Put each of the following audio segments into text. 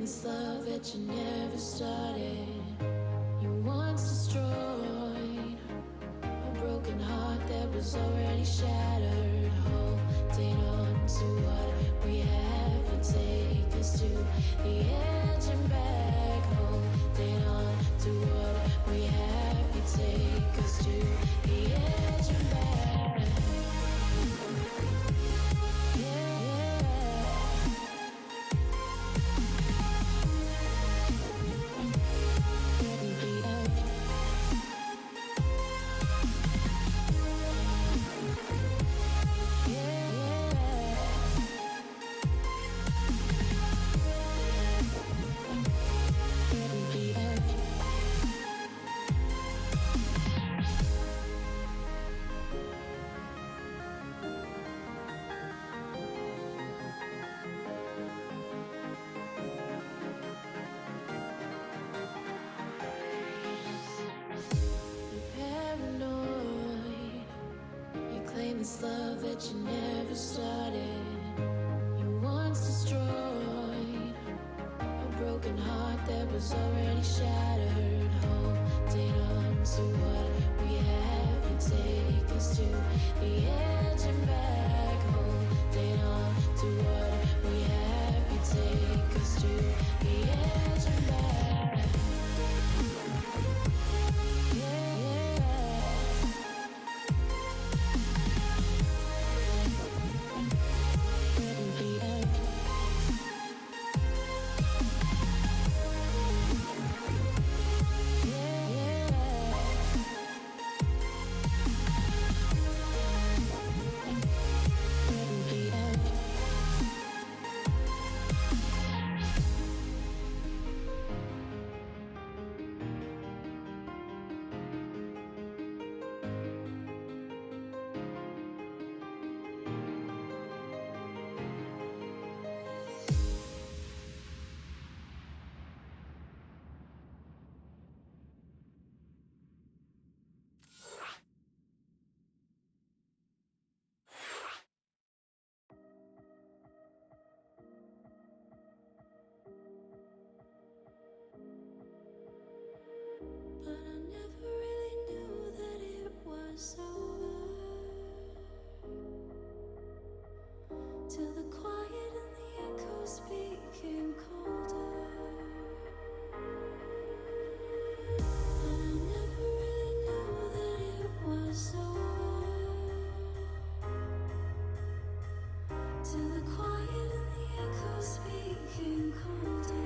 this love that you never started. You once destroyed a broken heart that was already shattered. Holding on to what we have, you take us to the edge and back. Holding on to what we have, you take us to the edge and back. This love that you never started. You once destroyed a broken heart that was already shattered. Holding on to what we have, you take us to the edge and back. Holding on to what we have, you take us to the edge and back. Till the quiet and the echoes became colder. But I never really knew that it was over. Till the quiet and the echoes became colder.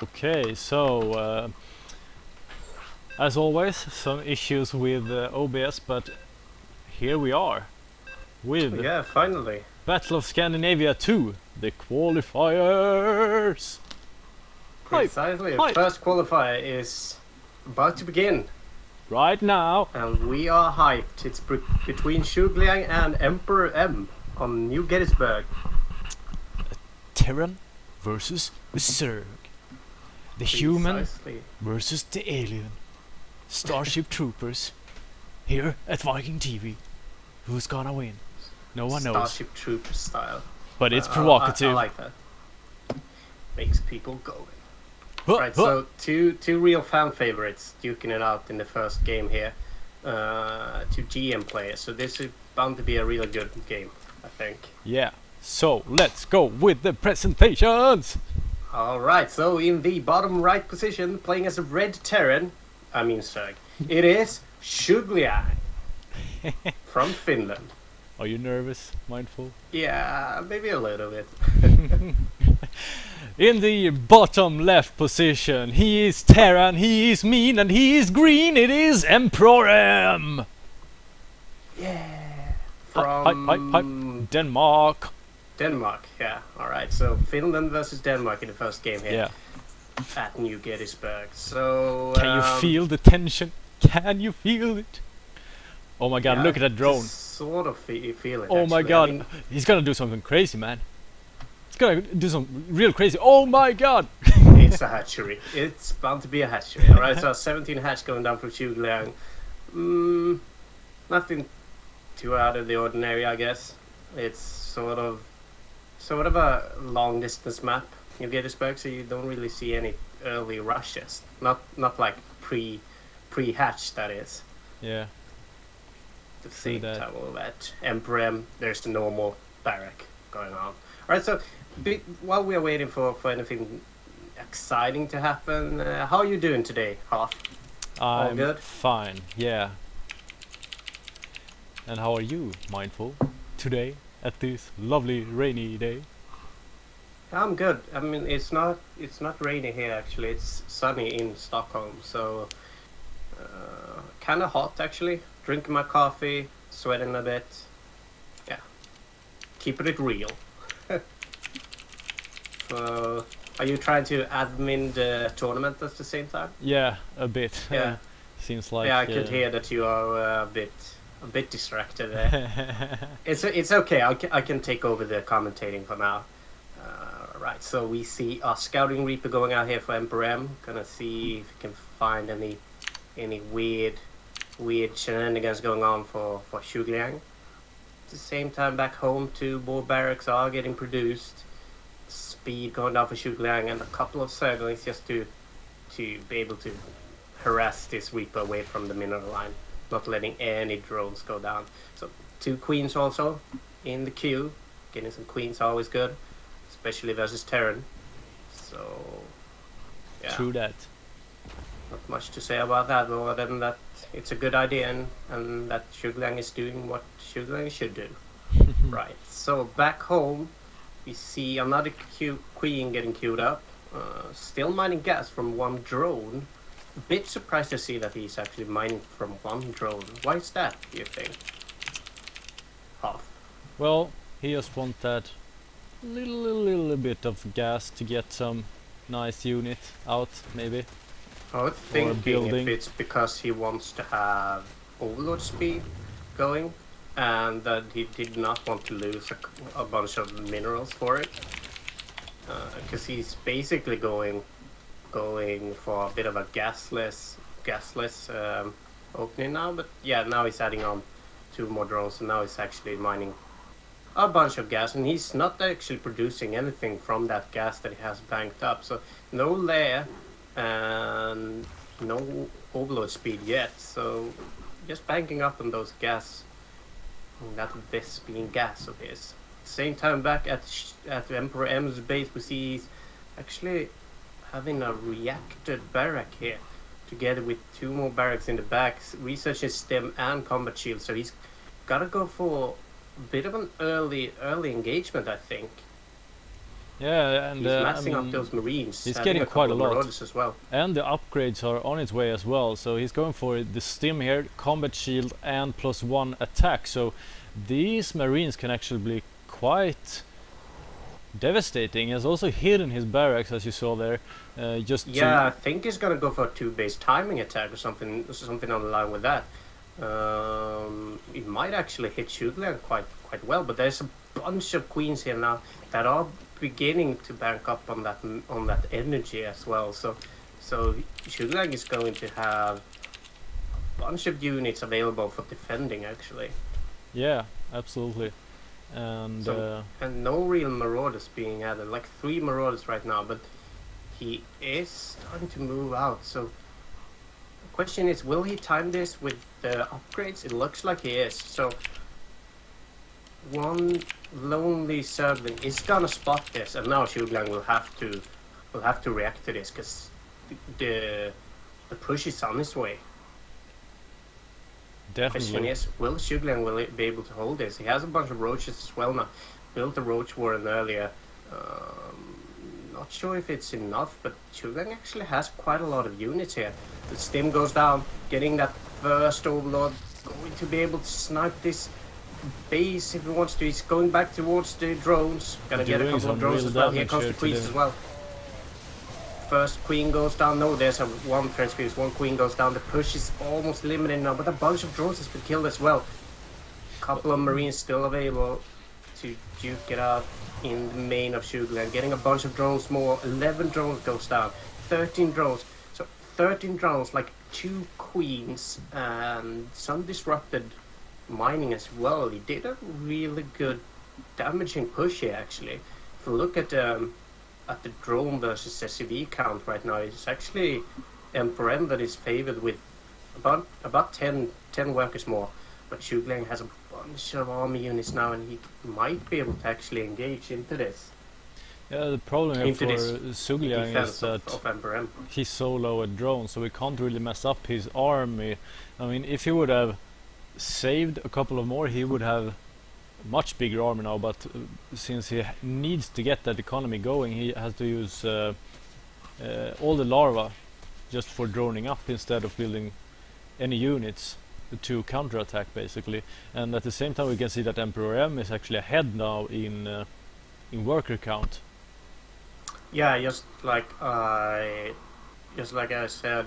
Okay, so as always, some issues with OBS, but here we are with Yeah, finally. Battle of Scandinavia 2, the qualifiers. Precisely. The Hype. first qualifier is about to begin. Right now. And we are hyped. It's between Shugliang and Emperor M on New Gettysburg. Terran versus the Zerg. The human Precisely. versus the alien. Starship Troopers. Here at Viking TV. Who's gonna win? No one knows. Starship Trooper style. But it's provocative. I like that. Makes people going. Huh, Right, huh. so two real fan favorites duking it out in the first game here. Two GM players. So this is bound to be a really good game, I think. Yeah. So let's go with the presentations. Alright, so in the bottom right position, playing as a red Terran, Zerg, it is Shugliang from Finland. Are you nervous, Mindful? Yeah, maybe a little bit. In the bottom left position, he is Terran, he is mean, and he is green. It is Emperor M. Yeah. From Denmark. Denmark, yeah. Alright, so Finland versus Denmark in the first game here. Yeah. At New Gettysburg. So Can you feel the tension? Can you feel it? Oh my god, yeah, look at that drone. Sort of feel it. Oh my actually. god, I mean, he's gonna do something crazy, man. He's gonna do some real crazy. Oh my god! it's a hatchery. It's bound to be a hatchery. Alright, so 17 hatch going down from Shugliang. Nothing too out of the ordinary, I guess. It's sort of a long distance map in Gettysburg, so you don't really see any early rushes. Not like pre-hatch, that is. Yeah. At the same that. time, all that Emperor M, there's the normal barrack going on. Alright, so while we are waiting for anything exciting to happen, how are you doing today, Half? All I'm good? fine, yeah. And how are you, Mindful, today at this lovely rainy day? I'm good. I mean, it's not rainy here actually. It's sunny in Stockholm, so kind of hot actually. Drinking my coffee, sweating a bit. Yeah, keeping it real. So, are you trying to admin the tournament at the same time? Yeah, a bit. Yeah. Seems like. Yeah, I could hear that you are a bit distracted there. It's okay. I can take over the commentating for now. Right, so we see our scouting reaper going out here for Emperor M. Gonna see if we can find any weird shenanigans going on for Shugliang. At the same time, back home, 2 more barracks are getting produced. Speed going down for Shugliang and a couple of circlings just to be able to harass this reaper away from the mineral line, not letting any drones go down. So 2 queens also in the queue. Getting some queens always good, especially versus Terran. So yeah, True that. not much to say about that, other than that it's a good idea and that Shugliang is doing what Shugliang should do. Right, so back home we see another queen getting queued up, still mining gas from 1 drone. A bit surprised to see that he's actually mining from 1 drone. Why is that, do you think? Half. Well, he just want that little bit of gas to get some nice unit out, maybe. I was thinking building. if it's because he wants to have overload speed going, and that he did not want to lose a bunch of minerals for it, because he's basically going for a bit of a gasless opening now. But yeah, now he's adding on 2 more drones, and now he's actually mining a bunch of gas, and he's not actually producing anything from that gas that he has banked up. So no layer and no overload speed yet. So just banking up on those gas, this being gas of his. Same time back at Emperor M's base, we see he's actually having a reactor barrack here, together with 2 more barracks in the back, researching stem and combat shield. So he's gotta go for a bit of an early engagement, I think. Yeah, and He's I massing up mean, those Marines. he's having getting couple quite a of lot. Marauders as well. And the upgrades are on its way as well, so he's going for the stim here, combat shield and +1 attack, so these Marines can actually be quite devastating. He has also hidden his barracks, as you saw there, just Yeah, I to... think he's gonna go for a 2-base timing attack or something on the line with that. It might actually hit Shugliang quite well, but there's a bunch of queens here now that are beginning to bank up on that energy as well. So Shugliang is going to have a bunch of units available for defending actually. Yeah, absolutely. And And no real Marauders being added, like 3 Marauders right now, but he is starting to move out. So the question is, will he time this with the upgrades? It looks like he is. So one lonely Zerglin is gonna spot this, and now Shugliang will have to react to this because the push is on its way. Question definitely. is, will Shugliang be able to hold this? He has a bunch of roaches as well now. Built a roach warren earlier. Not sure if it's enough, but Shugliang actually has quite a lot of units here. The stim goes down, getting that first overlord, going to be able to snipe this base if he wants to. He's going back towards the drones. Gonna get a Doing couple of some drones real as well. Here damage comes here the to queens them. as well. First queen goes down. No, there's one transfuse. One queen goes down. The push is almost limited now, but a bunch of drones has been killed as well. Couple of marines still available to duke it out in the main of Shugliang. Getting a bunch of drones more. 11 drones goes down. 13 drones. So 13 drones, like 2 queens and some disrupted mining as well. He did a really good damaging push here actually. If you look at the drone versus SCV count right now, it's actually Emperor M that is favored with about 10 workers more. But Shugliang has a bunch of army units now, and he might be able to actually engage into this. Yeah, the problem here Into for this Shugliang is defense that of Emperor M. he's so low at drones, so he can't really mess up his army. I mean, if he would have saved a couple of more, he would have much bigger army now, but since he needs to get that economy going, he has to use all the larva just for droning up instead of building any units to counterattack basically. And at the same time we can see that Emperor M is actually ahead now in worker count. Yeah, just like I said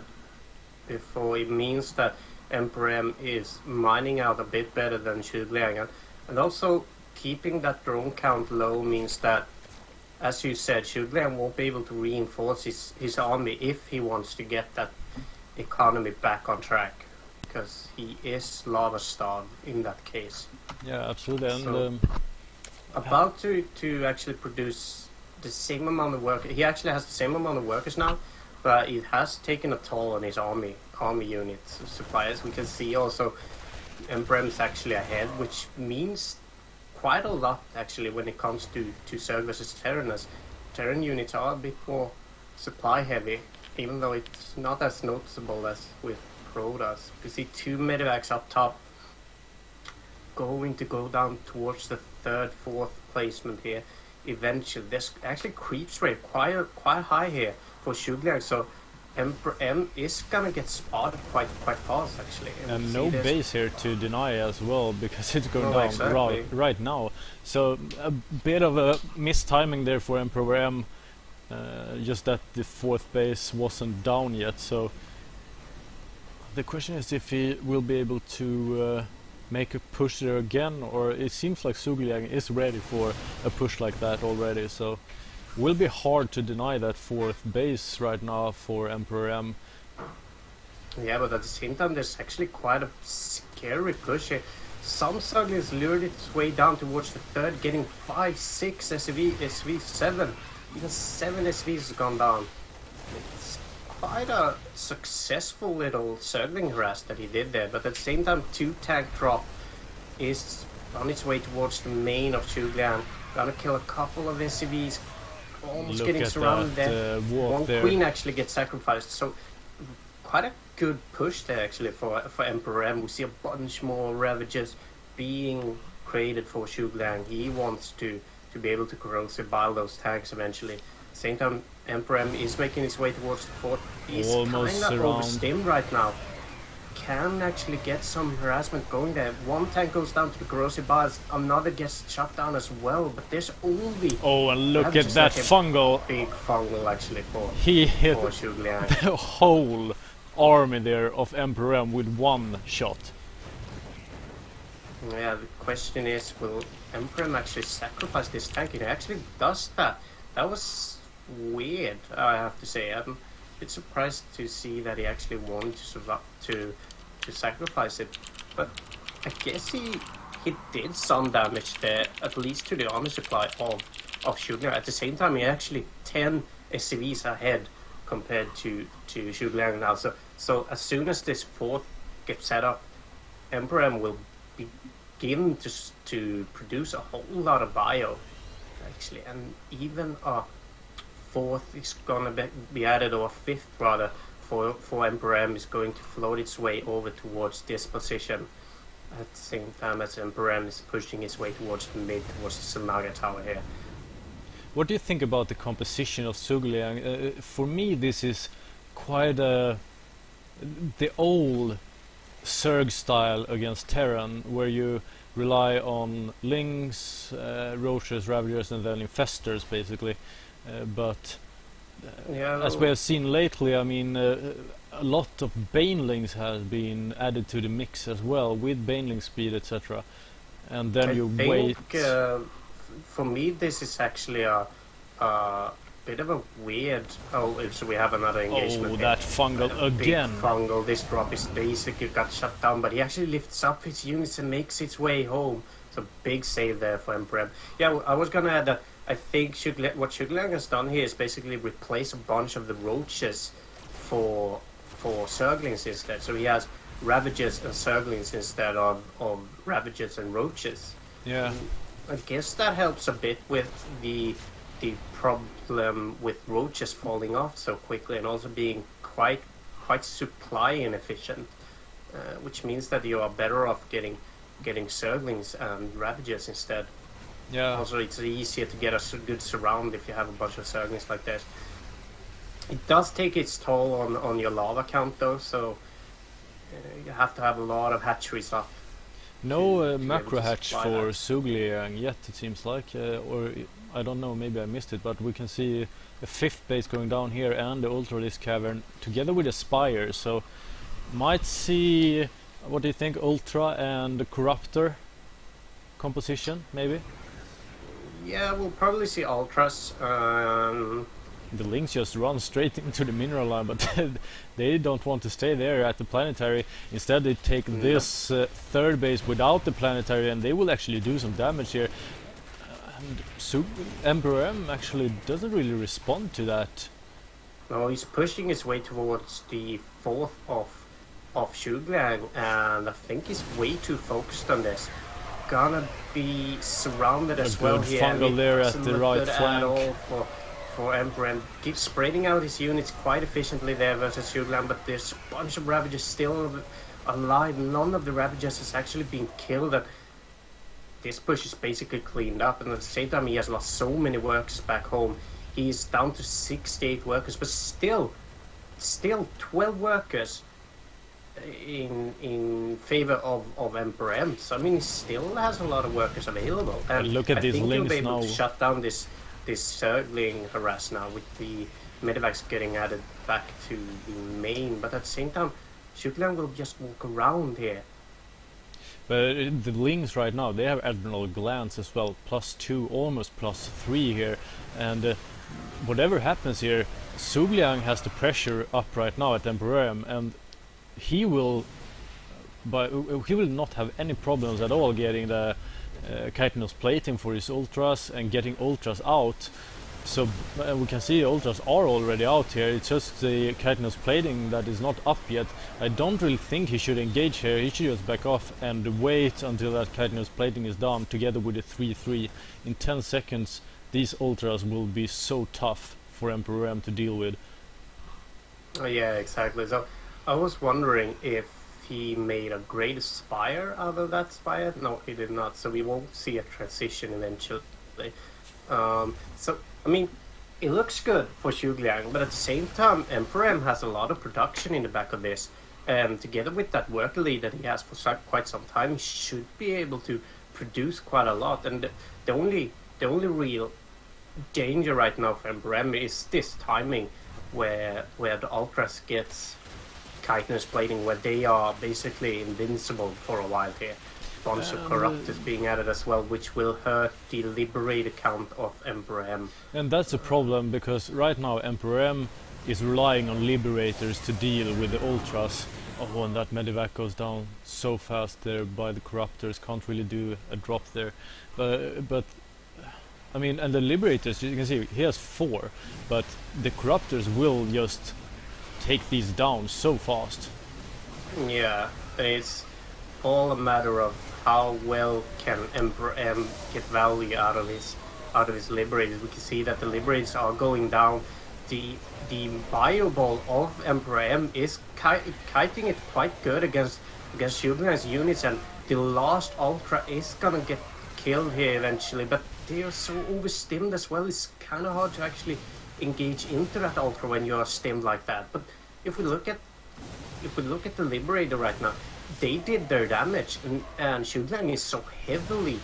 before, it means that Emperor M is mining out a bit better than Shugliang, and also keeping that drone count low means that, as you said, Shugliang won't be able to reinforce his army if he wants to get that economy back on track, because he is lava starved in that case. Yeah, absolutely. And So- About to actually produce the same amount of work. He actually has the same amount of workers now, but it has taken a toll on his army units, suppliers. We can see also Embrem's actually ahead, which means quite a lot actually when it comes to Zerg versus Terran, as Terran units are a bit more supply heavy, even though it's not as noticeable as with Protoss. You see 2 medevacs up top going to go down towards the 3rd, 4th placement here. Eventually, this actually creeps rate quite high here for Shugliang, so Emperor M is gonna get spotted quite fast actually. and no base here to deny as well, because it's going No, down exactly. right now. So a bit of a mistiming there for Emperor M, just that the 4th base wasn't down yet. So the question is if he will be able to make a push there again, or it seems like Shugliang is ready for a push like that already. So will be hard to deny that 4th base right now for Emperor M. Yeah, but at the same time, there's actually quite a scary push here. Some Zerglings lured its way down towards the 3rd, getting 5, 6 SV, 7. Even 7 SVs has gone down. It's quite a successful little Zergling harass that he did there, but at the same time, 2 tank drop is on its way towards the main of Shugliang. Gonna kill a couple of SCVs, almost Look getting at surrounded that there. walk One there. queen actually gets sacrificed, so quite a good push there actually for Emperor M. We see a bunch more Ravagers being created for Shugliang. He wants to to be able to corrosive bile those tanks eventually. Same time, Emperor M is making his way towards the fort. He's Almost kind of around. overstimmed right now. Can actually get some harassment going there. One tank goes down to the corrosive biles, another gets shot down as well, but there's only... Oh, and look at just that like a fungal. big fungal actually for He hit Zhuge Liang. the whole army there of Emperor M with one shot. Yeah, the question is, will Emperor actually sacrifice this tank? He actually does that. That was weird, I have to say. I'm a bit surprised to see that he actually wanted to sacrifice it. But I guess he did some damage there, at least to the armor supply of Zhuge Liang. At the same time, he actually 10 SCVs ahead compared to Zhuge Liang now. So as soon as this fort gets set up, Emperor M will begin to produce a whole lot of bio, actually, and even a fourth is gonna be added, or a fifth rather, for Emperor M is going to float its way over towards this position at the same time as Emperor M is pushing his way towards the mid, towards the Samaga Tower here. What do you think about the composition of Zhuge Liang? For me, this is quite the old Zerg style against Terran, where you rely on Lings, Roaches, Ravagers, and then Infestors, basically. But as we have seen lately, I mean, a lot of Banelings has been added to the mix as well, with Baneling speed, etc. And then you wait. For me, this is actually a bit of a weird... Oh, so we have another engagement. Oh, that fungal again. Big fungal. This drop is basically got shut down, but he actually lifts up his units and makes its way home. So big save there for Emperor. Yeah, I was gonna add that I think what Zhuge Liang has done here is basically replace a bunch of the roaches for Zerglings instead. So he has Ravagers and Zerglings instead of Ravagers and Roaches. Yeah. I guess that helps a bit with the problem with roaches falling off so quickly, and also being quite supply inefficient, which means that you are better off getting Zerglings and Ravagers instead. Yeah. Also, it's easier to get a good surround if you have a bunch of Zerglings like this. It does take its toll on your lava count though, so you have to have a lot of hatcheries up. No macro hatch for Zhuge Liang yet, it seems like, or I don't know, maybe I missed it, but we can see a fifth base going down here and the Ultralisk Cavern together with a Spire, so might see, what do you think, Ultra and the Corruptor composition, maybe? Yeah, we'll probably see Ultras. The Lings just run straight into the mineral line, but they don't want to stay there at the planetary. Instead they take this third base without the planetary, and they will actually do some damage here. And Emperor M actually doesn't really respond to that. No, he's pushing his way towards the fourth of Zhuge Liang, and I think he's way too focused on this. Gonna be surrounded as well here. A good fungal there at the right flank. For Emperor, and keeps spreading out his units quite efficiently there versus Zhuge Liang, but there's a bunch of Ravagers still alive. None of the Ravagers has actually been killed, and this push is basically cleaned up, and at the same time he has lost so many workers back home. He's down to 68 workers, but still 12 workers in favor of Emperor M. So I mean, he still has a lot of workers available, and look at I these think he'll Lings be able now. to shut down this Zergling harass now with the Medivacs getting added back to the main. But at the same time, Zhuge Liang will just walk around here. But the Lings right now, they have Admiral Glance as well, +2, almost +3 here, and whatever happens here, Zhuge Liang has the pressure up right now at Emperor M, and he will not have any problems at all getting the chitinous plating for his ultras and getting ultras out. So we can see ultras are already out here. It's just the chitinous plating that is not up yet. I don't really think he should engage here. He should just back off and wait until that chitinous plating is done together with the 3-3. In 10 seconds these ultras will be so tough for Emperor M to deal with. Oh yeah, exactly. So I was wondering if he made a great spire out of that spire. No, he did not. So we won't see a transition eventually. So I mean, it looks good for Xu, but at the same time, Emperor M has a lot of production in the back of this, and together with that worker lead that he has for quite some time, he should be able to produce quite a lot. And the only real danger right now for Emperor M is this timing, where the Ultras gets chitinous plating, where they are basically invincible for a while here. Bunch of corrupt is being added as well, which will hurt the liberator count of Emperor M. And that's a problem, because right now Emperor M is relying on liberators to deal with the ultras. Oh, and that medevac goes down so fast there by the corruptors, can't really do a drop there. But I mean, and the liberators, you can see he has 4, but the corruptors will just take these down so fast. Yeah, it's all a matter of how well can Emperor M get value out of his liberators. We can see that the liberators are going down. The bio ball of Emperor M is kiting it quite good against Shugen's units, and the last ultra is gonna get killed here eventually, but they are so overstimmed as well. It's kind of hard to actually engage into that ultra when you are stimmed like that. But if we look at the liberator right now, they did their damage, and Shugen is so heavily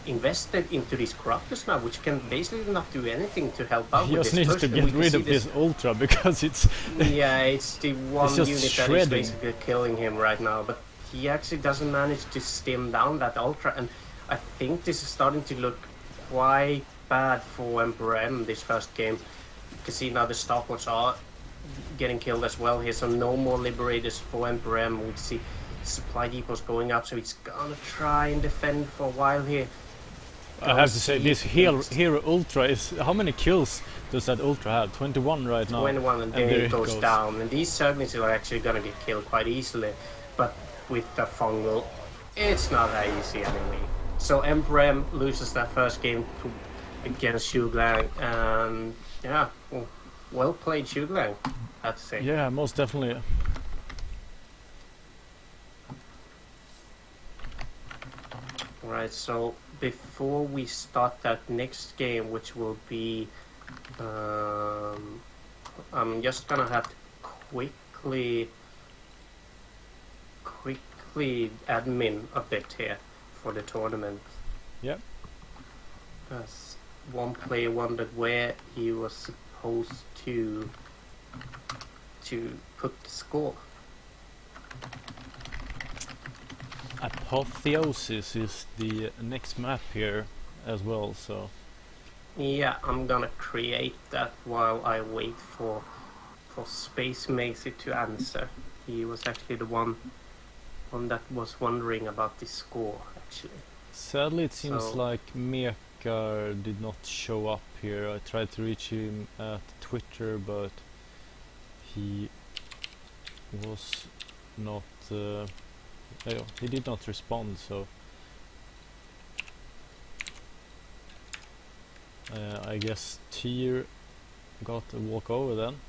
invested into these corruptors now, which can basically not do anything to help out He with just this needs push. to get rid of this ultra, because it's Yeah, it's the one just unit that is shredding. basically killing him right now, but he actually doesn't manage to stim down that ultra, and I think this is starting to look quite bad for Emperor M this first game. You can see now the Stalkers are getting killed as well here, so no more liberators for Emperor M. We see supply depots going up, so he's gonna try and defend for a while here. I have to say, this hero ultra is, how many kills does that ultra have? 21 right now. 21, and then there it goes down, and these Serpents are actually gonna get killed quite easily, but with the fungal, it's not that easy anyway. So Emperor M loses that first game against Shugen, and yeah, well played Shugen, I have to say. Yeah, most definitely. Right, so before we start that next game, which will be, I'm just gonna have to quickly admin a bit here for the tournament. Yep. As one player wondered where he was supposed to put the score. Apotheosis is the next map here as well, so Yeah, I'm gonna create that while I wait for Space Macy to answer. He was actually the one that was wondering about the score, actually. sadly it seems So- like Mekar did not show up here. I tried to reach him at Twitter, but he was not he did not respond, so I guess Tyr got a walkover then,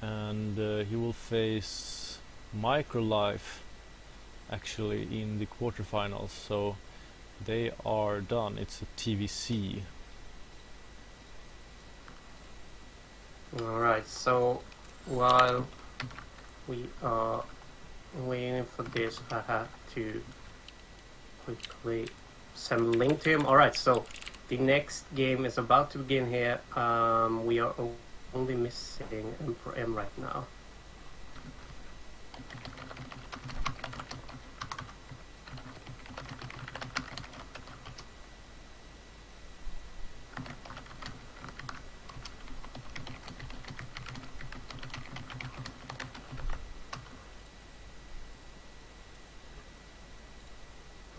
and he will face Microlife actually in the quarterfinals, so they are done. It's a TVC. Alright, so while we are waiting for this, I have to quickly send a link to him. Alright, so the next game is about to begin here. We are only missing Emperor M right now.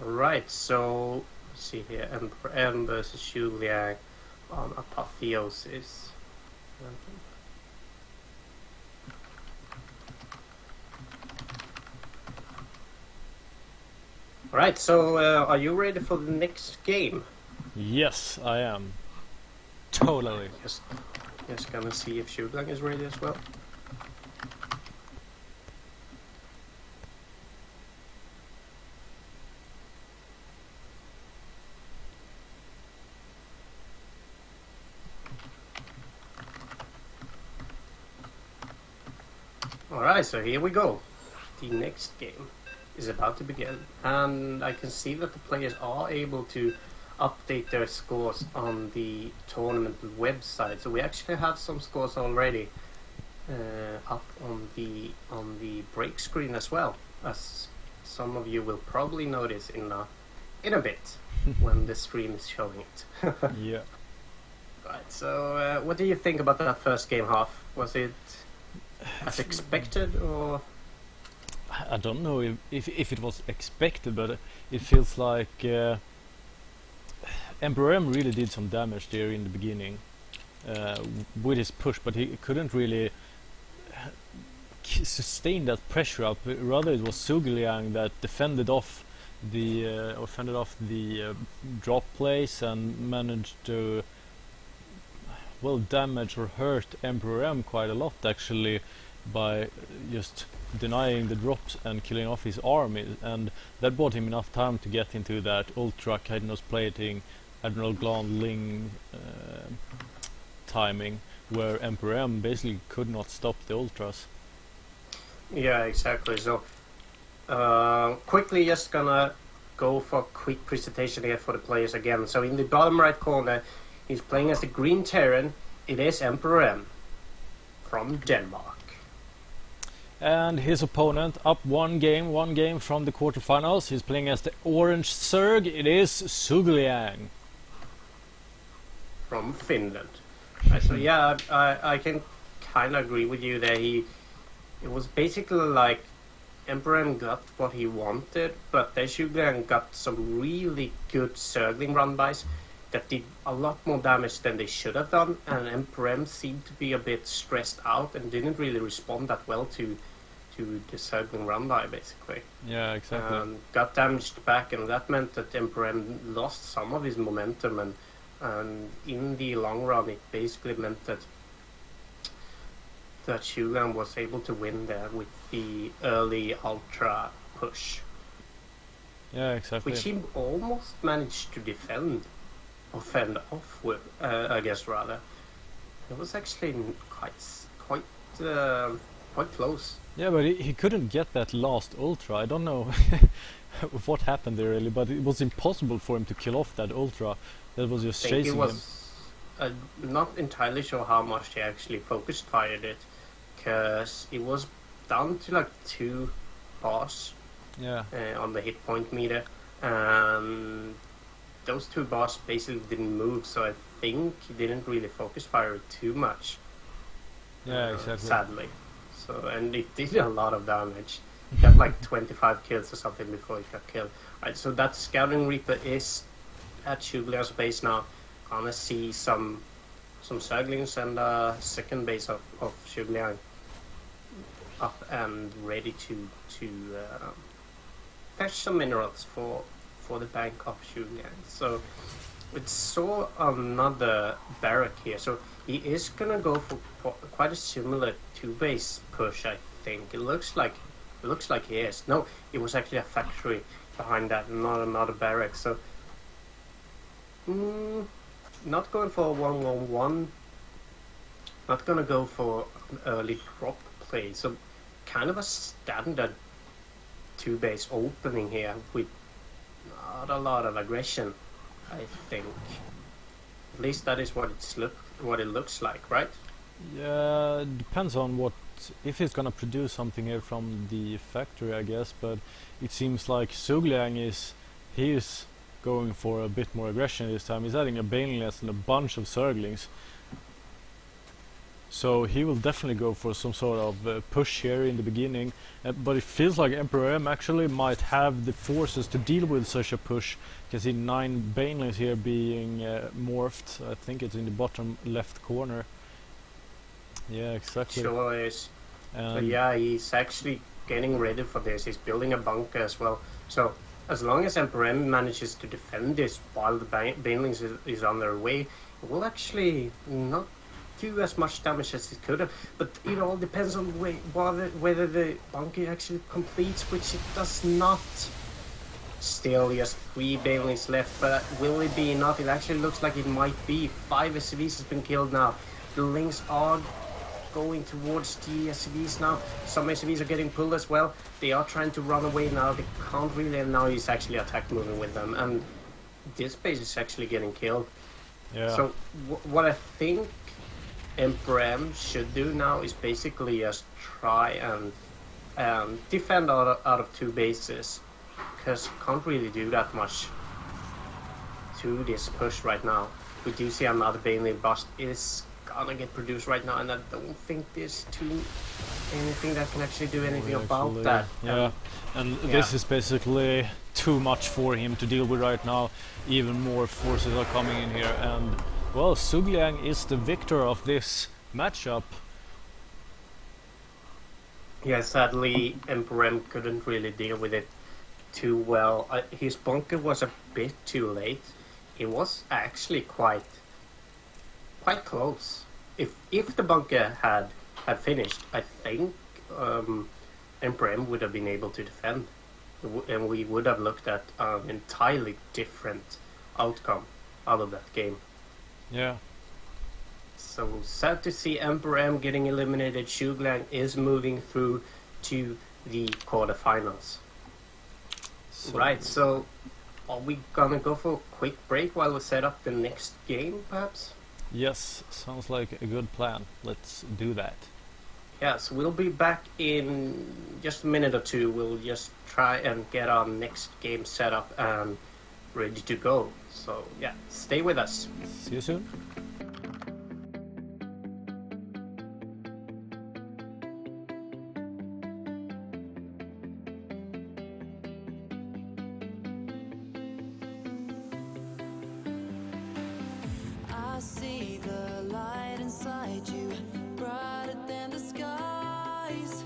Alright, so let's see here, Emperor M versus Xu Liang on Apotheosis. Alright, so are you ready for the next game? Yes, I am. Totally. Just gonna see if Xu Liang is ready as well. Alright, so here we go. The next game is about to begin. And I can see that the players are able to update their scores on the tournament website. So we actually have some scores already up on the break screen as well, as some of you will probably notice in a bit when the stream is showing it. Yeah. Right, so what do you think about that first game half? Was it as expected, or? I don't know if it was expected, but it feels like Emperor M really did some damage there in the beginning with his push, but he couldn't really sustain that pressure up. Rather, it was Sugliang that defended off the drop plays and managed to damage or hurt Emperor M quite a lot actually by just denying the drops and killing off his army, and that bought him enough time to get into that ultra Kainos plating Admiral Gland Ling timing where Emperor M basically could not stop the ultras. Yeah, exactly. So quickly just gonna go for a quick presentation here for the players again. So in the bottom right corner he's playing as the Green Terran. It is Emperor M from Denmark. And his opponent up one game from the quarterfinals. He's playing as the Orange Zerg. It is Sugliang from Finland. So yeah, I can kind of agree with you there. It was basically like Emperor M got what he wanted, but then Sugliang got some really good Zergling run-bys that did a lot more damage than they should have done, and Emperor M seemed to be a bit stressed out and didn't really respond that well to the Zergling run-by, basically. Yeah, exactly. Got damaged back, and that meant that Emperor M lost some of his momentum, and in the long run it basically meant that Sugliang was able to win there with the early ultra push. Yeah, exactly. Which he almost managed to defend off with, I guess rather. It was actually quite close. Yeah, but he couldn't get that last ultra. I don't know what happened there really, but it was impossible for him to kill off that ultra that was just chasing him. Not entirely sure how much he actually focused fired it, because it was down to like 2 bars on the hit point meter, and those 2 bars basically didn't move, so I think he didn't really focus fire it too much. Yeah, exactly. Sadly. So, and it did a lot of damage. He got like 25 kills or something before he got killed. Right, so that Scouting Reaper is at Sugliang's base now. Gonna see some Zerglings and second base of Sugliang up and ready to fetch some minerals for the bank of Sugliang. So we saw another barrack here. So he is gonna go for quite a similar 2-base push, I think. It looks like he is. No, it was actually a factory behind that, not another barrack. So not going for a 1-1-1. Not gonna go for an early drop play. So kind of a standard 2-base opening here with not a lot of aggression, I think. At least that is what it looks like, right? Yeah, it depends on if he's gonna produce something here from the factory, I guess. But it seems like Sugliang is going for a bit more aggression this time. He's adding a Baneless and a bunch of Zerglings, so he will definitely go for some sort of push here in the beginning. But it feels like Emperor M actually might have the forces to deal with such a push. You can see 9 Banelings here being morphed. I think it's in the bottom left corner. Yeah, exactly. Sure is. But yeah, he's actually getting ready for this. He's building a bunker as well. So as long as Emperor M manages to defend this while the Banelings is on their way, it will actually not do as much damage as it could have. But it all depends on whether the bunker actually completes, which it does not. Still just 3 Banelings left, but will it be enough? It actually looks like it might be. 5 SCVs has been killed now. The Lings are going towards the SCVs now. Some SCVs are getting pulled as well. They are trying to run away now. They can't really, and now he's actually attack moving with them. And this base is actually getting killed. Yeah. So what I think Emperor M should do now is basically just try and defend out of 2 bases. Because can't really do that much to this push right now. We do see another Bailey bust is gonna get produced right now, and I don't think there's anything that can actually do anything about that. Yeah, and this is basically too much for him to deal with right now. Even more forces are coming in here, and well, Sugliang is the victor of this matchup. Yeah, sadly, Emperor M couldn't really deal with it too well. His bunker was a bit too late. It was actually quite close. If the bunker had finished, I think Emperor M would have been able to defend, and we would have looked at an entirely different outcome out of that game. Yeah. So sad to see Emperor M getting eliminated. Sugliang is moving through to the quarterfinals. Right, so are we gonna go for a quick break while we set up the next game, perhaps? Yes, sounds like a good plan. Let's do that. Yes, we'll be back in just a minute or two. We'll just try and get our next game set up and ready to go. So yeah, stay with us. See you soon. I see the light inside you, brighter than the skies.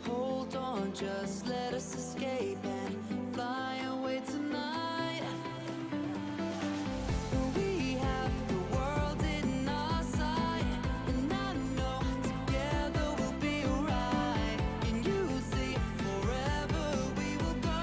Hold on, just let us escape and fly away tonight. We have the world in our sight, and I know together we'll be alright. And you see, forever we will go.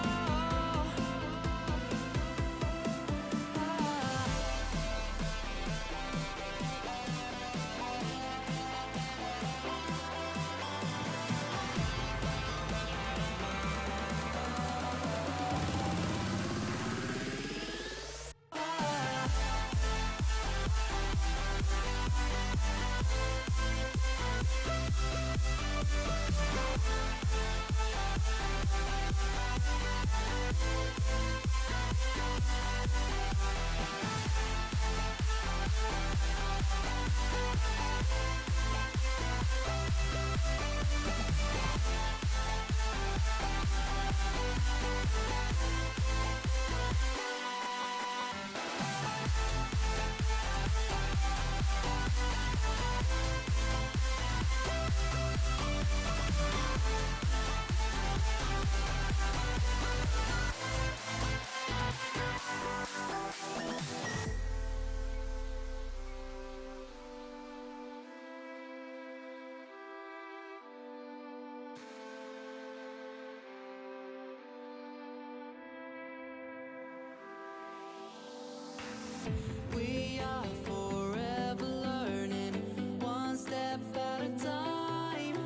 We are forever learning, one step at a time.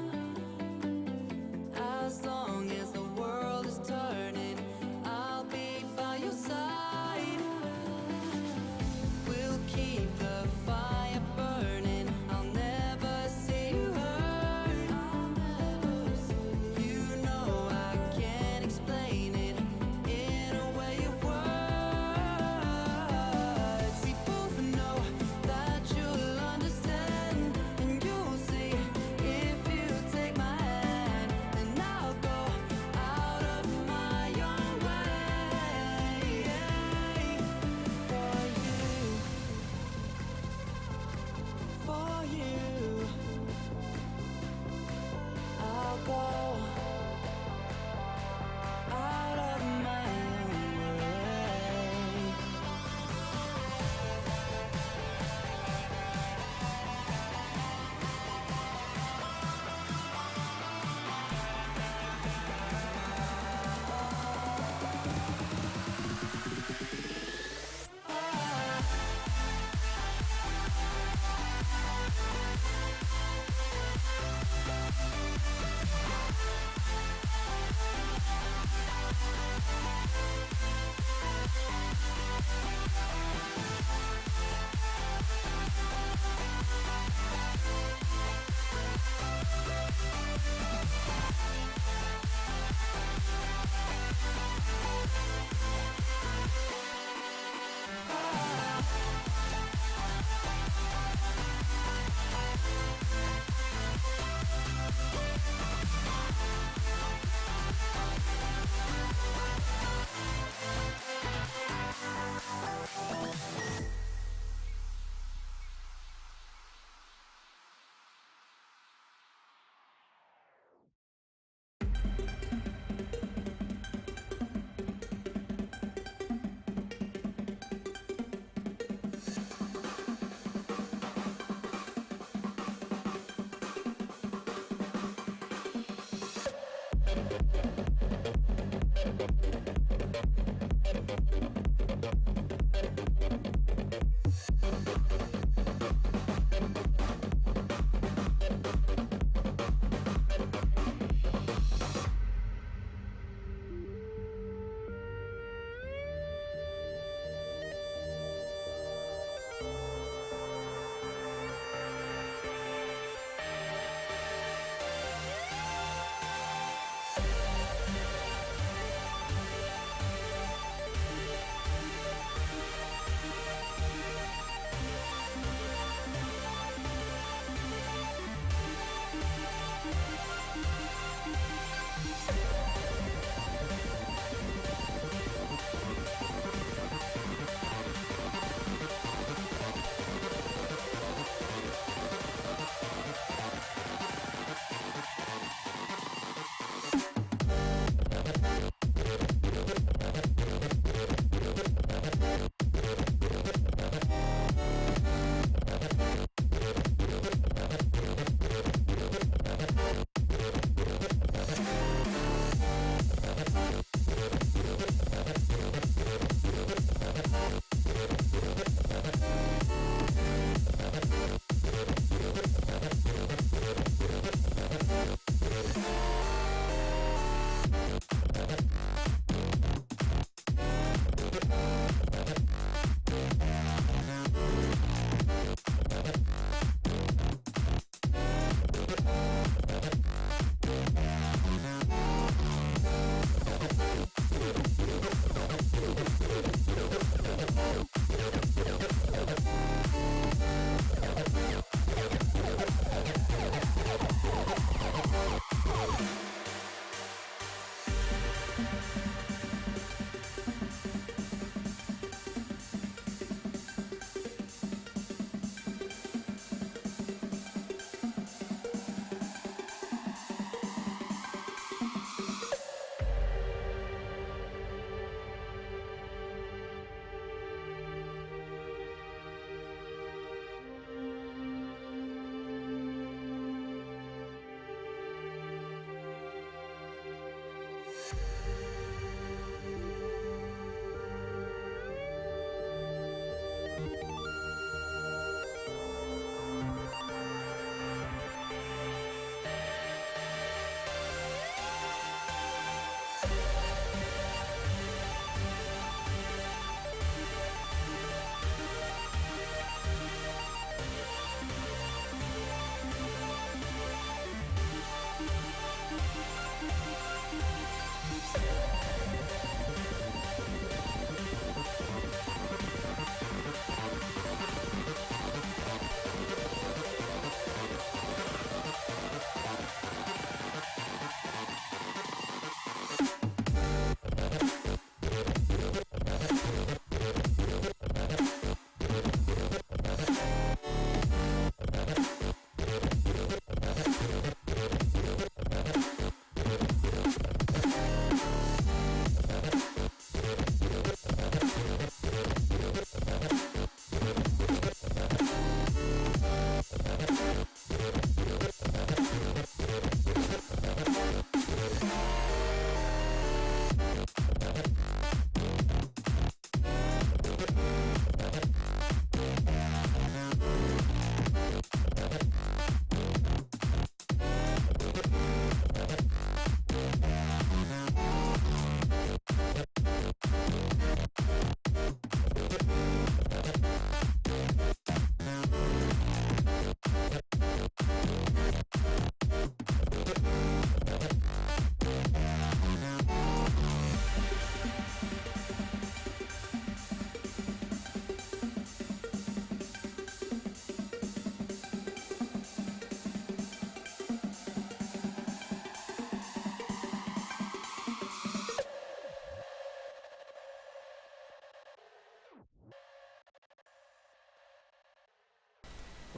As long as the world is turning, I'll be by your side. We'll keep the fire burning, I'll never see you hurt. You know I can't explain it in a way of words. We both know that you'll understand, and you'll see if you take my hand, and I'll go out of my own way for you. I'll go out of my own way.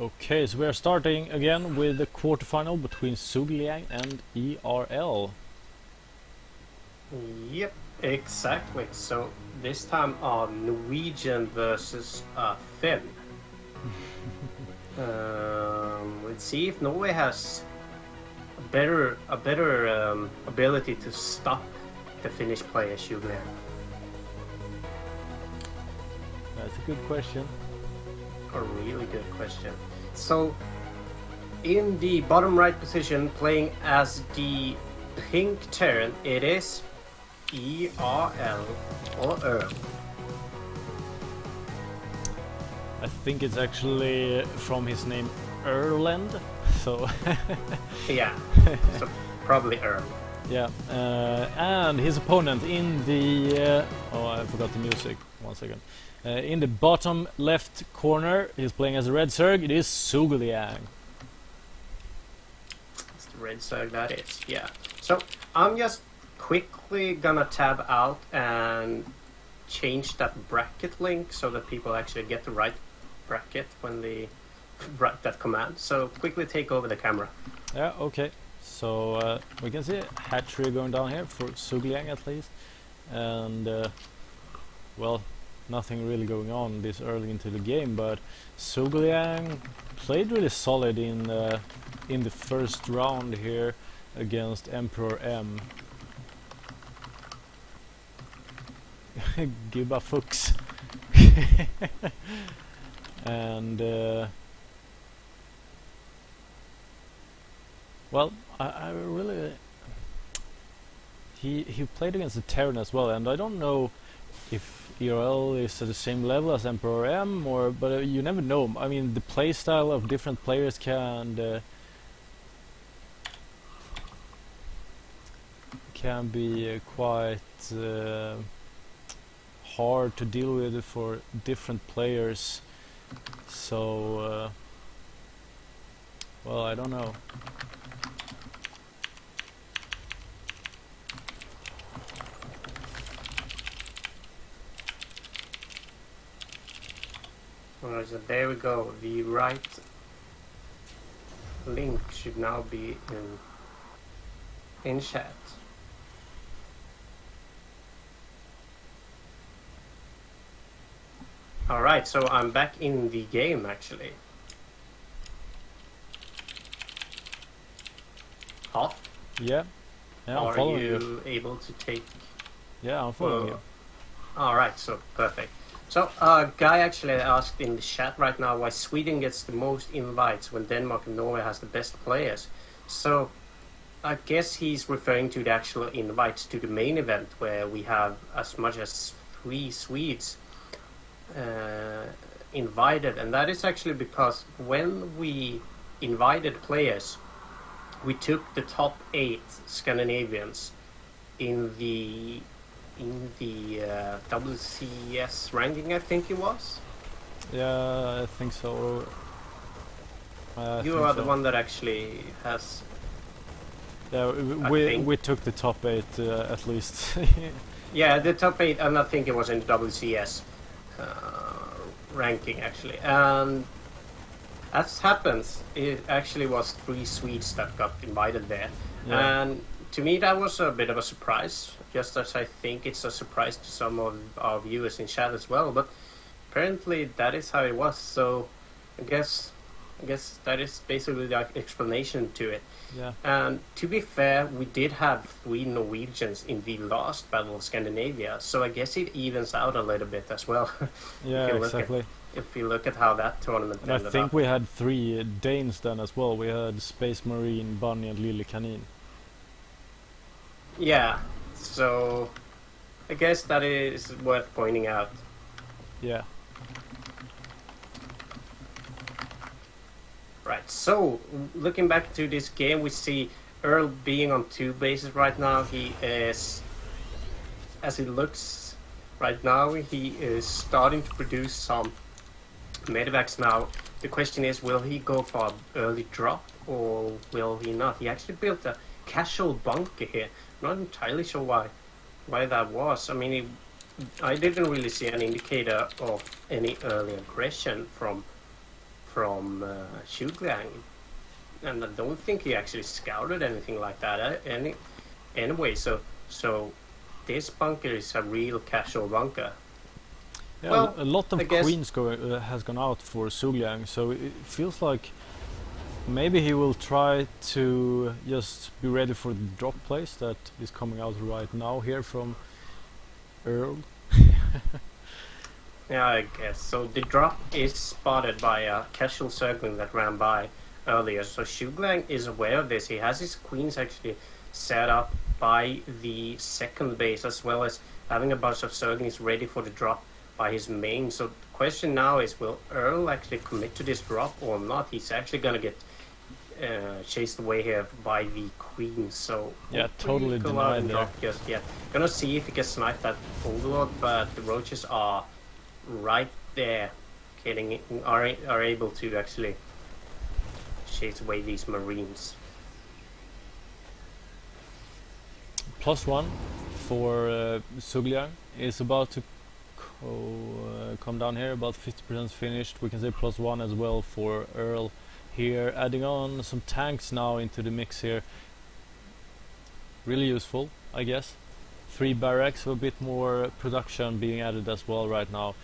Okay, so we are starting again with the quarterfinal between Sugliang and ERL. Yep, exactly. So this time Norwegian versus Finn. Let's see if Norway has a better ability to stop the Finnish player Sugliang. That's a good question. A really good question. So, in the bottom right position, playing as the pink Terran, it is ERL or Earl. I think it's actually from his name Erland, so Yeah, so probably Earl. yeah. And his opponent in the oh, I forgot the music. 1 second. In the bottom left corner, he's playing as a red Zerg. It is Sugliang. It's the red Zerg that is, yeah. So I'm just quickly gonna tab out and change that bracket link so that people actually get the right bracket when they write that command. So quickly take over the camera. Yeah, okay. So we can see a hatchery going down here for Sugliang at least. And well, nothing really going on this early into the game, but Sugliang played really solid in the first round here against Emperor M. Gibba Fuchs. And well, I really he played against the Terran as well, and I don't know if ERL is at the same level as Emperor M, or but you never know. I mean, the playstyle of different players can be quite hard to deal with for different players. So well, I don't know. Alright, so there we go. The right link should now be in chat. Alright, so I'm back in the game actually. Off? Yeah, I'm Are following you you. able to take... Yeah, I'm following you. Alright, so perfect. So, a guy actually asked in the chat right now why Sweden gets the most invites when Denmark and Norway has the best players. So, I guess he's referring to the actual invites to the main event where we have as much as 3 Swedes invited. And that is actually because when we invited players, we took the top 8 Scandinavians in the WCS ranking, I think it was. Yeah, I think so. You are the one that actually has... Yeah, we took the top 8 at least. Yeah, the top 8, and I think it was in the WCS ranking actually. And as happens, it actually was 3 Swedes that got invited there. Yeah. And to me that was a bit of a surprise, just as I think it's a surprise to some of our viewers in chat as well. But apparently that is how it was, so I guess that is basically the explanation to it. Yeah. And to be fair, we did have 3 Norwegians in the last Battle of Scandinavia, so I guess it evens out a little bit as well. Yeah, exactly. If you look at how that tournament And I ended think up. we had 3 Danes then as well. We had Space Marine, Bunny, and Lily Kanin. Yeah, so I guess that is worth pointing out. Yeah. Right, so looking back to this game, we see Earl being on 2 bases right now. He is, as it looks right now, he is starting to produce some medevacs now. The question is, will he go for an early drop or will he not? He actually built a casual bunker here. Not entirely sure why that was. I mean, I didn't really see an indicator of any early aggression from from Shugliang, and I don't think he actually scouted anything like that anyway. So this bunker is a real casual bunker. Yeah, Well, a lot I of guess- queens has gone out for Sugliang, so it feels like maybe he will try to just be ready for the drop place that is coming out right now here from Earl. Yeah, I guess. So the drop is spotted by a casual circling that ran by earlier. So Shugliang is aware of this. He has his queens actually set up by the second base, as well as having a bunch of circlings ready for the drop by his main. So the question now is, will Earl actually commit to this drop or not? He's actually going to get chased away here by the queen. So Yeah, won't totally really go out and denied there. drop just yet. Gonna see if he can snipe that Overlord, but the roaches are right there, are able to actually chase away these marines. +1 for Sugliang is about to come down here, about 50% finished. We can say +1 as well for Earl here, adding on some tanks now into the mix here. Really useful, I guess. 3 barracks, so a bit more production being added as well right now.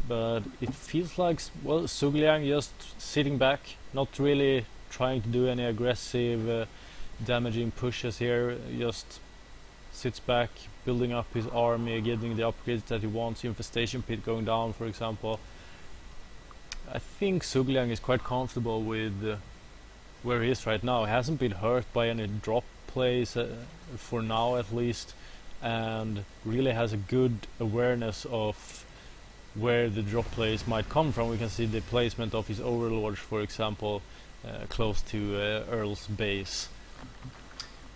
But it feels like, well, Sugliang just sitting back, not really trying to do any aggressive damaging pushes here, just sits back, building up his army, getting the upgrades that he wants, infestation pit going down, for example. I think Sugliang is quite comfortable with where he is right now. He hasn't been hurt by any drop plays, for now at least, and really has a good awareness of where the drop plays might come from. We can see the placement of his overlords, for example, close to Earl's base.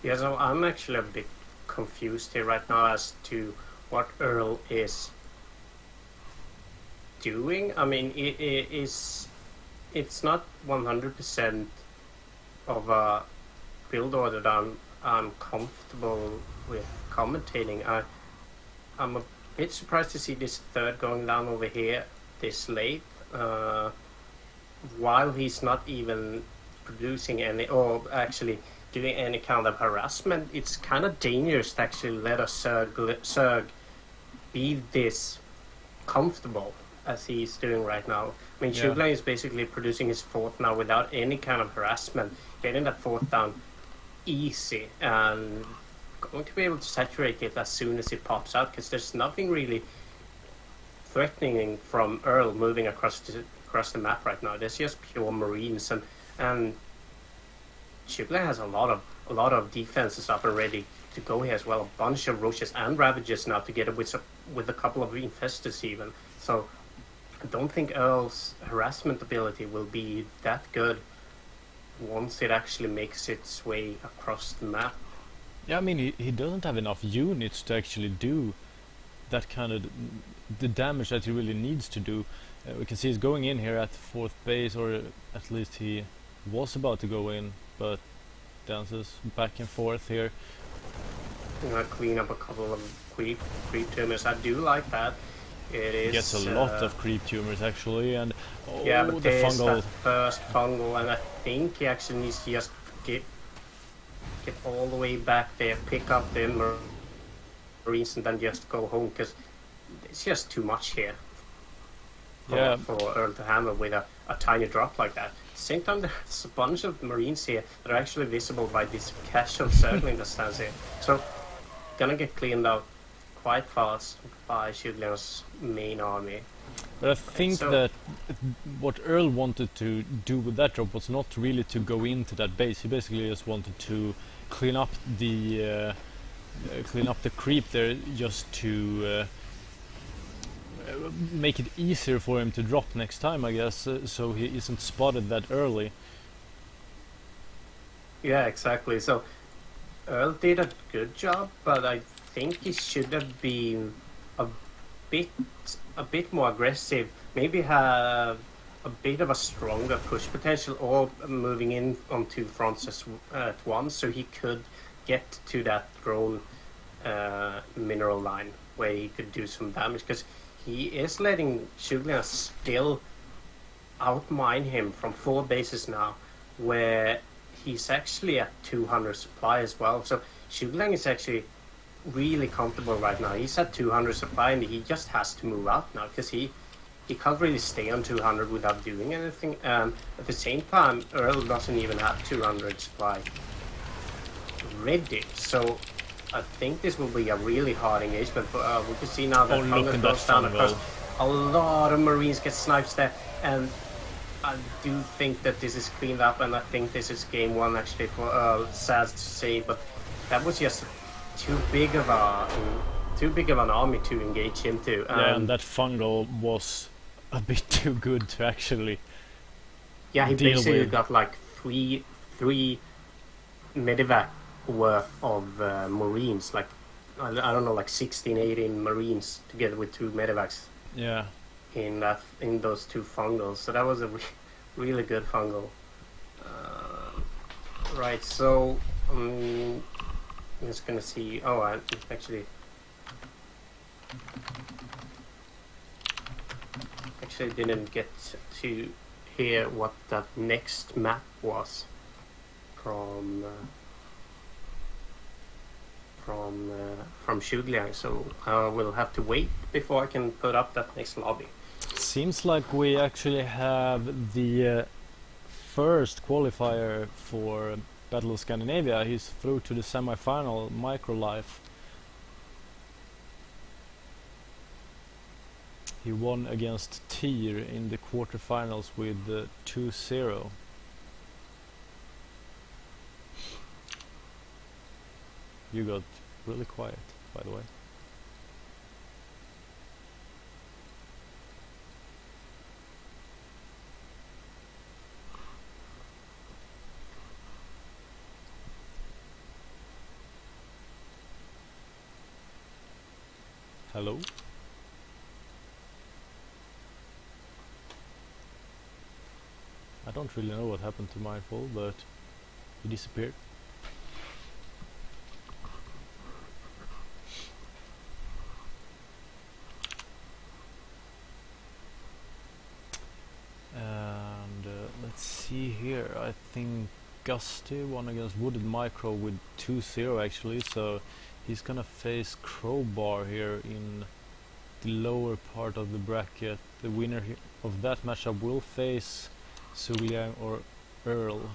Yeah, so I'm actually a bit confused here right now as to what Earl is doing. I mean, it's not 100% of a build order that I'm comfortable with commentating. I'm a bit surprised to see this third going down over here this late, while he's not even producing any, or actually doing any kind of harassment. It's kind of dangerous to actually let a Zerg be this comfortable as he's doing right now. I mean, Yeah. Shugliang is basically producing his fourth now without any kind of harassment, getting that fourth down easy, and going to be able to saturate it as soon as it pops out, because there's nothing really threatening from Earl moving across the map right now. There's just pure marines, and Shugliang has a lot of defenses up and ready to go here as well. A bunch of roaches and ravages now together with a couple of infestors even. So I don't think Earl's harassment ability will be that good once it actually makes its way across the map. Yeah, I mean, he doesn't have enough units to actually do that kind of the damage that he really needs to do. We can see he's going in here at the 4th base, or at least he was about to go in, but dances back and forth here. I'm gonna clean up a couple of creep tumors. I do like that. It is Gets a lot of creep tumors actually, and yeah, oh, but the there's fungal. that first fungal, and I think he actually needs to just get all the way back there, pick up the marines, and then just go home, because it's just too much here for Earl to handle with a tiny drop like that. At the same time, there's a bunch of marines here that are actually visible by this casual circling that stands here. So, gonna get cleaned out quite fast by Shugliang's main army. But I think that what Earl wanted to do with that drop was not really to go into that base. He basically just wanted to clean up the creep there, just to make it easier for him to drop next time, I guess, so he isn't spotted that early. Yeah, exactly. So Earl did a good job, but I think he should have been a bit more aggressive. Maybe have a bit of a stronger push potential, or moving in on 2 fronts at once, so he could get to that drone mineral line where he could do some damage, because he is letting Shugliang still outmine him from 4 bases now, where he's actually at 200 supply as well. So Shulang is actually really comfortable right now. He's at 200 supply, and he just has to move out now because he can't really stay on 200 without doing anything. At the same time, Earl doesn't even have 200 supply ready. So I think this will be a really hard engagement. For, we can see now that Fungus goes down across. A lot of Marines get snipes there, and I do think that this is cleaned up, and I think this is game 1 actually for sad to say, but that was just too big of an army to engage into. Yeah, and that fungal was a bit too good to actually. Yeah, he basically got like three medevac worth of Marines, like I don't know, like 16, 18 Marines together with 2 medevacs. Yeah. In those 2 fungals, so that was a really good fungal. Right, so I'm just gonna see. Oh, I actually didn't get to hear what that next map was from Shugliang, so I will have to wait before I can put up that next lobby. Seems like we actually have the first qualifier for Battle of Scandinavia. He's through to the semi-final, Microlife. He won against Tyr in the quarterfinals with 2-0. You got really quiet, by the way. Hello? I don't really know what happened to Mindful, but he disappeared. And let's see here, I think Gusty won against Wooded Micro with 2-0 actually, so he's gonna face Crowbar here in the lower part of the bracket. The winner of that matchup will face Suliang or Earl.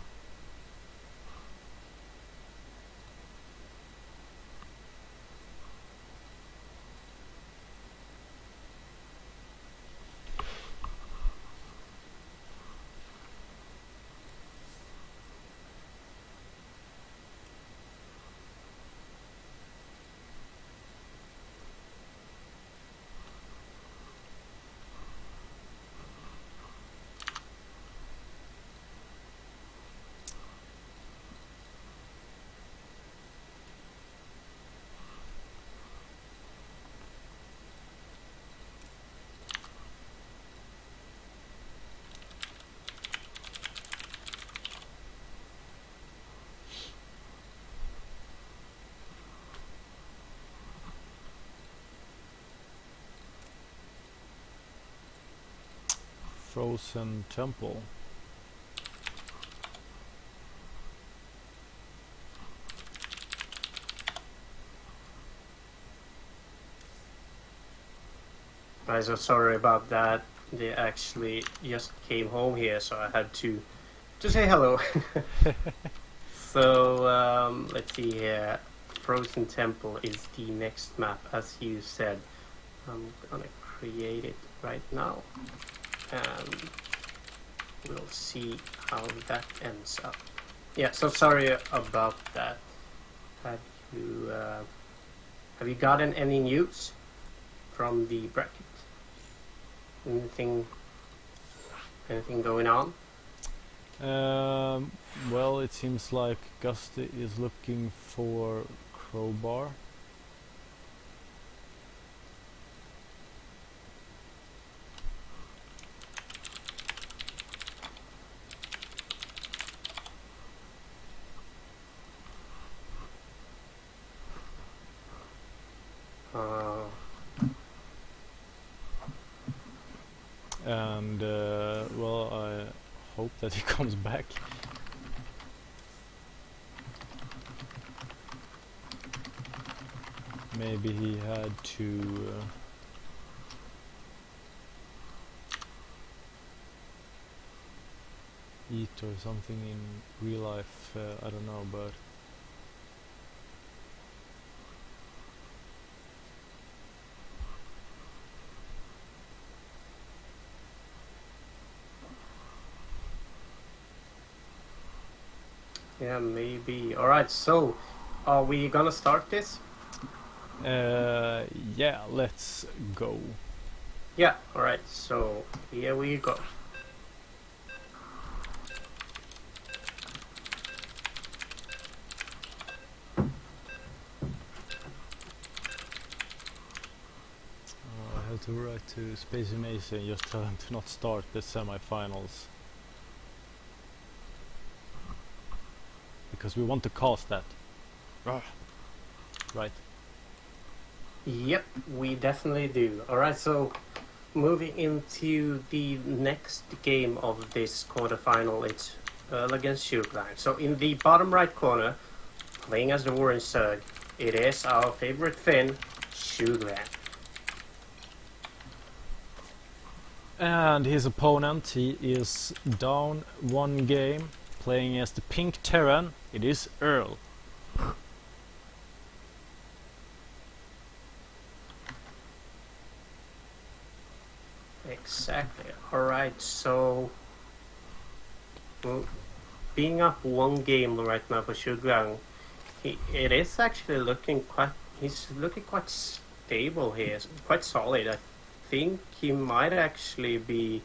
Frozen Temple. I'm so sorry about that. They actually just came home here, so I had to say hello. So let's see here. Frozen Temple is the next map, as you said. I'm gonna create it right now, and we'll see how that ends up. Yeah, so sorry about that. Have you gotten any news from the bracket? Anything going on? Well, it seems like Gusty is looking for Crowbar. And well, that he comes back. Maybe he had to eat or something in real life, I don't know, but Yeah, maybe. Alright, so are we gonna start this? yeah, let's go. Yeah, alright, so here we go. I have to write to Space Mason and just tell him to not start the semi-finals. Because we want to cast that. Right. Yep, we definitely do. Alright, so moving into the next game of this quarterfinal, it's Earl against Shugline. So in the bottom right corner, playing as the Orange Zerg, it is our favorite Finn, Shugline. And his opponent, he is down one game, playing as the Pink Terran. It is Earl. Exactly. Alright, so well, being up one game right now for Shuglang, it is actually looking he's looking quite stable here, quite solid. I think he might actually be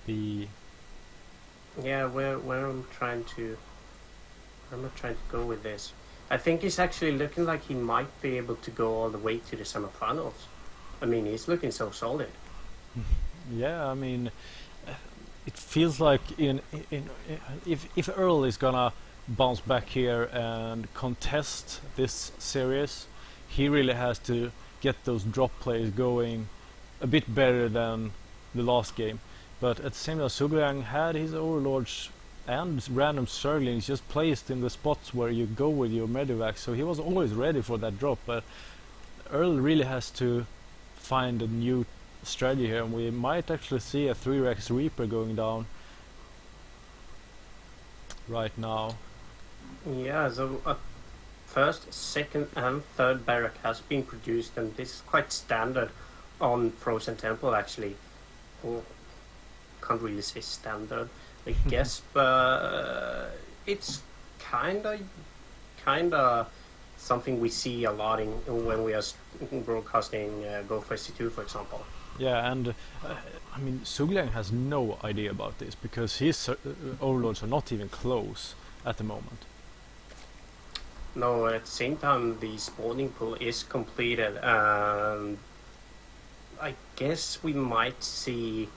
The yeah, where I'm trying to go with this. I think he's actually looking like he might be able to go all the way to the semifinals. I mean, he's looking so solid. yeah, I mean, it feels like if Earl is gonna bounce back here and contest this series, he really has to get those drop plays going a bit better than the last game. But at the same time, Sugliang had his overlords and random Zerglings just placed in the spots where you go with your medivac, so he was always ready for that drop. But Earl really has to find a new strategy here, and we might actually see a 3-Rex Reaper going down right now. Yeah, so first, second, and third barrack has been produced, and this is quite standard on Frozen Temple actually. Well, can't really say standard, I guess, but it's kinda something we see a lot when we are broadcasting Go for SC2, for example. Yeah, and I mean, Sugliang has no idea about this because his overlords are not even close at the moment. No, at the same time, the spawning pool is completed, and I guess we might see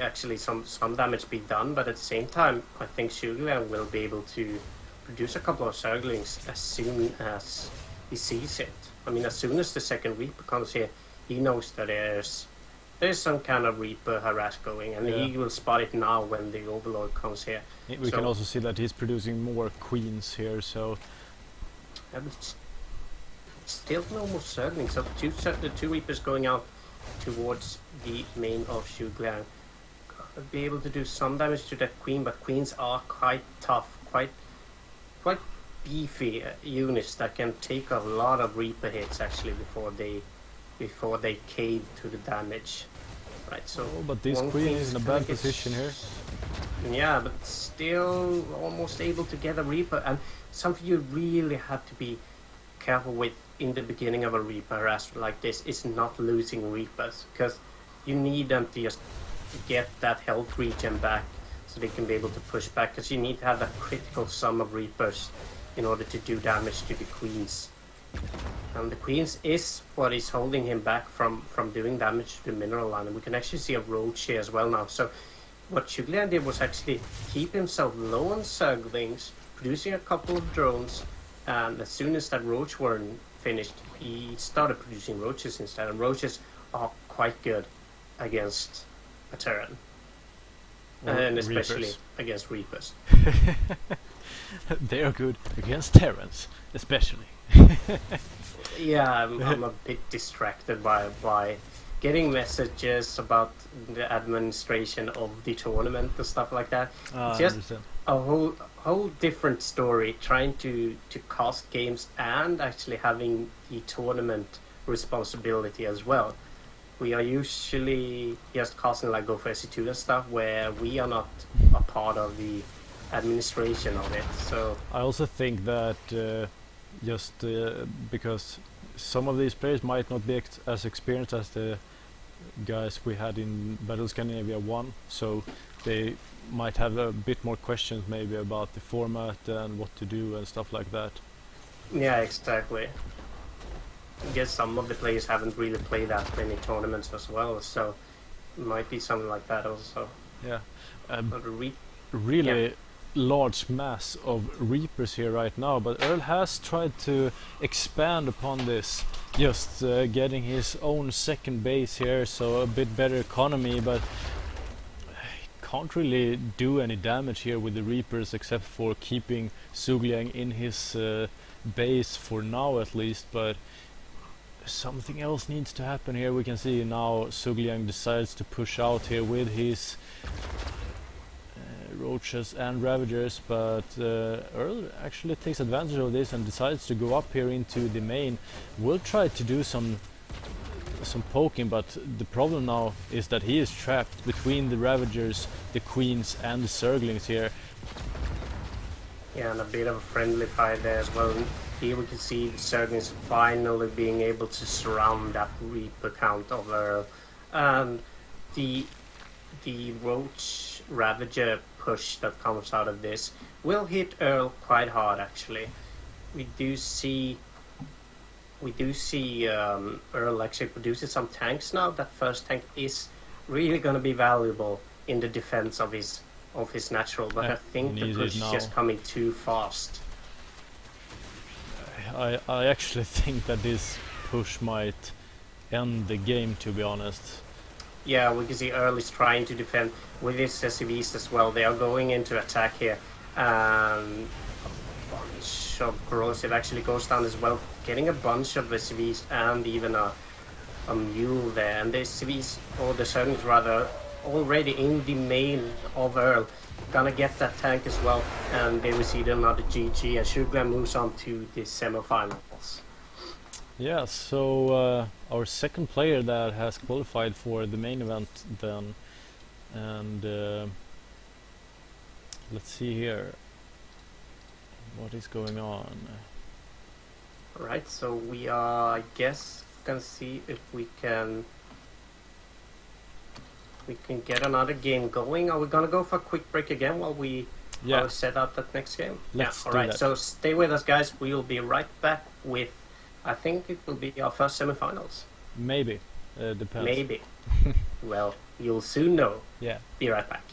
actually some damage be done, but at the same time, I think Sugliang will be able to produce a couple of Zerglings as soon as he sees it. I mean, as soon as the second Reaper comes here, he knows that there's some kind of Reaper harass going, and he will spot it now when the Overlord comes here. We can also see that he's producing more Queens here, so... Still no more Zerglings, so the two Reapers going out towards the main of Shuglang. Gotta be able to do some damage to that Queen, but Queens are quite tough, quite beefy units that can take a lot of Reaper hits actually before they cave to the damage. Right, so but this Queen is in a bad position here. Yeah, but still almost able to get a Reaper, and something you really have to be careful with in the beginning of a Reaper harass like this is not losing Reapers, because you need them to just get that health regen back so they can be able to push back, because you need to have that critical sum of Reapers in order to do damage to the Queens. And the Queens is what is holding him back from doing damage to the mineral line, and we can actually see a roach here as well now. So what Shugline did was actually keep himself low on Zerglings, producing a couple of drones, and as soon as that roach worm finished, he started producing roaches instead, and roaches are quite good against a Terran, Or and especially Reapers. against Reapers. They are good against Terrans, especially. Yeah, I'm a bit distracted by getting messages about the administration of the tournament and stuff like that. I It's just understand. a whole different story trying to cast games and actually having the tournament responsibility as well. We are usually just casting like Go for SC2 and stuff where we are not a part of the administration of it. So I also think that just because some of these players might not be as experienced as the guys we had in Battle Scandinavia 1, so they might have a bit more questions maybe about the format and what to do and stuff like that. yeah, exactly. I guess some of the players haven't really played that many tournaments as well, so it might be something like that also. Yeah. But Really large mass of Reapers here right now, but Earl has tried to expand upon this, just getting his own second base here, so a bit better economy, but he can't really do any damage here with the Reapers except for keeping Sugliang in his base for now at least, but something else needs to happen here. We can see now Sugliang decides to push out here with his roaches and ravagers, but Earl actually takes advantage of this and decides to go up here into the main. Will try to do some poking, but the problem now is that he is trapped between the ravagers, the queens and the zerglings here. yeah, and a bit of a friendly fight there as well. Here we can see the Zerglings finally being able to surround that Reaper count of Earl, and the Roach Ravager push that comes out of this will hit Earl quite hard. Actually, we do see Earl actually produces some tanks now. That first tank is really going to be valuable in the defense of his natural, but I think the push is just coming too fast. I actually think that this push might end the game, to be honest. Yeah, we can see Earl is trying to defend with his SCVs as well. They are going into attack here. A bunch of corrosive actually goes down as well, getting a bunch of SCVs and even a mule there. And the SCVs, or the Zerglings rather, already in the main of Earl. Gonna get that tank as well, and they receive another GG, and Sugar moves on to the semifinals. Yeah, so our second player that has qualified for the main event then, and let's see here what is going on. Alright, so we are, I guess, gonna see if we can get another game going. Are we gonna go for a quick break again while we set up that next game? Let's yeah, do alright, that. so stay with us guys. We will be right back with, I think it will be our first semifinals. Maybe. Depends. Maybe. Well, you'll soon know. Yeah. Be right back.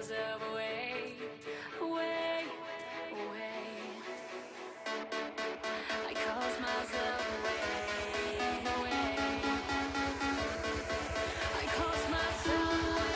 myself away, away, away. I cause myself away, away. I cause myself away.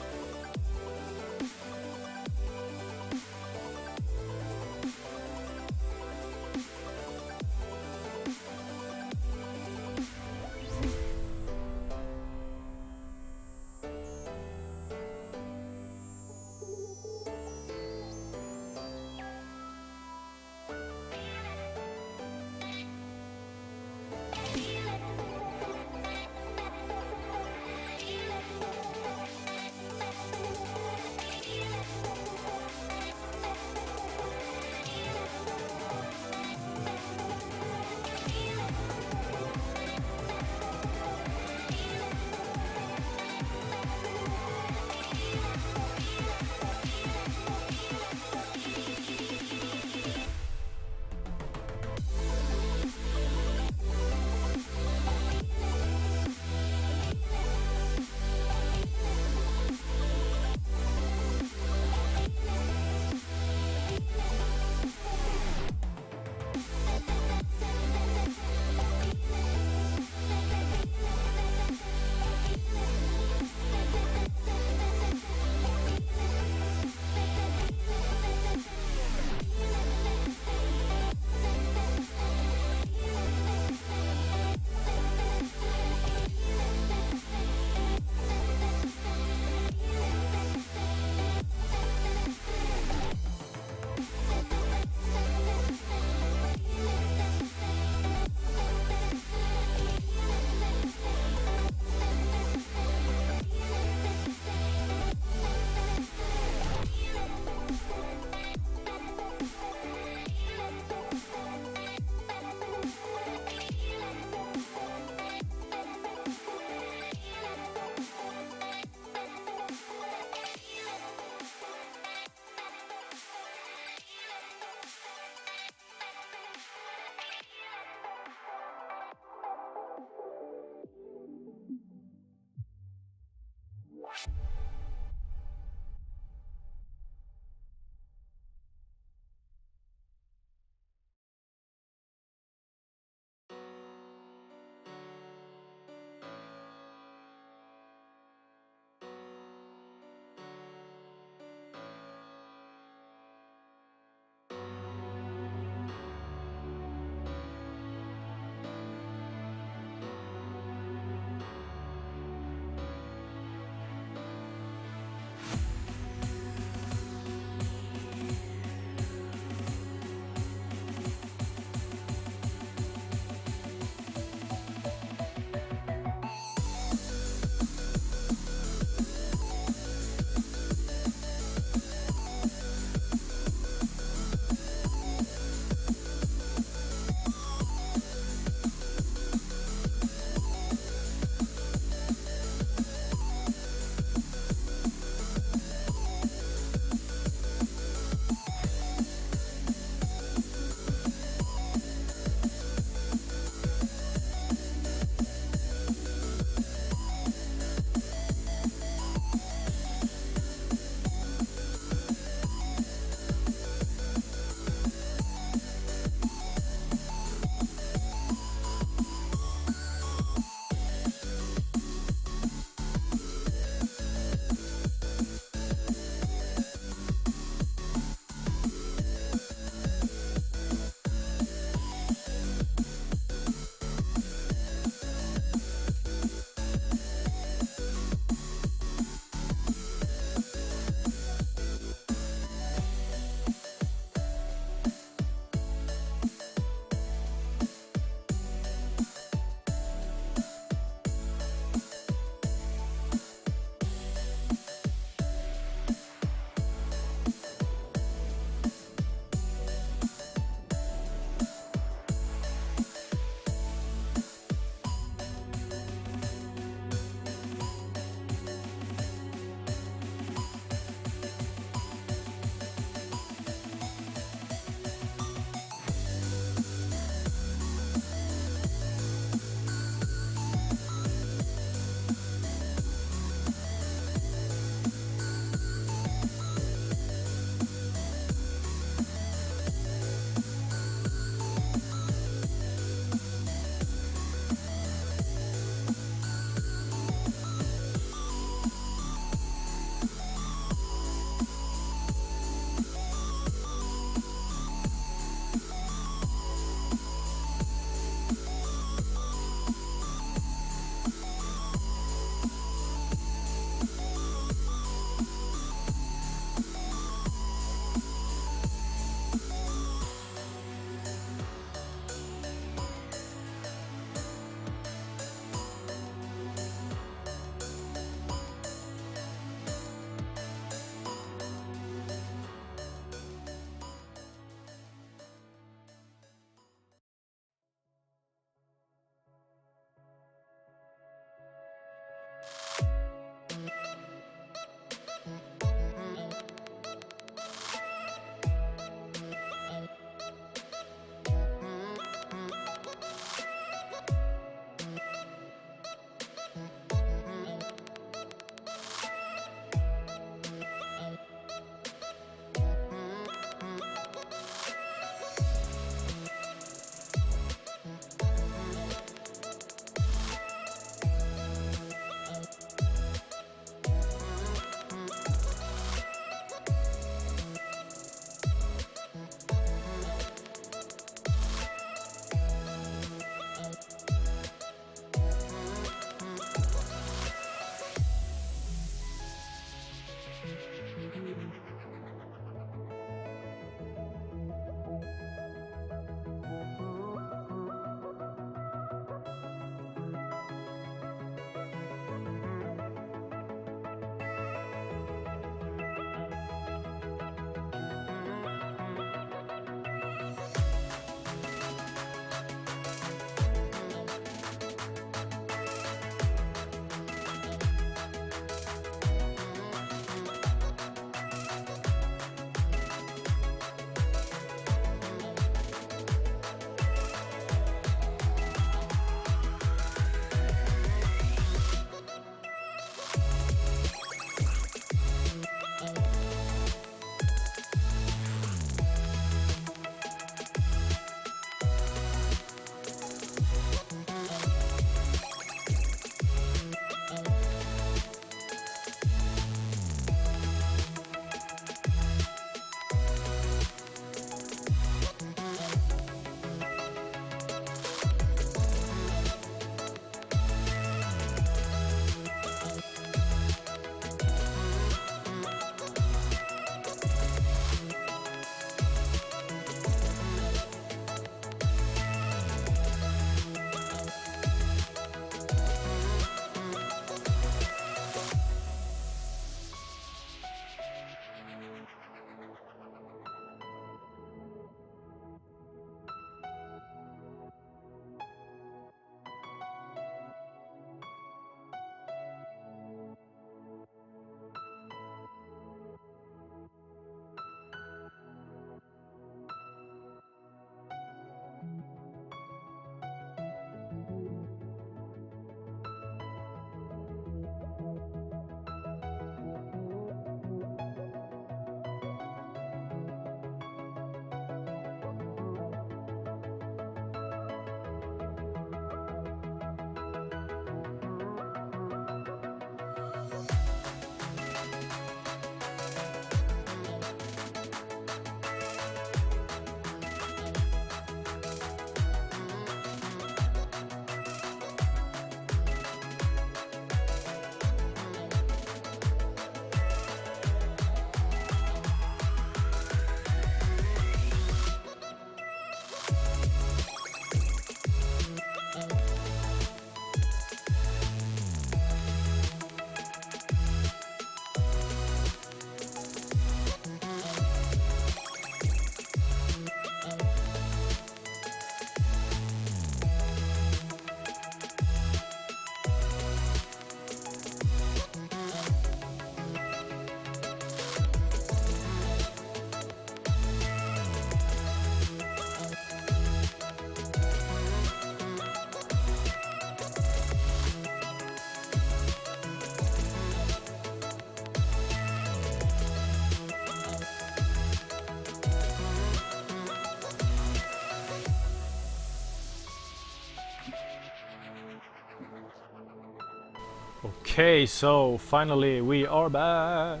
Okay, so finally we are back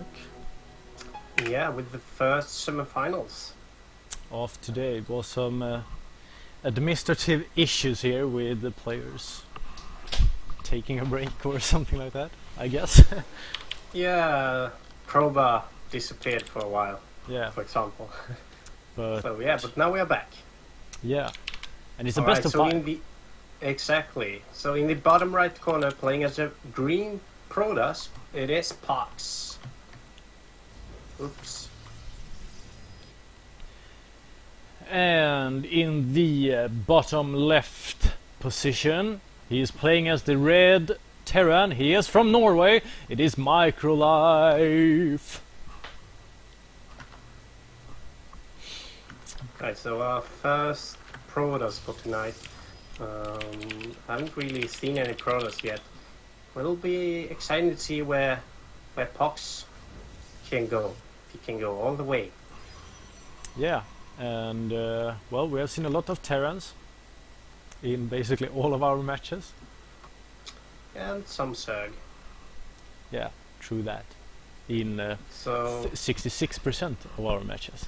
Yeah, with the first semifinals. of today. It was some administrative issues here with the players taking a break or something like that, I guess. Yeah, Proba disappeared for a while, Yeah, for example. but So yeah, but now we are back. yeah, and it's the Alright, best of so five. exactly. So in the bottom right corner, playing as a green Protoss, it is Pox. Oops. And in the bottom left position, he is playing as the red Terran. He is from Norway. It is Microlife. Right, so our first Protoss for tonight. Haven't really seen any Protoss yet. It'll be exciting to see where Pox can go. If he can go all the way. Yeah, and well, we have seen a lot of Terrans in basically all of our matches. And some Zerg. Yeah, true that. In So 66% of our matches.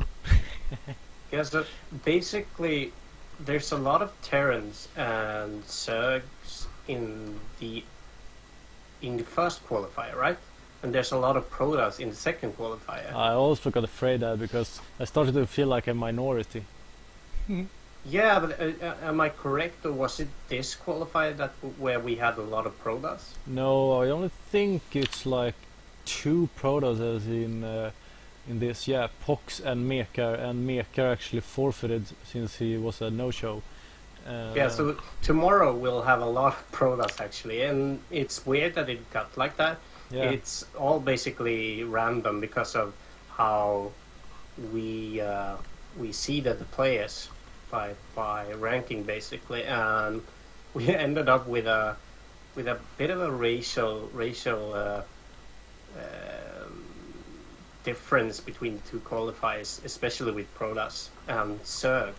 yeah, so basically there's a lot of Terrans and Zergs in the first qualifier, right? And there's a lot of Protoss in the second qualifier. I also got afraid that because I started to feel like a minority. Yeah, but am I correct, or was it this qualifier where we had a lot of Protoss? No, I only think it's like 2 Protoss in this. Yeah, Pox and Mekar actually forfeited since he was a no-show. Yeah, so tomorrow we'll have a lot of Protoss actually, and it's weird that it got like that. yeah, It's all basically random because of how we seeded the players by ranking basically, and we ended up with a bit of a racial difference between the two qualifiers, especially with Protoss and Zerg.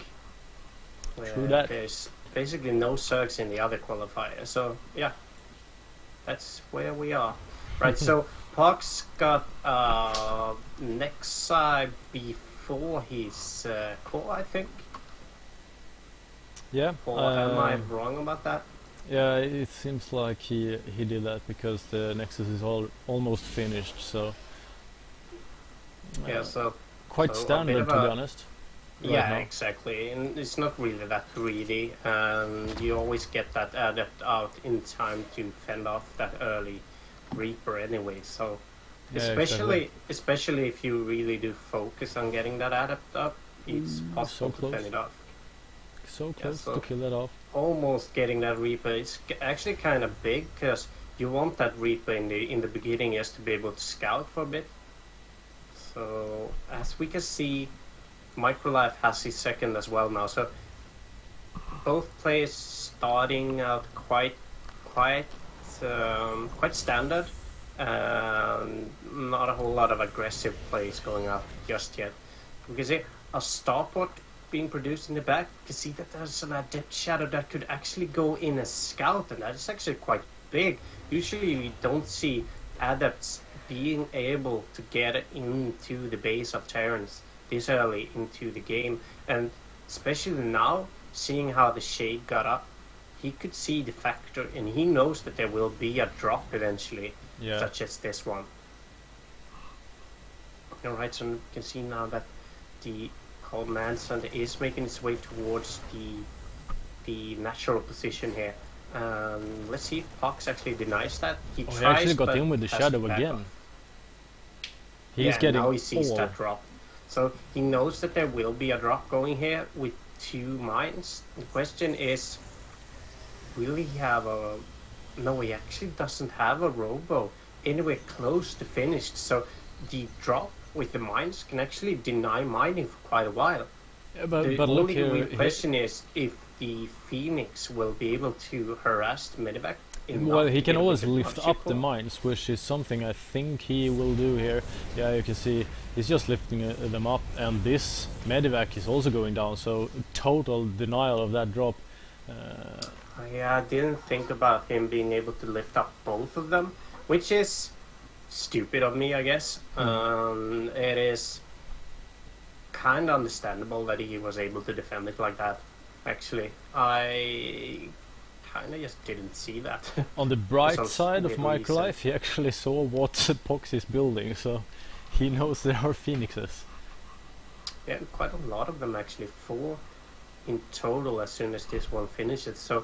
True that. There's basically no Zergs in the other qualifier, so yeah, that's where we are. Right, so Pox got Nexi before his core, I think. yeah. Or am I wrong about that? Yeah, it seems like he did that because the Nexus is almost finished. So Yeah, so quite so a standard, bit of to be a- honest. right yeah, now. exactly. And it's not really that greedy, and you always get that adept out in time to fend off that early Reaper anyway. So Yeah, especially if you really do focus on getting that adept up, it's possible to close. fend it off. So close so- to kill that off. Almost getting that Reaper. It's actually kind of big because you want that Reaper in the beginning just to be able to scout for a bit. So as we can see, Microlife has his second as well now. So both players starting out quite standard, and not a whole lot of aggressive plays going up just yet. We can see a starport being produced in the back. You can see that there's an adept shadow that could actually go in as scout, and that is actually quite big. Usually we don't see adepts being able to get into the base of Terrans this early into the game, and especially now, seeing how the shade got up, he could see the factor, and he knows that there will be a drop eventually, Yeah. such as this one. Alright, so you can see now that the Cold Manson is making its way towards the natural position here. Let's see if Pox actually denies that. He Oh, he tries, actually got but in with the has shadow to back again. off. He's Yeah, getting now he sees all. that drop. So he knows that there will be a drop going here with 2 mines. The question is, will he have a... No, he actually doesn't have a robo anywhere close to finished. So the drop with the mines can actually deny mining for quite a while. Yeah, The but look only here. real question is if the Phoenix will be able to harass the medevac. Well, he can always lift punch up it the for. mines, which is something I think he will do here. Yeah, you can see he's just lifting them up, and this medevac is also going down, so total denial of that drop. I didn't think about him being able to lift up both of them, which is stupid of me, I guess. It is kind of understandable that he was able to defend it like that. Actually, I kind of just didn't see that. On the bright some side of weird Microlife, reason. he actually saw what Pox is building, so he knows there are phoenixes. Yeah, quite a lot of them actually. 4 in total as soon as this one finishes. So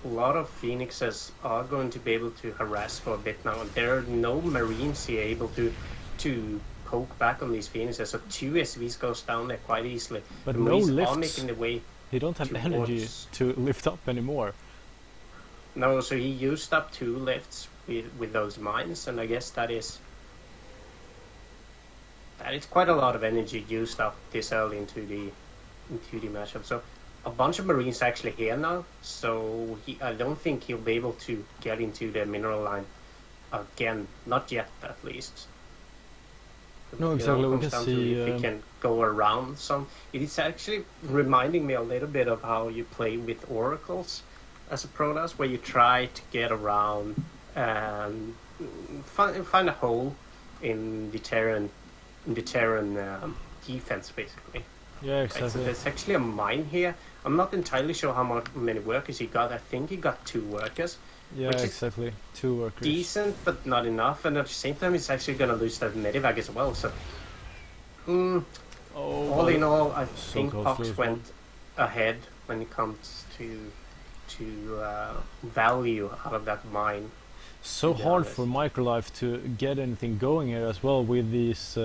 a lot of phoenixes are going to be able to harass for a bit now. And there are no marines here able to poke back on these phoenixes. So 2 SVs goes down there quite easily. But the no marines are lifts. making the way. He don't have energy towards- to lift up anymore. No, so he used up 2 lifts with those mines, and I guess that is quite a lot of energy used up this early into the matchup. So a bunch of marines actually here now. So I don't think he'll be able to get into the mineral line again. Not yet, at least. No, You know, exactly. it We comes can down to see. if he can go around some. It is actually reminding me a little bit of how you play with oracles as a Protoss, where you try to get around and find a hole in the Terran defense, basically. Yeah, Right, so exactly. there's actually a mine here. I'm not entirely sure how many workers he got. I think he got 2 workers. Yeah, which is exactly. 2 workers. Decent, but not enough. And at the same time, he's actually going to lose that medivac as well. So, Oh, all in all, I so think close Pox to lose went ahead when it comes to value out of that mine. so to be hard honest. for Microlife to get anything going here as well, with these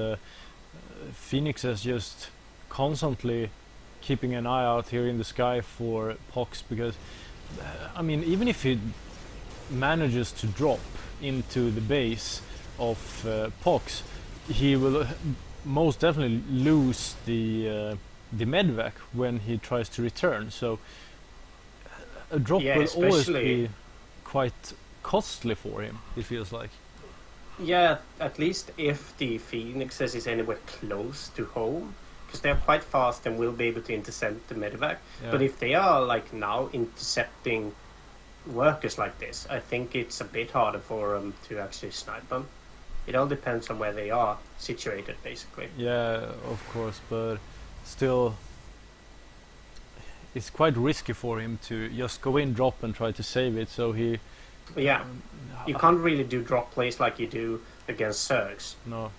phoenixes just constantly keeping an eye out here in the sky for Pox, because I mean, even if he manages to drop into the base of Pox, he will most definitely lose the medvac when he tries to return. So a drop Yeah, will always especially- be quite costly for him, it feels like. Yeah, at least if the Phoenixes is anywhere close to home, because they're quite fast and will be able to intercept the medevac. Yeah. But if they are like now intercepting workers like this, I think it's a bit harder for them to actually snipe them. It all depends on where they are situated, basically. Yeah, of course, but still, it's quite risky for him to just go in, drop, and try to save it. So he, But yeah, you can't really do drop plays like you do against Zergs. no,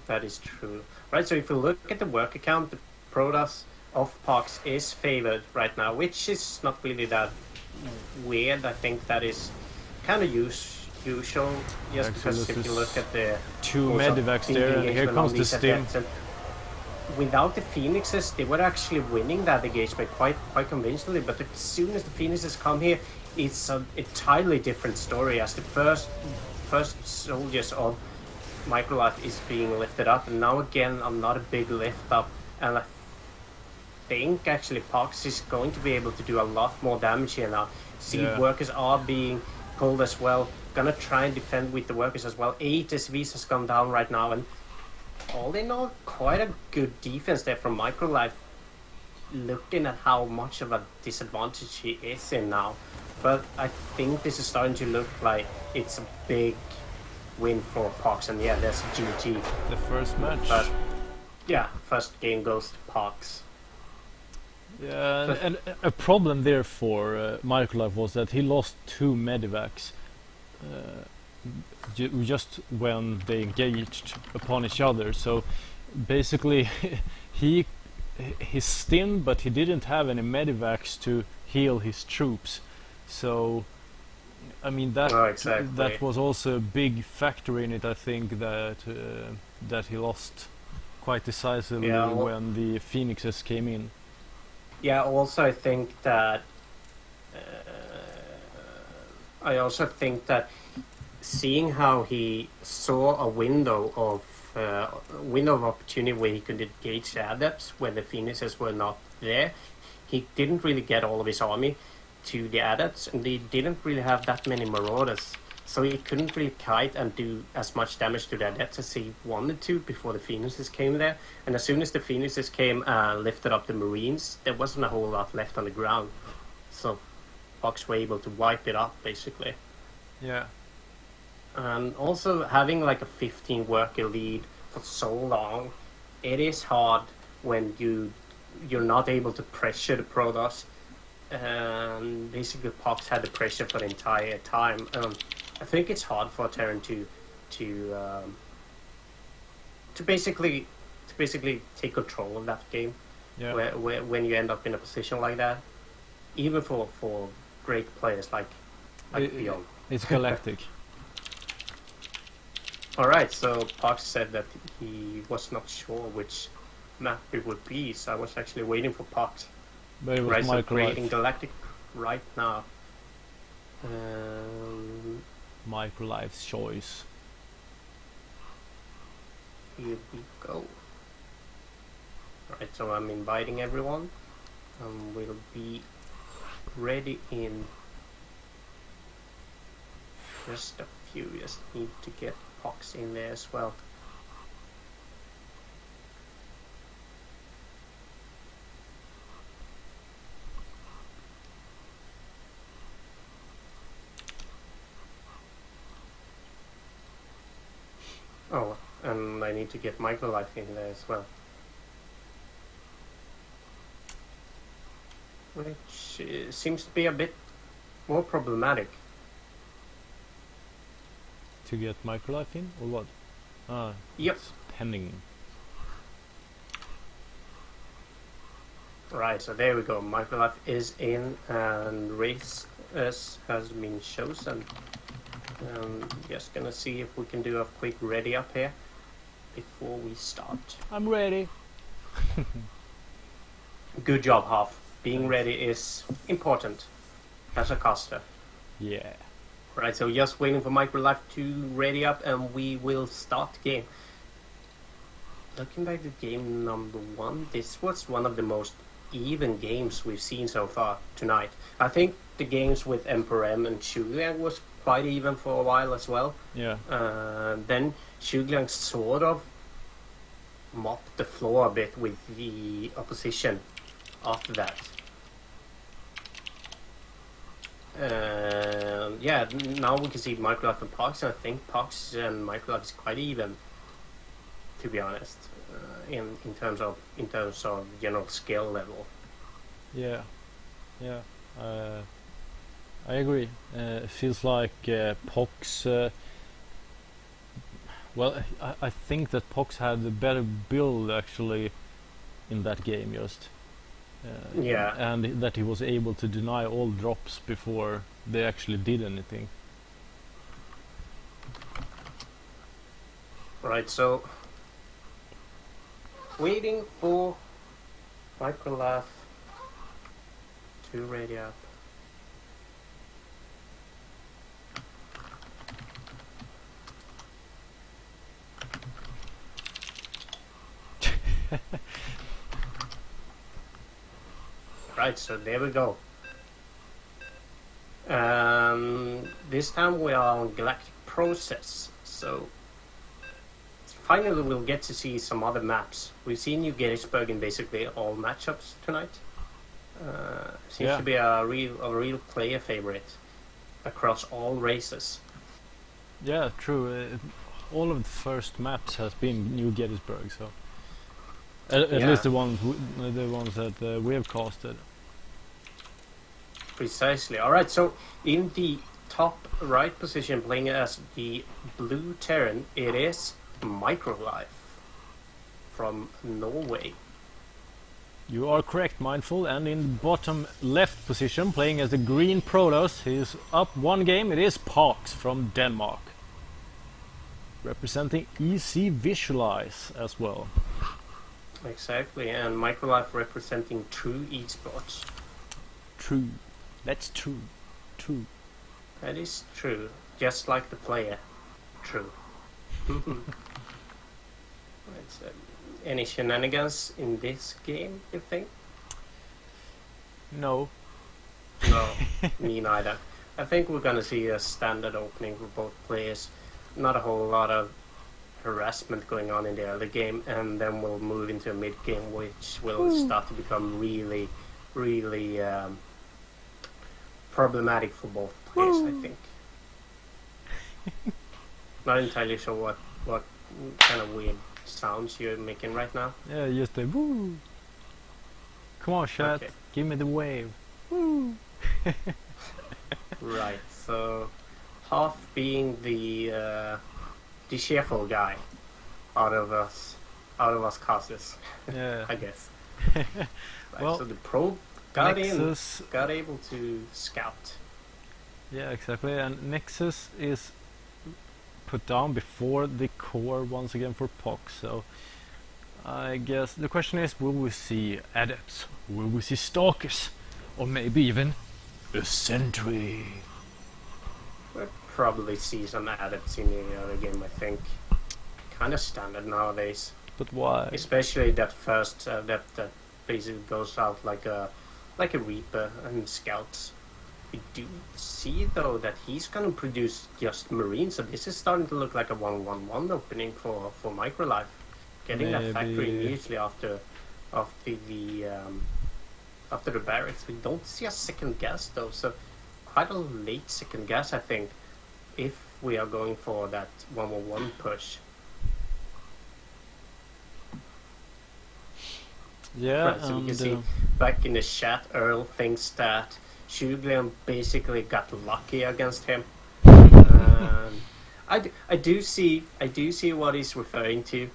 That is true. Right, so if you look at the worker count, the Protoss of Pox is favored right now, which is not really that weird. I think that is kind of usual, just Actually, because this if you is look at the 2 also medivacs big there, and here engagement comes on the these stim. adepts, and without the Phoenixes, they were actually winning that engagement quite convincingly. But as soon as the Phoenixes come here, it's an entirely different story. As the first soldiers of Microlife is being lifted up, and now again another big lift up, and I think actually Pox is going to be able to do a lot more damage here now. See, Yeah. workers are being pulled as well. Gonna try and defend with the workers as well. 8 SVs has gone down right now, and all in all, quite a good defense there from Microlife. Looking at how much of a disadvantage he is in now, but I think this is starting to look like it's a big win for Pox, and yeah, there's GG. The first match. But yeah, first game goes to Pox. Yeah, and a problem there for Microlife was that he lost 2 medivacs just when they engaged upon each other. So basically, he stimmed, but he didn't have any medivacs to heal his troops. So, I mean, that Oh, exactly. that was also a big factor in it. I think that he lost quite decisively Yeah, well- when the Phoenixes came in. Yeah, also I think that seeing how he saw a window of opportunity where he could engage the adepts when the Phoenixes were not there, he didn't really get all of his army to the adepts, and they didn't really have that many marauders, so he couldn't really kite and do as much damage to the adepts as he wanted to before the Phoenixes came there. And as soon as the Phoenixes came and lifted up the marines, there wasn't a whole lot left on the ground. so Bucks were able to wipe it up basically. Yeah. And also having like a 15 worker lead for so long, it is hard when you're not able to pressure the Protoss. And basically Pox had the pressure for the entire time. I think it's hard for Terran to basically take control of that game. Yeah. Where when you end up in a position like that, even for great players like Beyond. It's galactic. Alright, so Pox said that he was not sure which map it would be, so I was actually waiting for Pox. But it was Right, so creating Microlife. Galactic right now. Microlife's choice. Here we go. Right, so I'm inviting everyone. We'll be ready in just a few. Just need to get Pox in there as well. Oh, and I need to get Microlife in there as well. Which seems to be a bit more problematic. To get Microlife in, or what? Ah, Yep. it's pending. Right, so there we go. Microlife is in and race has been chosen. Just gonna see if we can do a quick ready up here before we start. I'm ready. Good job, Half. Being ready is important as a caster. Yeah. Right, so just waiting for Microlife to ready up and we will start the game. Looking back at game number 1, this was one of the most even games we've seen so far tonight. I think the games with Emperor M and Shugliang was quite even for a while as well. Yeah. Then Shugliang sort of mopped the floor a bit with the opposition after that. Yeah, now we can see Microlife and Pox, and I think Pox and Microlife is quite even, to be honest, in terms of general skill level. Yeah. Yeah. I agree. It feels like Pox. Well, I think that Pox had a better build actually in that game, just. Yeah. And that he was able to deny all drops before they actually did anything. Right, so waiting for Microlife to ready up. Right, so there we go. This time we are on Galactic Process, so finally we'll get to see some other maps. We've seen New Gettysburg in basically all matchups tonight. Seems to be a real player favorite across all races. Yeah, true. All of the first maps has been New Gettysburg, so at least the ones that we have casted. Precisely. All right. So in the top right position, playing as the blue Terran, it is Microlife from Norway. You are correct, Mindful. And in the bottom left position, playing as the green Protoss, he is up one game. It is Pox from Denmark, representing EC Visualize as well. Exactly, and Microlife representing True Esports. True. That's true. True. That is true, just like the player. True. Any shenanigans in this game, you think? No. No, me neither. I think we're gonna see a standard opening for both players. Not a whole lot of harassment going on in the early game, and then we'll move into a mid game, which will start to become really problematic for both players, I think. Not entirely sure what kind of weird sounds you're making right now. Yeah, just a woo. Come on, chat. Okay. Give me the wave. Woo. Right. So, half being the cheerful guy out of us casters, Yeah. I guess. Right, Well, so the probe got Nexus. got able to scout. Yeah, exactly. And Nexus is put down before the core once again for Pox. So I guess the question is, will we see adepts? Will we see stalkers? Or maybe even a sentry? We'll probably see some adepts in the other game, I think. Kind of standard nowadays. But why? Especially that first adept that basically goes out like a Reaper and scouts. We do see though that he's gonna produce just Marines, so this is starting to look like a 1-1-1 opening for Microlife. Getting that factory Maybe. immediately after the barracks. We don't see a second gas though, so quite a late second gas I think, if we are going for that 1-1-1 push. Yeah, Right, so we can see back in the chat, Earl thinks that Shuglian basically got lucky against him. I do see what he's referring to.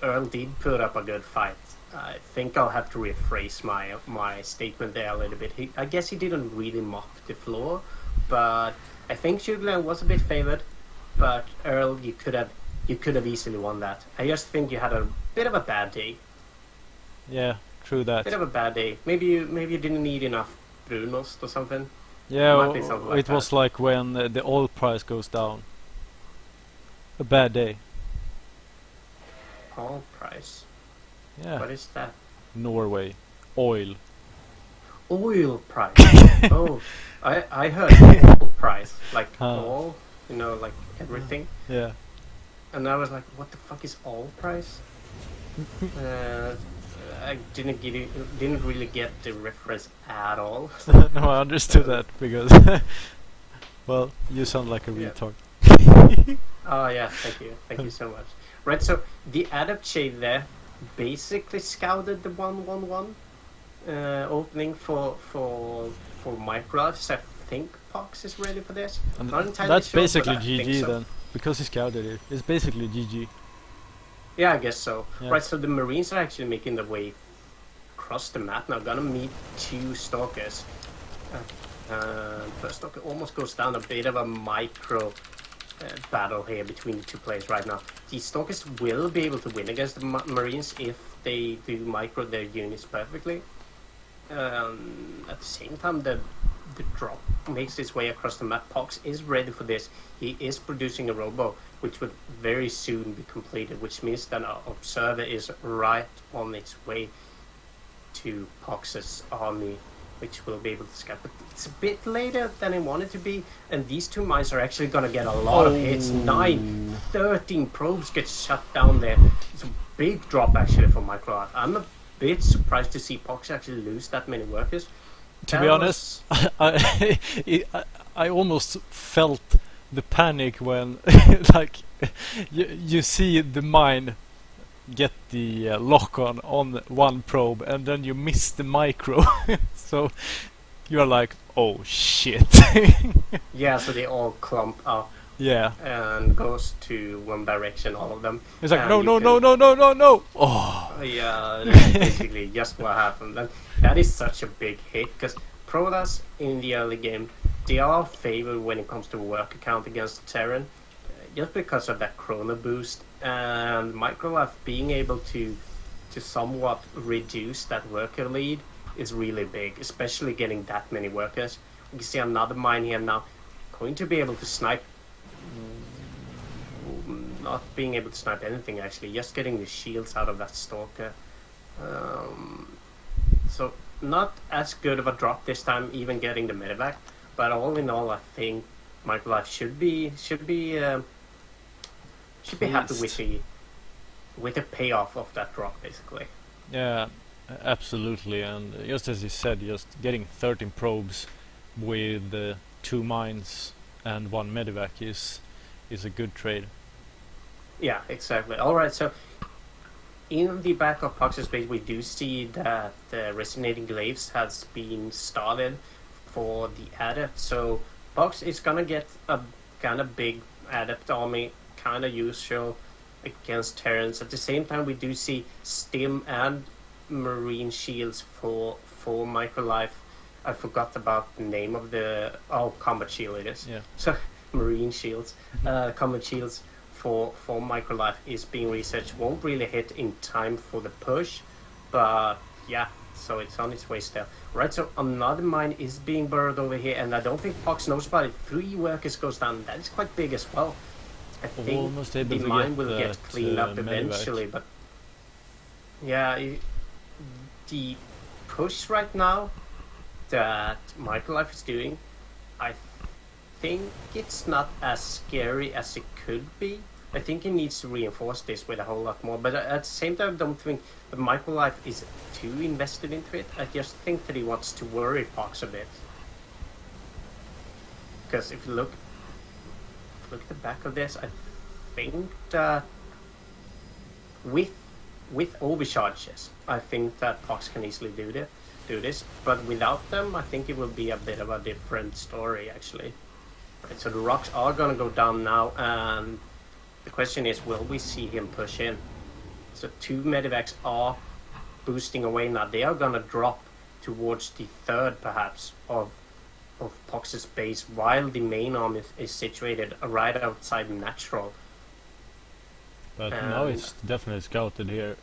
Earl did put up a good fight. I think I'll have to rephrase my statement there a little bit. I guess he didn't really mop the floor, but I think Shuglian was a bit favored. But Earl, you could have easily won that. I just think you had a bit of a bad day. yeah, true that. Bit of a bad day. Maybe you didn't need enough Brunost or something. Yeah, might be something like it was that. like when the oil price goes down. A bad day. All price. Yeah. What is that? Norway. Oil. Oil price. Oh, I heard oil price, like all, like everything. Yeah. And I was like, what the fuck is all price? I didn't really get the reference at all. No, I understood that because well, you sound like a Yeah. retard. Oh yeah, thank you so much. Right, so the adept shade there basically scouted the 1-1-1 opening for Microlife. I think Pox is ready for this. And Not entirely that's sure, but basically I think GG so. then, because he scouted it. It's basically GG. Yeah, I guess so. Yeah. Right, so the Marines are actually making their way across the map now. Gonna meet two stalkers. First stalker almost goes down. A bit of a micro battle here between the two players right now. The stalkers will be able to win against the Marines if they do micro their units perfectly. At the same time, the drop makes its way across the map. Pox is ready for this. He is producing a robo, which would very soon be completed, which means that our observer is right on its way to Pox's army, which will be able to scout. But it's a bit later than it wanted to be, and these two mines are actually going to get a lot of hits. 13 probes get shut down there. It's a big drop actually for Microlife. I'm a bit surprised to see Pox actually lose that many workers. To be honest, I almost felt the panic when like you see the mine get the lock on one probe and then you miss the micro. So you're like, oh shit. Yeah, so they all clump up Yeah. and goes to one direction, all of them. It's like, And no, you no, can- no, no, no, no, no. Oh. Yeah, that's basically just what happened. And that is such a big hit, because Protoss in the early game, they are favored when it comes to worker count against Terran, just because of that Chrono boost, and Microlife being able to somewhat reduce that worker lead is really big, especially getting that many workers. We can see another mine here now, going to be able to snipe. Not being able to snipe anything actually, just getting the shields out of that stalker. So not as good of a drop this time, even getting the medevac. But all in all, I think Microlife should be happy with the payoff of that drop, basically. Yeah, absolutely. And just as you said, just getting 13 probes with 2 mines and 1 medevac is a good trade. Yeah, exactly. All right, so in the back of Pox's base, we do see that the Resonating Glaives has been started for the Adept. So Pox is gonna get a kind of big Adept army, kind of usual against Terrans. At the same time, we do see Stim and Marine Shields for Microlife. I forgot about the name of the Combat Shield it is. Yeah. So Marine Shields, Combat Shields for Microlife is being researched. Won't really hit in time for the push, but yeah, so it's on its way still. Right, so another mine is being buried over here, and I don't think Pox knows about it. 3 workers goes down. That is quite big as well. I think Almost able the to mine get will get that, cleaned up medevac. eventually, but yeah, the push right now that Microlife is doing, I think it's not as scary as it could be. I think he needs to reinforce this with a whole lot more, but at the same time, I don't think that Microlife is too invested into it. I just think that he wants to worry Pox a bit. Because if you look at the back of this, I think that with overcharges, I think that Pox can easily do this. But without them, I think it will be a bit of a different story, actually. Right, so the rocks are gonna go down now, and the question is, will we see him push in? So 2 medevacs are boosting away now. They are gonna drop towards the third, perhaps, of Pox's base, while the main arm is situated right outside natural. But now it's definitely scouted here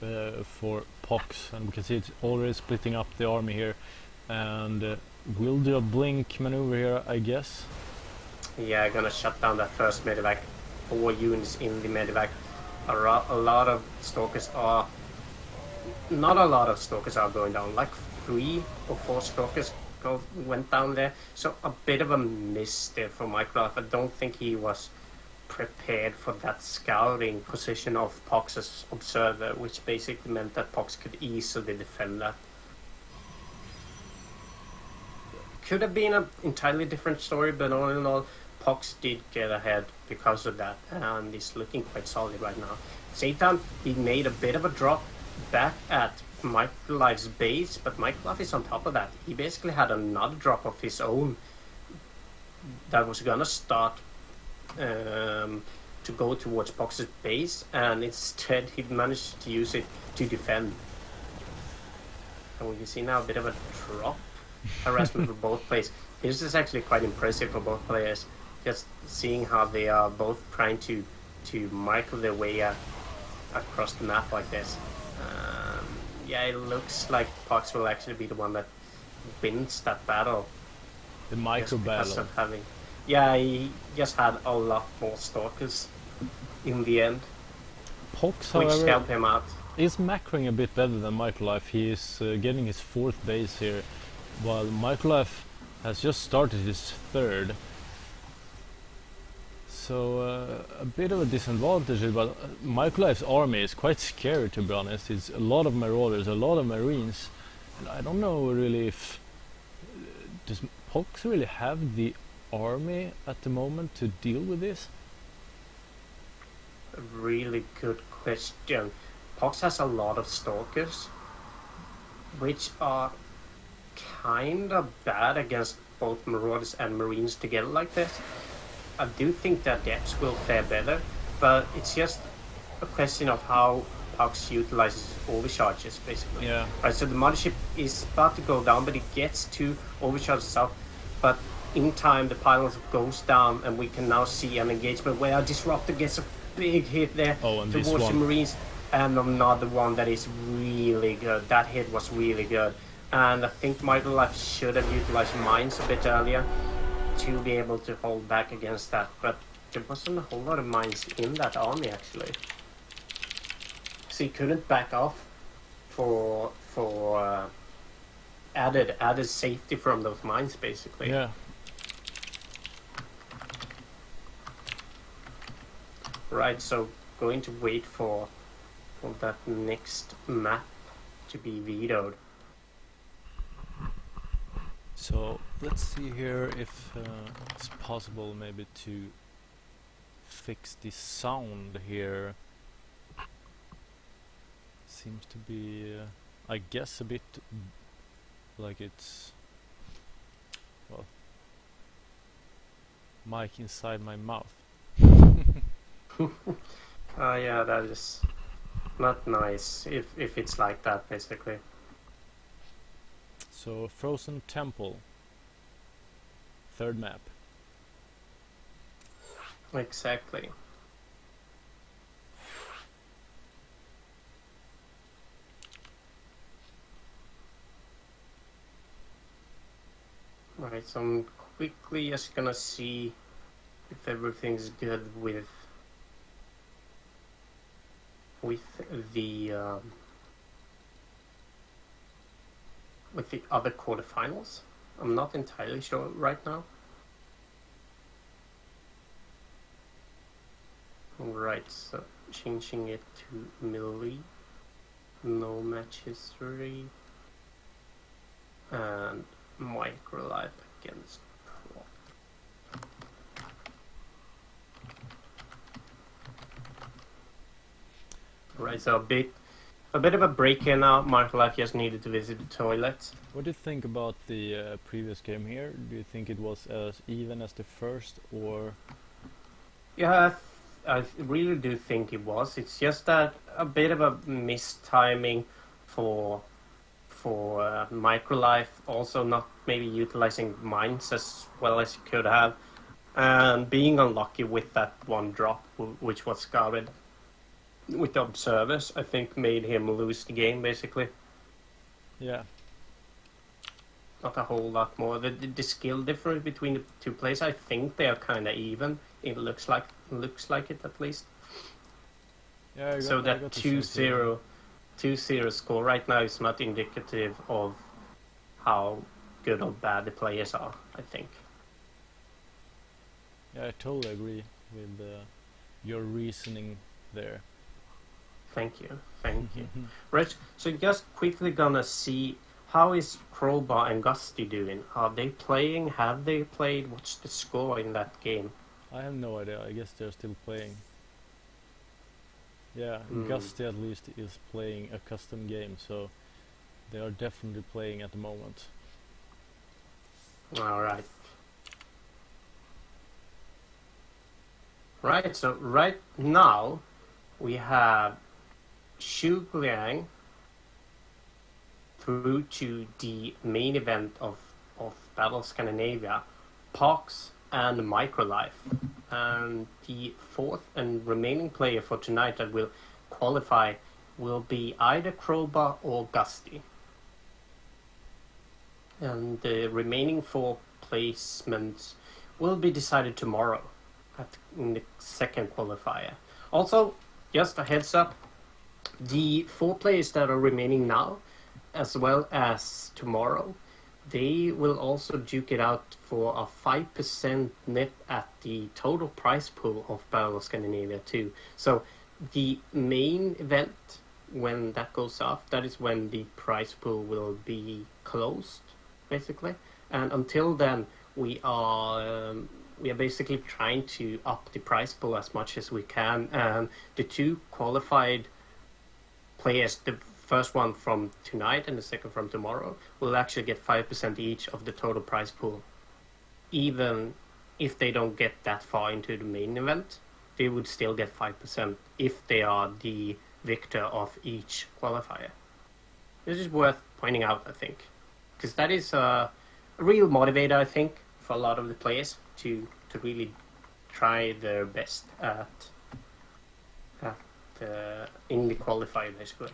for Pox, and we can see it's already splitting up the army here, and we'll do a blink maneuver here, I guess. Yeah, gonna shut down that first medevac. 4 units in the medevac. A lot of stalkers are... Not a lot of stalkers are going down. Like 3 or 4 stalkers went down there. So a bit of a miss there for Microlife. I don't think he was prepared for that scouting position of Pox's observer, which basically meant that Pox could easily defend that. Could have been an entirely different story, but all in all, Pox did get ahead because of that, and is looking quite solid right now. Same time, he made a bit of a drop back at Microlife's base, but Microlife is on top of that. He basically had another drop of his own that was gonna start to go towards Pox's base, and instead he managed to use it to defend. And we can see now a bit of a drop harassment for both players. This is actually quite impressive for both players. Just seeing how they are both trying to micro their way across the map like this. Yeah, it looks like Pox will actually be the one that wins that battle. The micro battle. Of having, yeah, he just had a lot more stalkers in the end, Pox, which however, helped him out. is macroing a bit better than Microlife. He is getting his 4th base here, while Microlife has just started his 3rd. So a bit of a disadvantage, but Microlife's army is quite scary, to be honest. It's a lot of marauders, a lot of marines, and I don't know really if does Pox really have the army at the moment to deal with this. A really good question. Pox has a lot of stalkers, which are kind of bad against both marauders and marines together like this. I do think that depths will fare better, but it's just a question of how Pox utilizes overcharges, basically. Yeah. Right, so the mothership is about to go down, but it gets to overcharge itself. But in time, the pylon goes down, and we can now see an engagement where a disruptor gets a big hit there and towards the marines, and another one that is really good. That hit was really good, and I think Microlife should have utilized mines a bit earlier to be able to hold back against that, but there wasn't a whole lot of mines in that army actually, so he couldn't back off for added safety from those mines, basically. Yeah. Right, so going to wait for that next map to be vetoed. So let's see here if it's possible maybe to fix the sound here. Seems to be, I guess, a bit like it's, well, mic inside my mouth. Yeah, that is not nice if it's like that, basically. So Frozen Temple, third map. Exactly. Right, so I'm quickly just gonna see if everything's good with the other quarterfinals. I'm not entirely sure right now. Right, so changing it to melee, no match history, and micro life against pro. Right, so a bit of a break here now. Micro life just needed to visit the toilet. What do you think about the previous game here? Do you think it was as even as the first, or? Yeah, I really do think it was. It's just that a bit of a mistiming for Microlife, also not maybe utilizing mines as well as you could have, and being unlucky with that one drop, which was scouted with the observers, I think made him lose the game, basically. Yeah. Not a whole lot more. The skill difference between the two players, I think they are kind of even. It looks like it at least. Yeah. So that 2-0 score right now is not indicative of how good or bad the players are, I think. Yeah, I totally agree with your reasoning there. Thank you. Right, so just quickly gonna see, how is Crowbar and Gusty doing? Are they playing? Have they played? What's the score in that game? I have no idea. I guess they're still playing. Yeah, Gusty at least is playing a custom game, so they are definitely playing at the moment. Alright. Right, so right now we have Xu Liang through to the main event of Battle Scandinavia, Pox and Microlife. And the fourth and remaining player for tonight that will qualify will be either Crowbar or Gusty. And the remaining 4 placements will be decided tomorrow in the second qualifier. Also, just a heads up, the 4 players that are remaining now, as well as tomorrow, they will also duke it out for a 5% net at the total prize pool of Battle of Scandinavia too. So the main event, when that goes off, that is when the prize pool will be closed, basically. And until then, we are basically trying to up the prize pool as much as we can. And the 2 qualified players, the first one from tonight and the second from tomorrow, will actually get 5% each of the total prize pool. Even if they don't get that far into the main event, they would still get 5% if they are the victor of each qualifier. This is worth pointing out, I think, because that is a real motivator, I think, for a lot of the players to really try their best in the qualifier, basically.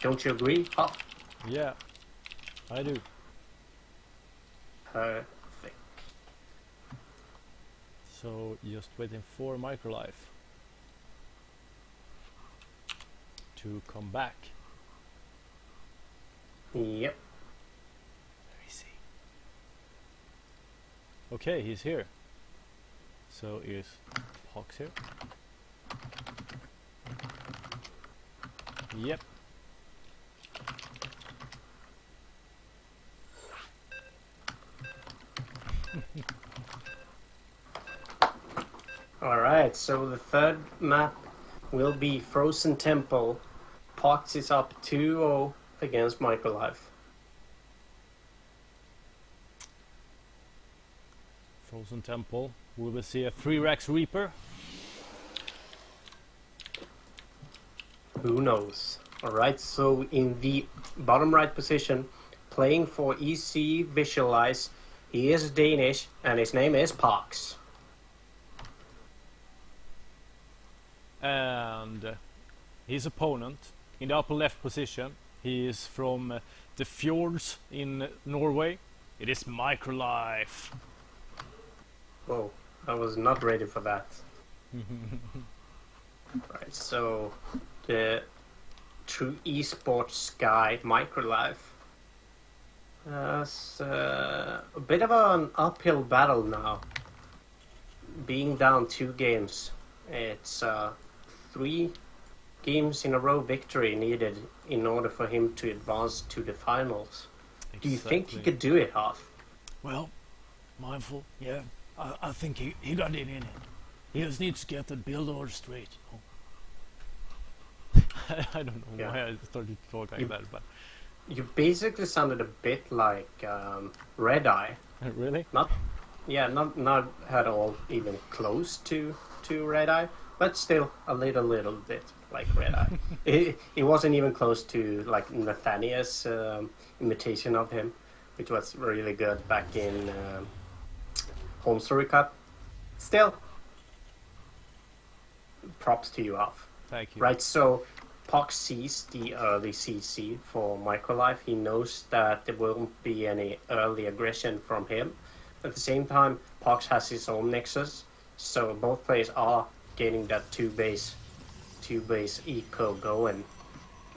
Don't you agree, Huff? Yeah, I do. Perfect. So just waiting for Microlife to come back. Yep. Let me see. Okay, he's here. So is Pox here? Yep. Alright, so the third map will be Frozen Temple. Pox is up 2-0 against Microlife. Frozen Temple. We will see a 3-Rax Reaper. Who knows? Alright, so in the bottom right position, playing for EC Visualize, he is Danish and his name is Pox. And his opponent in the upper left position, he is from the fjords in Norway. It is Microlife. Whoa, I was not ready for that. Right, so the true esports guy, Microlife, has a bit of an uphill battle now. Being down 2 games, it's 3 games in a row victory needed in order for him to advance to the finals. Exactly. Do you think he could do it, Half? Well, mindful, yeah. I think he got it in it. He just needs to get the build order straight. I don't know Yeah. why I started to talk like You- that, but You basically sounded a bit like Red Eye. really? Not at all even close to Red Eye, but still a little bit like Red Eye. It wasn't even close to like Nathaniel's imitation of him, which was really good back in Home Story Cup. Still, props to you, Alf. Thank you. Right, so Pox sees the early CC for Microlife. He knows that there won't be any early aggression from him. At the same time, Pox has his own Nexus, so both players are getting that two base eco going.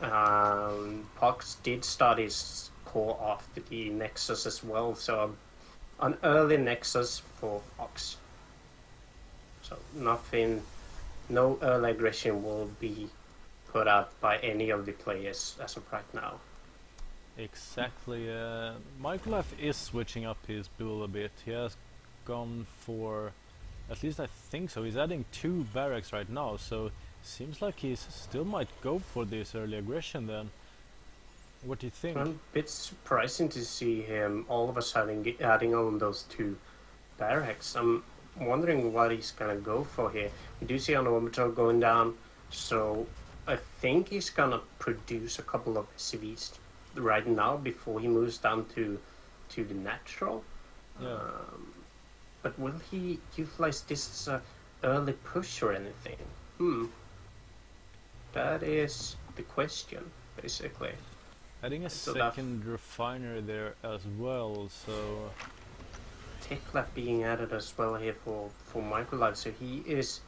Pox did start his core after the Nexus as well, so an early Nexus for Pox. So no early aggression will be put out by any of the players as of right now. Exactly. Microlife is switching up his build a bit. He has gone for, at least I think so, he's adding 2 barracks right now, so seems like he still might go for this early aggression then. What do you think? A bit surprising to see him all of a sudden adding on those 2 barracks. I'm wondering what he's gonna go for here. We do see an orbital going down, so I think he's gonna produce a couple of SCVs right now before he moves down to the natural. Yeah. But will he utilize this as an early push or anything? That is the question, basically. Adding a So that- second refinery there as well, so Tech being added as well here for Microlife, so he is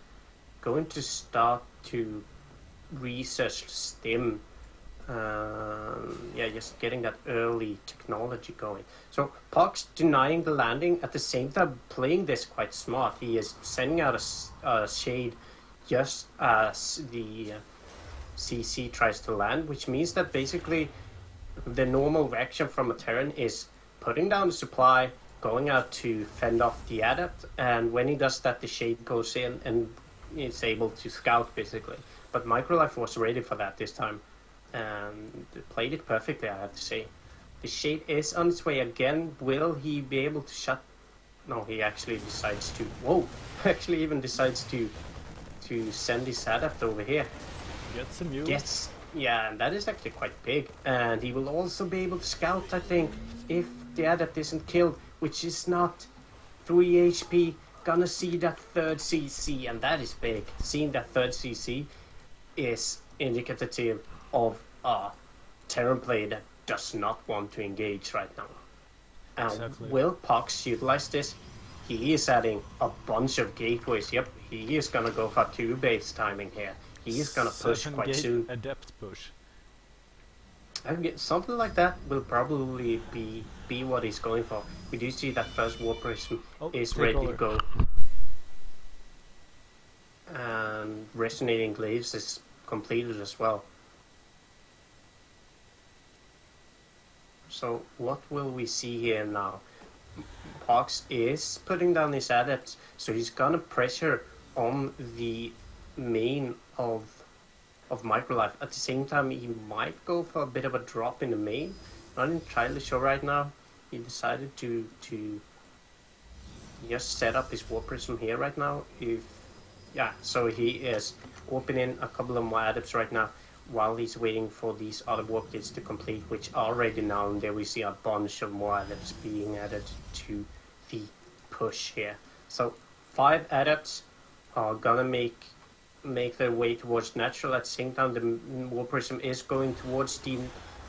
going to start to research STEM. Just getting that early technology going. So Pox denying the landing, at the same time playing this quite smart. He is sending out a shade just as the CC tries to land, which means that basically the normal reaction from a Terran is putting down the supply, going out to fend off the adept, and when he does that, the shade goes in and is able to scout basically. But Microlife was ready for that this time and played it perfectly, I have to say. The shade is on its way again. Will he be able to shut? No, he actually decides to. Whoa! Actually, even decides to send his adept over here. get some use. Yes, yeah, and that is actually quite big. And he will also be able to scout, I think, if the adept isn't killed, which is not 3 HP. Gonna see that third CC, and that is big. Seeing that third CC is indicative of a Terran player that does not want to engage right now. And Exactly. will Pox utilize this? He is adding a bunch of gateways. Yep, he is gonna go for 2 base timing here. He is gonna push 7 quite gate soon. adept push. Something like that will probably be what he's going for. We do see that first War Prism Oh, is take ready over. to go. And Resonating Glaives is completed as well. So what will we see here now? Pox is putting down his adepts, so he's gonna pressure on the main of Microlife. At the same time, he might go for a bit of a drop in the main. Not entirely sure right now. He decided to just set up his War Prism here right now. So he is opening a couple of more adepts right now while he's waiting for these other warp kits to complete, which are already now, and there we see a bunch of more adepts being added to the push here. So 5 adepts are gonna make their way towards natural. At the same time, the War Prism is going towards the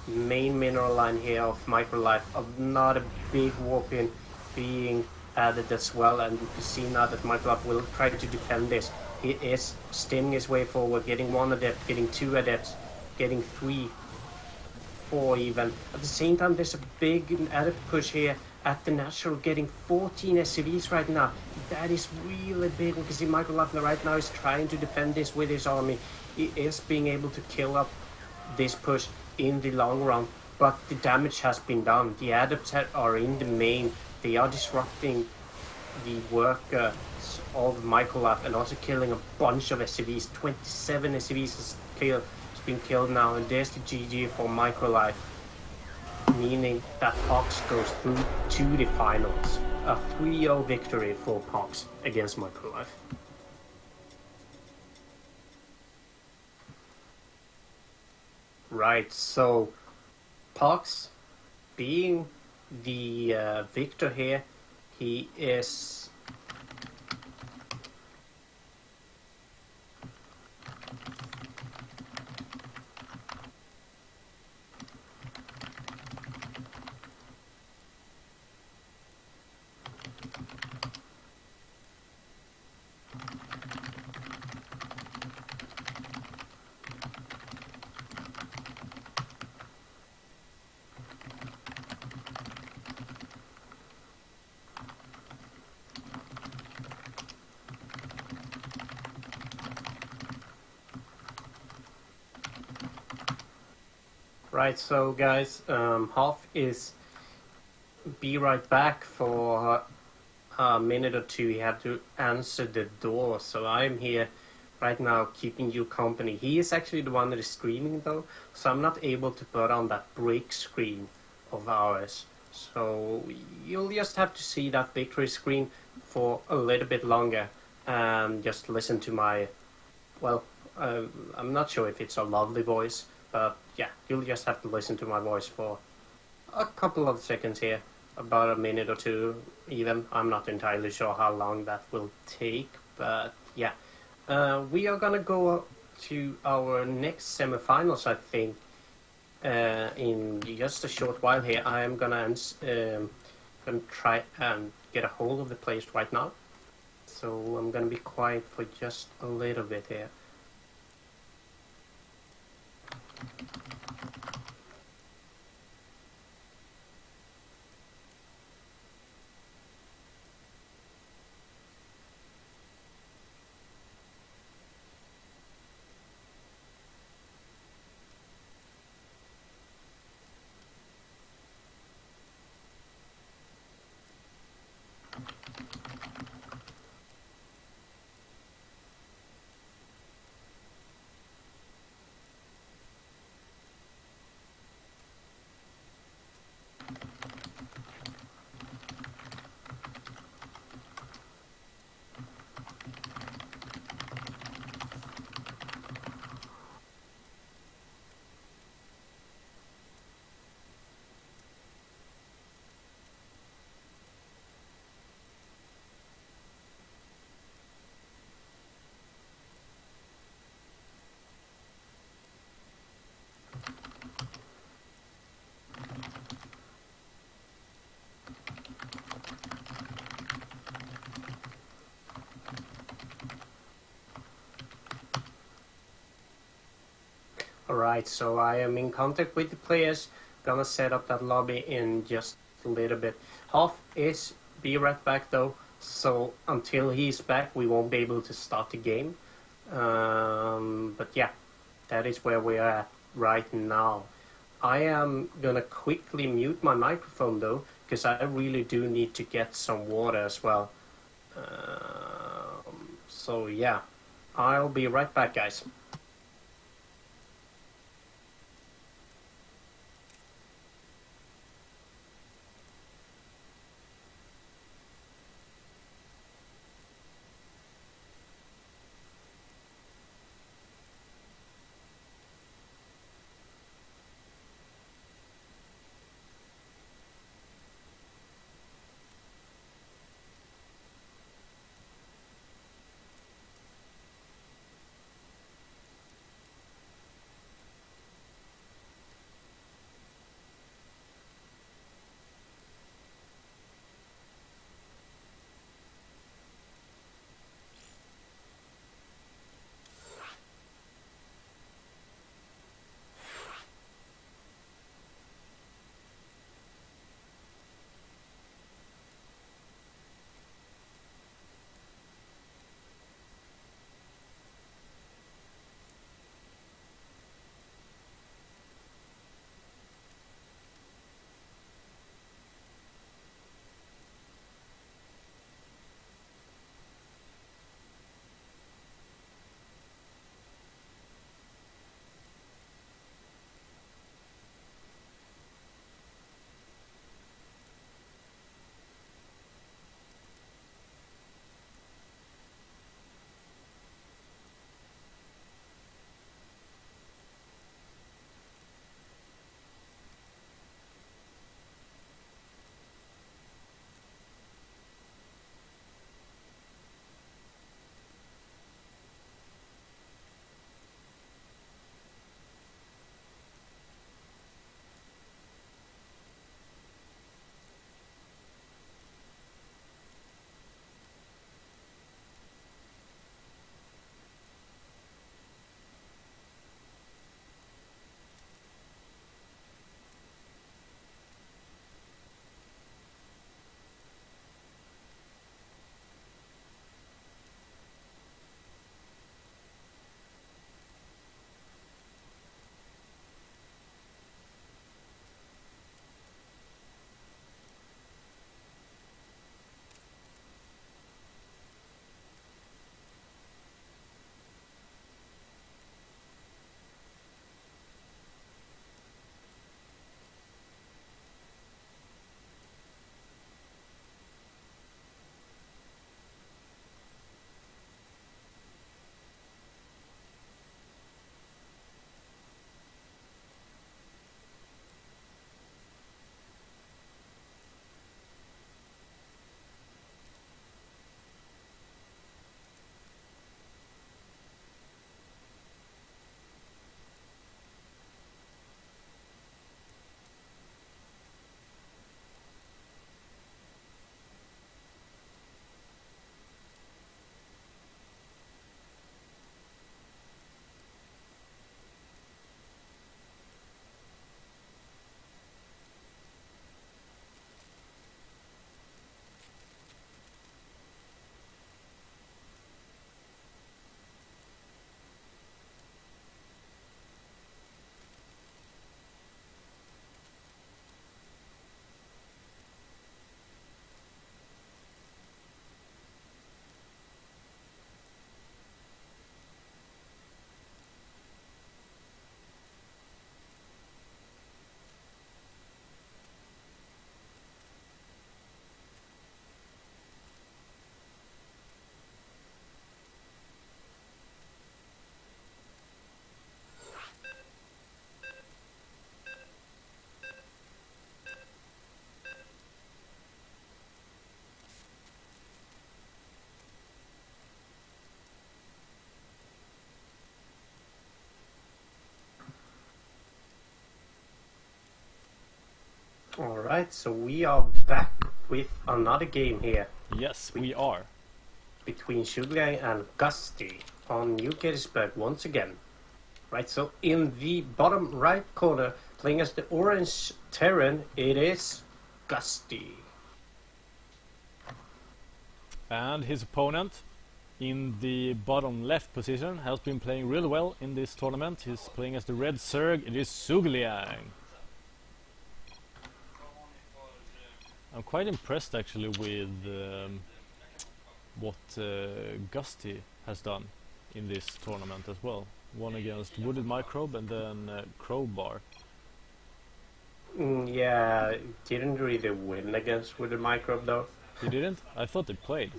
main mineral line here of Microlife, of not a big warp in being added as well, and you can see now that Microlife will try to defend this. He is stemming his way forward, getting 1 adept, getting 2 adepts, getting 3, 4 even. At the same time, there's a big adept push here at the natural, getting 14 SCVs right now. That is really big. We can see Microlife right now is trying to defend this with his army. He is being able to kill up this push in the long run, but the damage has been done. The adepts are in the main. They are disrupting the work of Microlife and also killing a bunch of SCVs. 27 SCVs has been killed now, and there's the GG for Microlife, meaning that Pox goes through to the finals. A 3-0 victory for Pox against Microlife. Right, so Pox, being the victor here, he is right, so guys, Half is be right back for a minute or two. You have to answer the door, so I'm here right now keeping you company. He is actually the one that is streaming though, so I'm not able to put on that break screen of ours. So you'll just have to see that victory screen for a little bit longer and just listen to my, well, I'm not sure if it's a lovely voice, but yeah, you'll just have to listen to my voice for a couple of seconds here, about a minute or two even. I'm not entirely sure how long that will take, but yeah. We are gonna go to our next semifinals, I think, in just a short while here. I am gonna try and get a hold of the place right now, so I'm gonna be quiet for just a little bit here. Alright, so I am in contact with the players. Gonna set up that lobby in just a little bit. Half is be right back though, so until he's back we won't be able to start the game. But yeah, that is where we are at right now. I am gonna quickly mute my microphone though, because I really do need to get some water as well. So So yeah, I'll be right back, guys. Alright, so we are back with another game here Yes, we are. between Sugargang and Gusty on New Gettysburg once again. Right, so in the bottom right corner, playing as the orange Terran, it is Gusty. And his opponent in the bottom left position has been playing really well in this tournament. He's playing as the red Zerg. It is Sugliang. I'm quite impressed actually with what Gusty has done in this tournament as well. One against Wooded Microbe and then Crowbar. Yeah, didn't really win against with the microbe though. He didn't? I thought they played.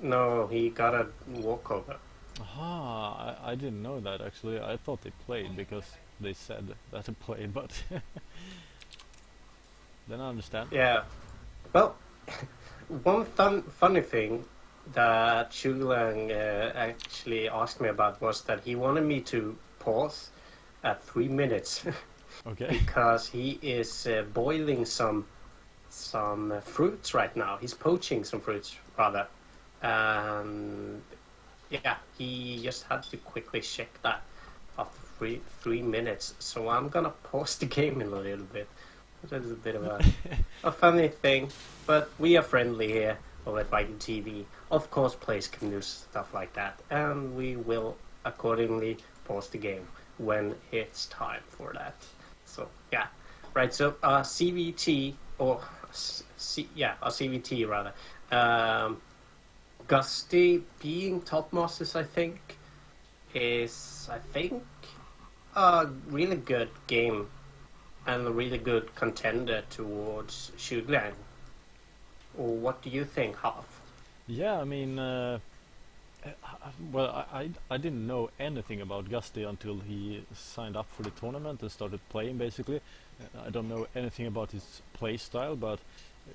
No, he got a walkover. Aha, I didn't know that actually. I thought they played because they said that they played, but then I understand. Yeah. Well, one funny thing that Shulang actually asked me about was that he wanted me to pause at 3 minutes Okay. because he is boiling some fruits right now. He's poaching some fruits rather. Yeah, he just had to quickly check that after 3 minutes. So I'm gonna pause the game in a little bit. That is a bit of a funny thing, but we are friendly here over at Viking TV. Of course, players can do stuff like that, and we will accordingly pause the game when it's time for that. So yeah, right. So CVT or a CVT rather. Gusty being top masters, I think, is a really good game and a really good contender towards Shugliang. Or what do you think, Half? Yeah, I mean, well, I didn't know anything about Gusty until he signed up for the tournament and started playing, basically. I don't know anything about his play style, but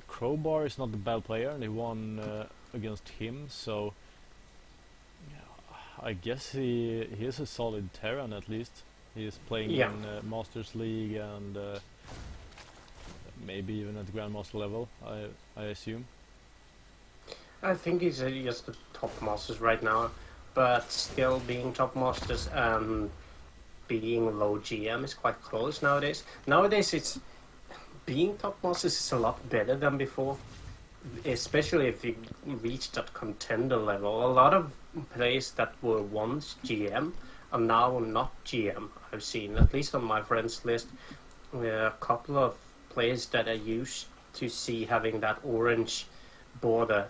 Crowbar is not a bad player, and he won against him, so yeah, I guess he is a solid Terran at least. He is playing in Masters League and maybe even at the Grandmaster level, I assume. I think he's just the top masters right now, but still being top masters and being low GM is quite close nowadays. Nowadays, it's being top masters is a lot better than before, especially if you reach that contender level. A lot of players that were once GM are now not GM. I've seen, at least on my friends list, a couple of players that I used to see having that orange border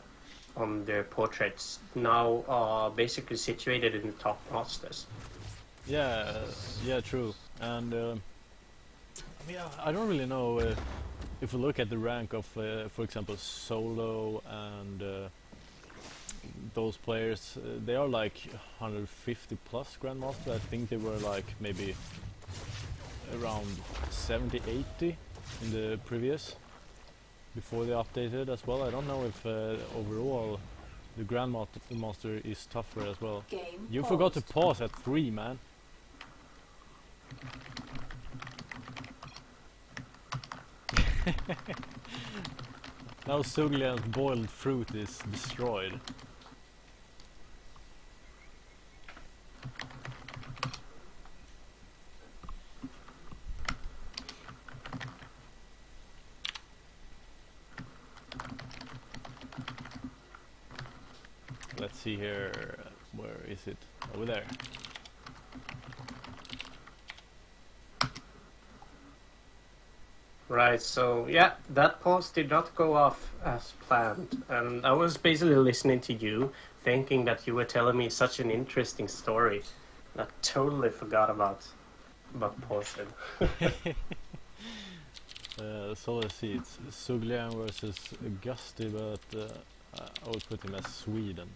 on their portraits now are basically situated in the top masters. Yeah, true. And I mean, I don't really know if we look at the rank of, for example, Solo and those players. They are like 150 plus Grandmaster. I think they were like maybe around 70, 80 in the previous, before they updated as well. I don't know if overall the Grandmaster is tougher as well. You forgot to pause at 3, man. Now Suglian's boiled fruit is destroyed. Let's see here, where is it? Over there. Right, so yeah, that pause did not go off as planned, and I was basically listening to you, thinking that you were telling me such an interesting story. I totally forgot about pausing. So let's see, it's Suglian versus Gusty, but I would put him as Sweden.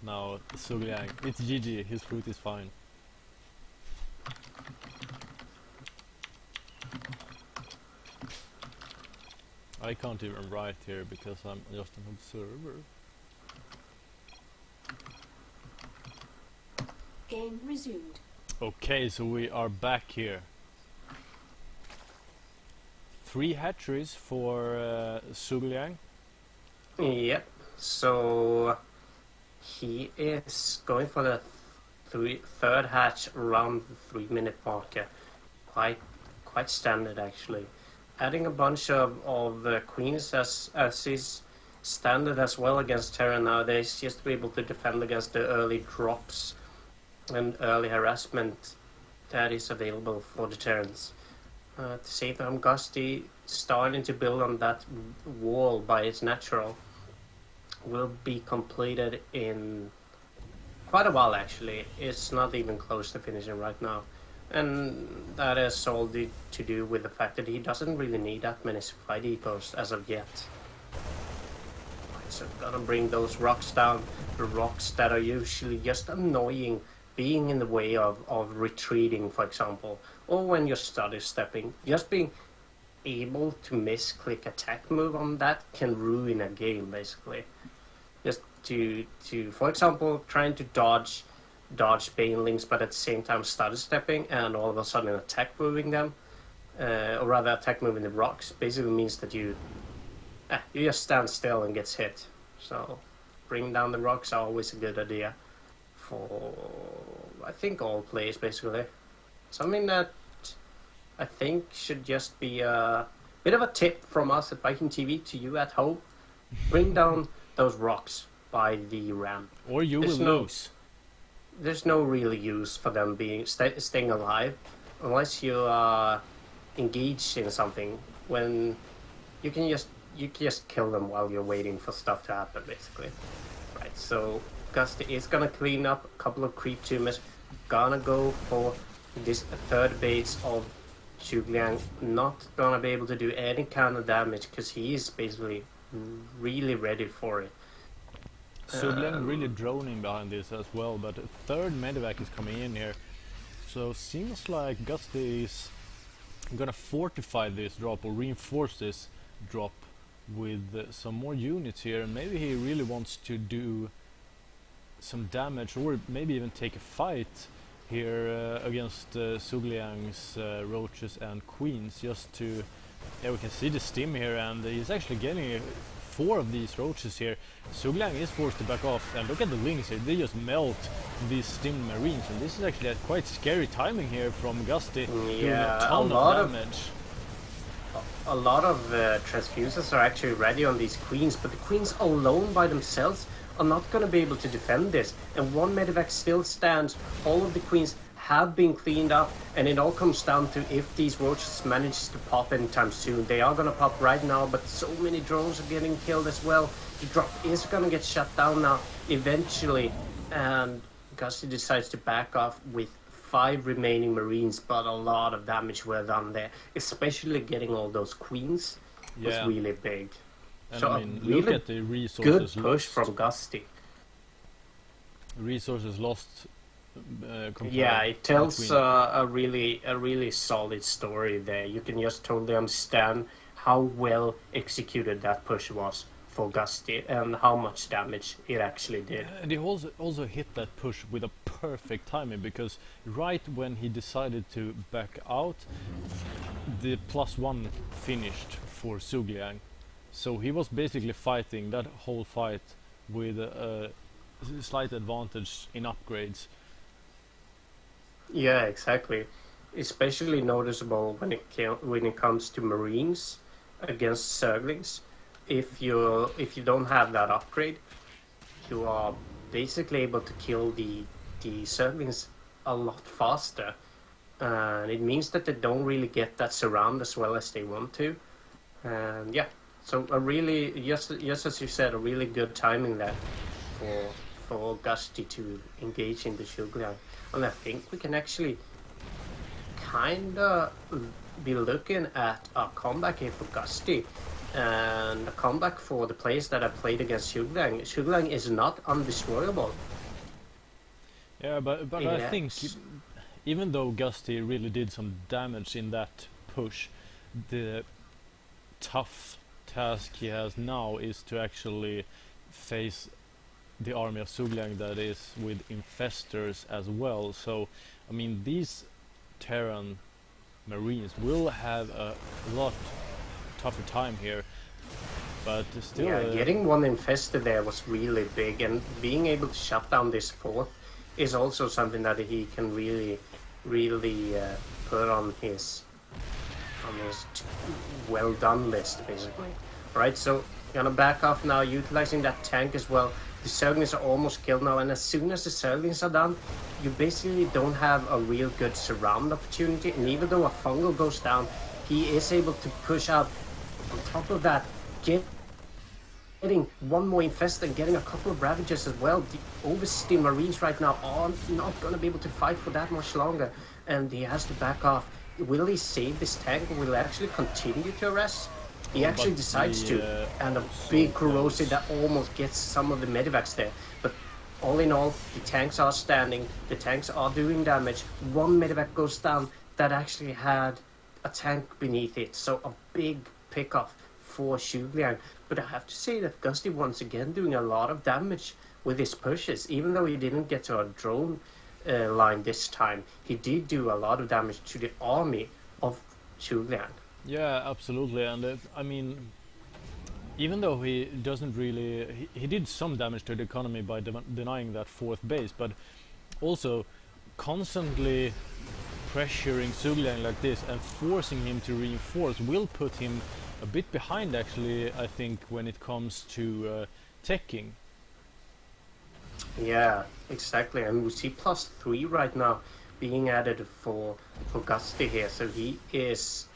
Now Sugliang, it's GG, his fruit is fine. I can't even write here because I'm just an observer. Game resumed. Okay, so we are back here. 3 hatcheries for Sugliang. Yep, so he is going for the third hatch around the 3-minute marker. Quite standard actually. Adding a bunch of queens as is standard as well against Terran nowadays, just to be able to defend against the early drops and early harassment that is available for the Terrans. At the same time, Gusty starting to build on that wall by its natural will be completed in quite a while actually. It's not even close to finishing right now. And that is all to do with the fact that he doesn't really need that many supply depots as of yet. So gonna bring those rocks down, the rocks that are usually just annoying, being in the way of retreating, for example, or when you're study stepping. Just being able to misclick attack move on that can ruin a game basically. Just to for example, trying to dodge banelings, but at the same time study stepping and all of a sudden attack moving them, or rather attack moving the rocks, basically means that you just stand still and gets hit. So bringing down the rocks are always a good idea for, I think, all players basically. Something that I think should just be a bit of a tip from us at Viking TV to you at home. Bring down those rocks by the ramp. Or you will lose. There's no real use for them staying alive unless you are engaged in something. When you can just kill them while you're waiting for stuff to happen, basically. Right. So Gusty is gonna clean up a couple of creep tumors. Gonna go for this third base of Zhugliang. Not gonna be able to do any kind of damage because he is basically really ready for it. Zhugliang really droning behind this as well, but a third medevac is coming in here. So seems like Gusty is gonna fortify this drop or reinforce this drop with some more units here, and maybe he really wants to do some damage or maybe even take a fight here against Zhugliang's roaches and queens, just to, yeah, we can see the stim here, and he's actually getting 4 of these roaches here. Zhugliang is forced to back off, and look at the lings here, they just melt these stimmed marines, and this is actually a quite scary timing here from Gusty, doing a ton of damage. A lot of transfuses are actually ready on these queens, but the queens alone by themselves are not going to be able to defend this, and one medevac still stands. All of the queens have been cleaned up, and it all comes down to if these roaches manage to pop anytime soon. They are going to pop right now, but so many drones are getting killed as well. The drop is going to get shut down now eventually, and Gusty decides to back off with 5 remaining marines, but a lot of damage were done there, especially getting all those queens was really big. And so I mean, really look at the resources good push lost. from Gusty. Resources lost. Yeah, it tells a really solid story there. You can just totally understand how well executed that push was for Gusty and how much damage it actually did. And he also hit that push with a perfect timing, because right when he decided to back out, the +1 finished for Zhugliang. So he was basically fighting that whole fight with a slight advantage in upgrades. Yeah, exactly. Especially noticeable when it comes to Marines against Zerglings. If you don't have that upgrade, you are basically able to kill the Zerglings a lot faster, and it means that they don't really get that surround as well as they want to. And yeah, so a really, just as you said, a really good timing there for Gusty to engage in the Zhugliang. And I think we can actually kinda be looking at a comeback here for Gusty, and a comeback for the players that have played against Zhugliang. Zhugliang is not undestroyable. Yeah, but I think even though Gusty really did some damage in that push, the tough task he has now is to actually face the army of Zhugliang that is with infestors as well. So I mean, these Terran Marines will have a lot tougher time here, but still getting one infested there was really big, and being able to shut down this 4th is also something that he can really put on his well done list, basically. Right, so gonna back off now, utilizing that tank as well. The Zerglings are almost killed now, and as soon as the Zerglings are done, you basically don't have a real good surround opportunity. And even though a fungal goes down, he is able to push out. On top of that, getting one more infest and getting a couple of ravages as well. The oversteam marines right now are not going to be able to fight for that much longer, and he has to back off. Will he save this tank, or will he actually continue to arrest? He actually decides to, and a big corrosive that almost gets some of the medivacs there. But all in all, the tanks are standing, the tanks are doing damage. One medivac goes down that actually had a tank beneath it, so a big pickoff for Zhugliang. But I have to say that Gusty once again doing a lot of damage with his pushes. Even though he didn't get to a drone line this time, he did do a lot of damage to the army of Zhugliang. Yeah, absolutely. And I mean, even though he doesn't really, he did some damage to the economy by denying that fourth base, but also constantly pressuring Zhugliang like this and forcing him to reinforce will put him a bit behind, actually, I think, when it comes to teching. Yeah, exactly. And we see +3 right now being added for Gusty here, so he is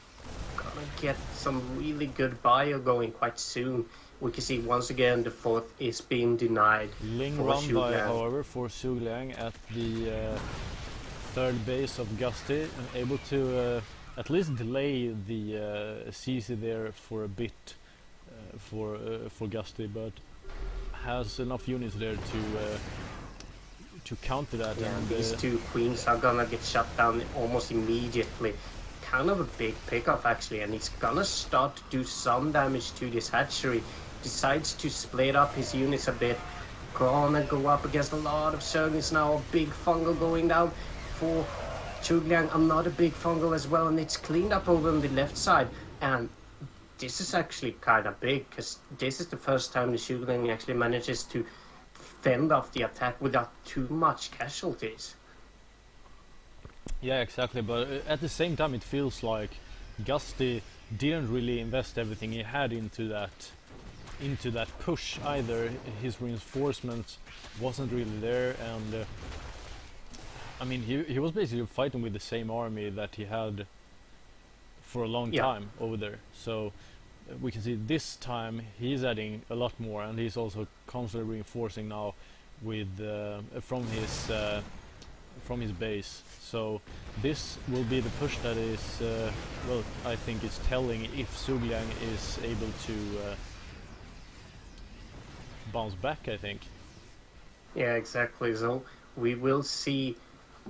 gonna get some really good bio going quite soon. We can see once again the fourth is being denied. Ling for run by, Zhugliang. however, for Zhugliang at the third base of Gusty, and able to at least delay the CC there for a bit for Gusty, but has enough units there to counter that. Yeah, and these two queens are gonna get shut down almost immediately. Kind of a big pickoff actually, and he's gonna start to do some damage to this hatchery. Decides to split up his units a bit. Gonna go up against a lot of Zerglings now. A big fungal going down for Zhugliang, another big fungal as well, and it's cleaned up over on the left side. And this is actually kind of big, because this is the first time the Zhugliang actually manages to fend off the attack without too much casualties. Yeah, exactly, but at the same time it feels like Gusty didn't really invest everything he had into that push either. His reinforcement wasn't really there, and I mean, he was basically fighting with the same army that he had for a long time over there. So we can see this time he's adding a lot more, and he's also constantly reinforcing now with from his base. So this will be the push that is, well, I think is telling if Zhugliang is able to bounce back, I think. Yeah, exactly. So we will see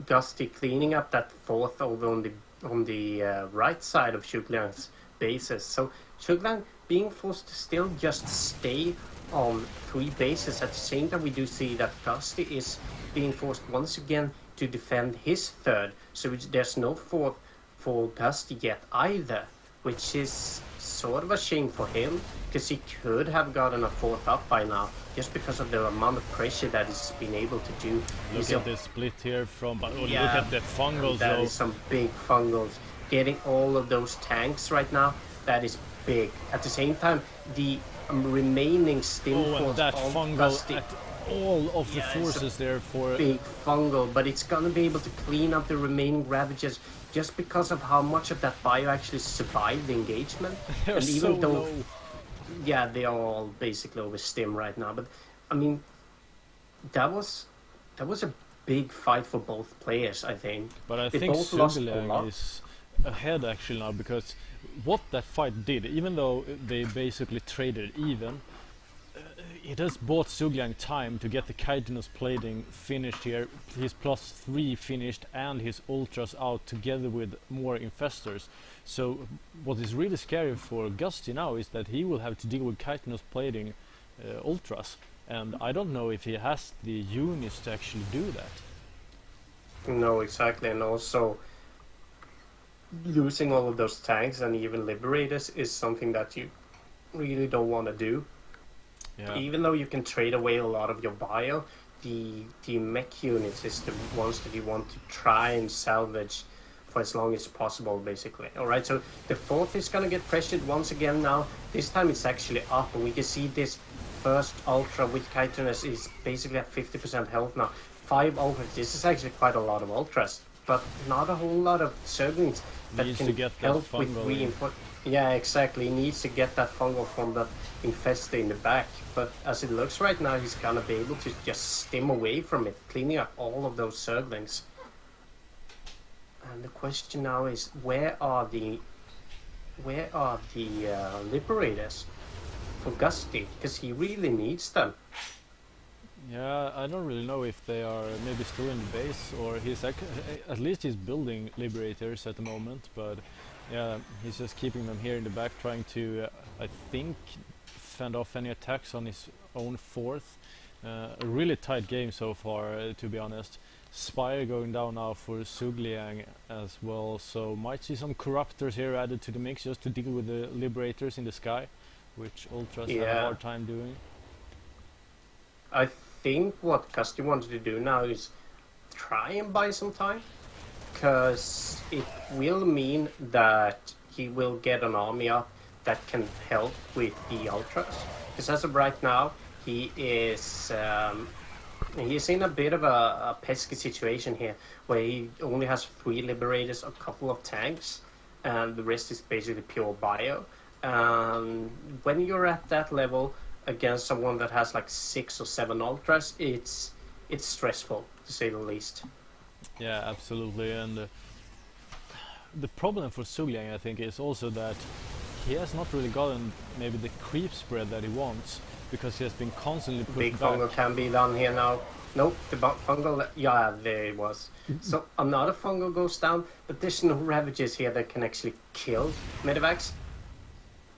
Gusty cleaning up that fourth over on the right side of Zhugliang's bases. So Zhugliang being forced to still just stay on 3 bases. At the same time, we do see that Gusty is being forced once again to defend his third. So there's no fourth for Gusty yet either, which is sort of a shame for him, because he could have gotten a fourth up by now, just because of the amount of pressure that he's been able to do. Look at the split here from, but look Yeah, at the fungals that though. is some big fungals. Getting all of those tanks right now, that is big. At the same time, the remaining stim Oh, and force that of fungal Gusty, at all of the Yeah, it's a forces there for big fungal, but it's gonna be able to clean up the remaining ravages just because of how much of that bio actually survived the engagement. they're And so even though, low. yeah, they are all basically over stim right now, but I mean, that was a big fight for both players, I think. But I They think both lost a Zhugliang lot. is ahead actually now, because what that fight did, even though they basically traded even, it has bought Zhugliang time to get the chitinous plating finished here, his +3 finished, and his ultras out together with more infestors. So what is really scary for Gusty now is that he will have to deal with chitinous plating ultras, and I don't know if he has the units to actually do that. No, exactly, and also losing all of those tanks and even liberators is something that you really don't want to do. Yeah. Even though you can trade away a lot of your bio the mech units is the ones that you want to try and salvage for as long as possible, basically. All right, so the fourth is gonna get pressured once again now. This time it's actually up, and we can see this first ultra with chitinous is basically at 50% health now. 5 ultras. This is actually quite a lot of ultras, but not a whole lot of Zerglings that Needs can to get that help with fungal in. reinforce. Yeah, exactly. He needs to get that fungal from that infestor in the back. But as it looks right now, he's gonna be able to just stem away from it, cleaning up all of those Zerglings. And the question now is, where are the liberators for Gusty? Because he really needs them. Yeah, I don't really know if they are maybe still in the base, or at least he's building liberators at the moment, but yeah, he's just keeping them here in the back, trying to, I think, fend off any attacks on his own fourth. A really tight game so far, to be honest. Spire going down now for Sugliang as well, so might see some corruptors here added to the mix just to deal with the liberators in the sky, which Ultras have a hard time doing. I think what Gusty wanted to do now is try and buy some time, because it will mean that he will get an army up that can help with the Ultras. Because as of right now, he is he's in a bit of a pesky situation here, where he only has 3 liberators, a couple of tanks, and the rest is basically pure bio. When you're at that level against someone that has like 6 or 7 ultras, it's stressful, to say the least. Yeah, absolutely, and the problem for Sugliang, I think, is also that he has not really gotten maybe the creep spread that he wants, because he has been constantly pushed Big back. fungal can be done here now. Nope, the fungal, yeah, there it was. So another fungal goes down, but there's no ravages here that can actually kill Medivacs,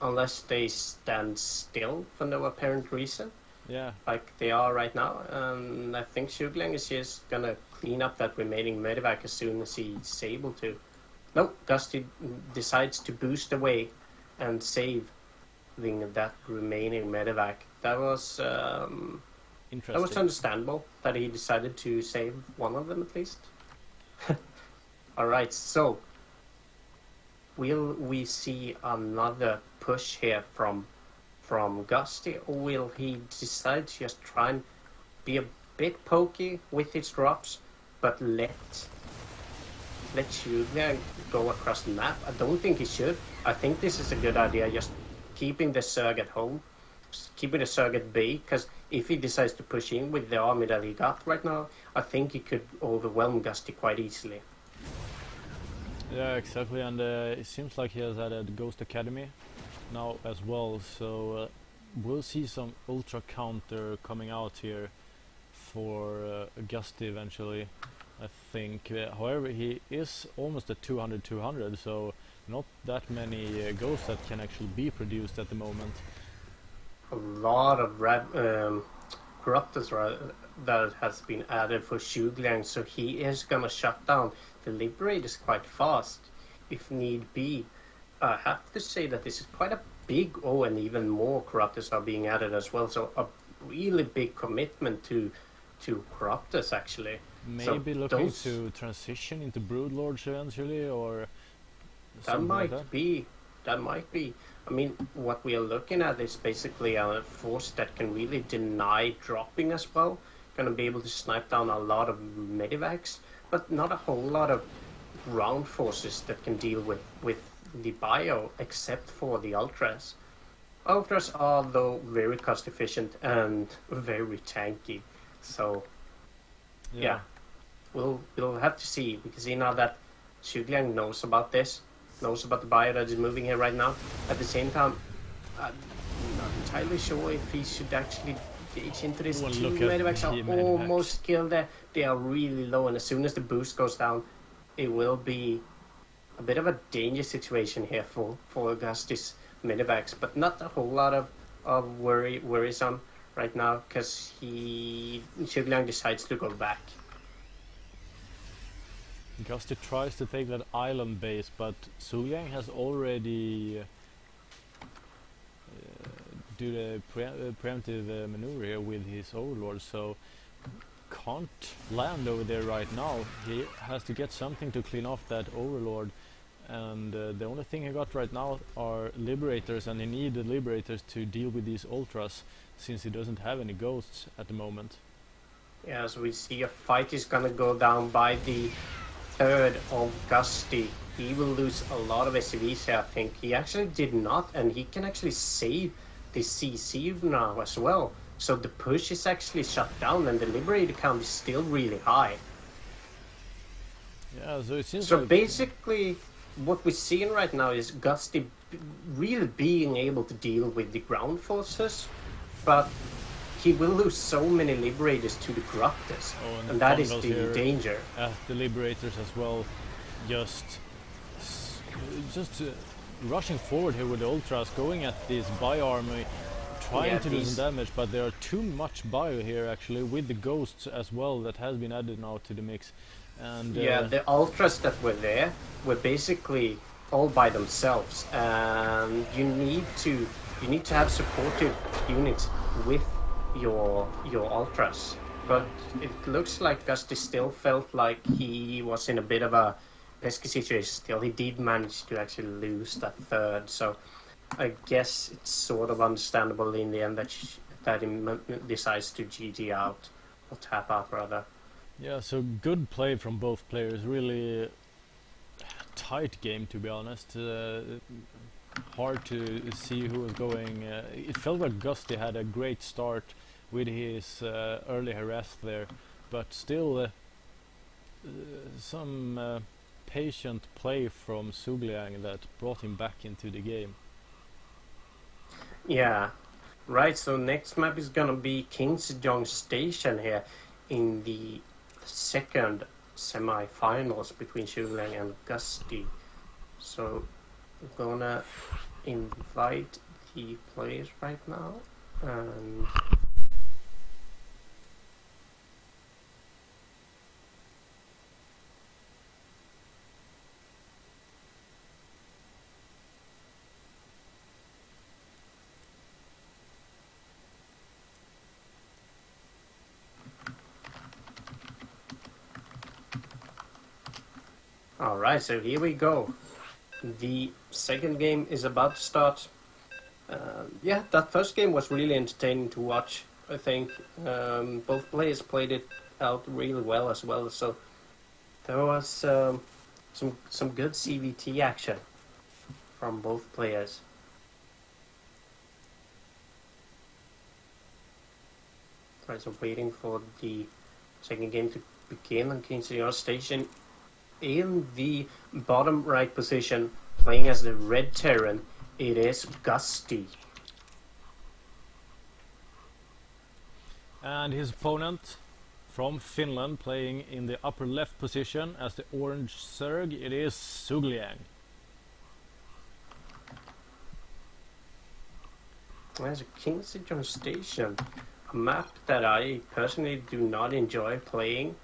unless they stand still for no apparent reason, Yeah, like they are right now. And I think Sugliang is just gonna clean up that remaining Medivac as soon as he's able to. Nope, Gusty decides to boost away and save that remaining Medivac. That was interesting. understandable that he decided to save one of them at least. Alright, so will we see another push here from Gusty, or will he decide to just try and be a bit pokey with his drops, but let Sugliang go across the map? I don't think he should. I think this is a good idea, just keeping the Zerg at home, keeping the Zerg at bay, because if he decides to push in with the army that he got right now, I think he could overwhelm Gusty quite easily. Yeah, exactly, and it seems like he has added Ghost Academy now as well, so we'll see some Ultra counter coming out here for Gusty eventually, I think. However, he is almost at 200, so not that many ghosts that can actually be produced at the moment. A lot of corruptors that has been added for Sugliang, so he is gonna shut down the Liberators quite fast, if need be. I have to say that this is quite a big, and even more corruptors are being added as well, so a really big commitment to corruptors actually. Maybe So looking those- to transition into Broodlords eventually, or That something like might be. That might be. I mean, what we are looking at is basically a force that can really deny dropping as well. Going to be able to snipe down a lot of medivacs, but not a whole lot of ground forces that can deal with the bio, except for the ultras. Ultras are, though, very cost efficient and very tanky. So, yeah. We'll have to see. We can see now that Sugliang knows about this, knows about the bio that is moving here right now. At the same time, I'm not entirely sure if he should actually gauge into this. Well, 2 look at medivacs the are medivacs. almost killed there. They are really low, and as soon as the boost goes down, it will be a bit of a dangerous situation here for Augusti's medivacs, but not a whole lot of worrisome right now, because Sugliang decides to go back. Gusty tries to take that island base, but Sugliang has already do the preemptive maneuver here with his overlord, so can't land over there right now. He has to get something to clean off that Overlord, and the only thing he got right now are Liberators, and he needs the Liberators to deal with these Ultras, since he doesn't have any Ghosts at the moment. Yeah, as we see, a fight is gonna go down by the third of Gusty. He will lose a lot of SCVs here, I think. He actually did not, and he can actually save the CC now as well. So the push is actually shut down, and the Liberator count is still really high. Yeah, so it seems So like basically, what we're seeing right now is Gusty really being able to deal with the ground forces, but he will lose so many Liberators to the Corruptors, Oh, and that is Fungal's the here. danger. The Liberators as well, just rushing forward here with the Ultras, going at this bio army, trying Yeah, to do some damage, but there are too much bio here actually, with the Ghosts as well that has been added now to the mix. And Yeah, the Ultras that were there were basically all by themselves, and you need to have supportive units with your Ultras. But it looks like Gusty still felt like he was in a bit of a pesky situation still. He did manage to actually lose that third, so I guess it's sort of understandable in the end that he decides to GG out, or tap out rather. yeah, so good play from both players, really tight game to be honest. Hard to see who was going. It felt like Gusty had a great start with his early harass there, but still some patient play from Sugliang that brought him back into the game. Yeah, right. So next map is gonna be Kingsjong Station here in the second semi-finals between Shulang and Gusty. So we're gonna invite the players right now, and alright, so here we go. The second game is about to start. Yeah, that first game was really entertaining to watch, I think. Both players played it out really well as well, so there was some good CVT action from both players. Right, so waiting for the second game to begin on Kingsjong Station. In the bottom right position, playing as the red Terran, it is Gusty. And his opponent from Finland, playing in the upper left position as the orange Zerg, it is Sugliang. There's a Kingsjong Station, a map that I personally do not enjoy playing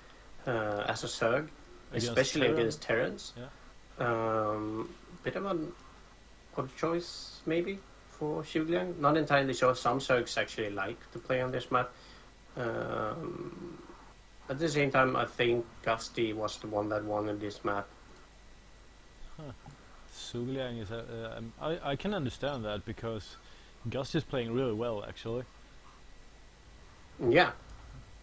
as a Zerg, especially against Terrans. Yeah. Bit of an odd choice, maybe, for Shugliang. Not entirely sure. Some Zergs actually like to play on this map. At the same time, I think Gusty was the one that wanted this map. Sugliang is I can understand that, because Gusty is playing really well actually. Yeah.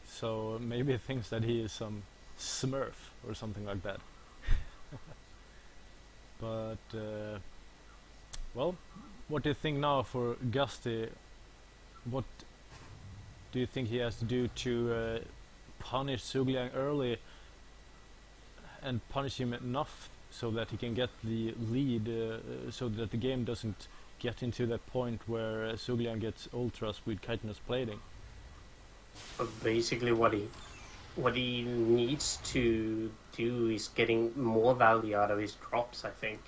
So maybe he thinks that he is some Smurf or something like that. But well, what do you think now for Gusty? What do you think he has to do to punish Sugliang early and punish him enough so that he can get the lead, so that the game doesn't get into that point where Sugliang gets ultras with chitinous plating? But basically, what he needs to do is getting more value out of his drops, I think.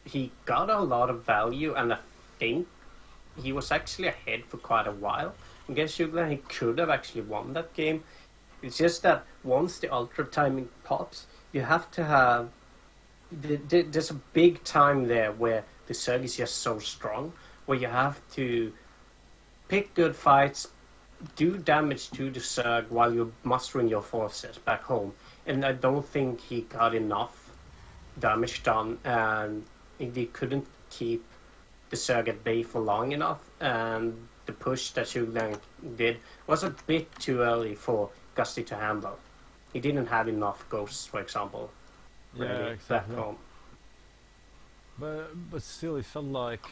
He got a lot of value, and I think he was actually ahead for quite a while. Against Sugliang, he could have actually won that game. It's just that once the ultra timing pops, you have to have... There's a big time there where the Zerg is just so strong, where you have to pick good fights, do damage to the Zerg while you're mustering your forces back home. And I don't think he got enough damage done, and they couldn't keep the Zerg at bay for long enough, and the push that Zhuge did was a bit too early for Gusty to handle. He didn't have enough ghosts, for example, Yeah, ready exactly. back home. But still, it felt like,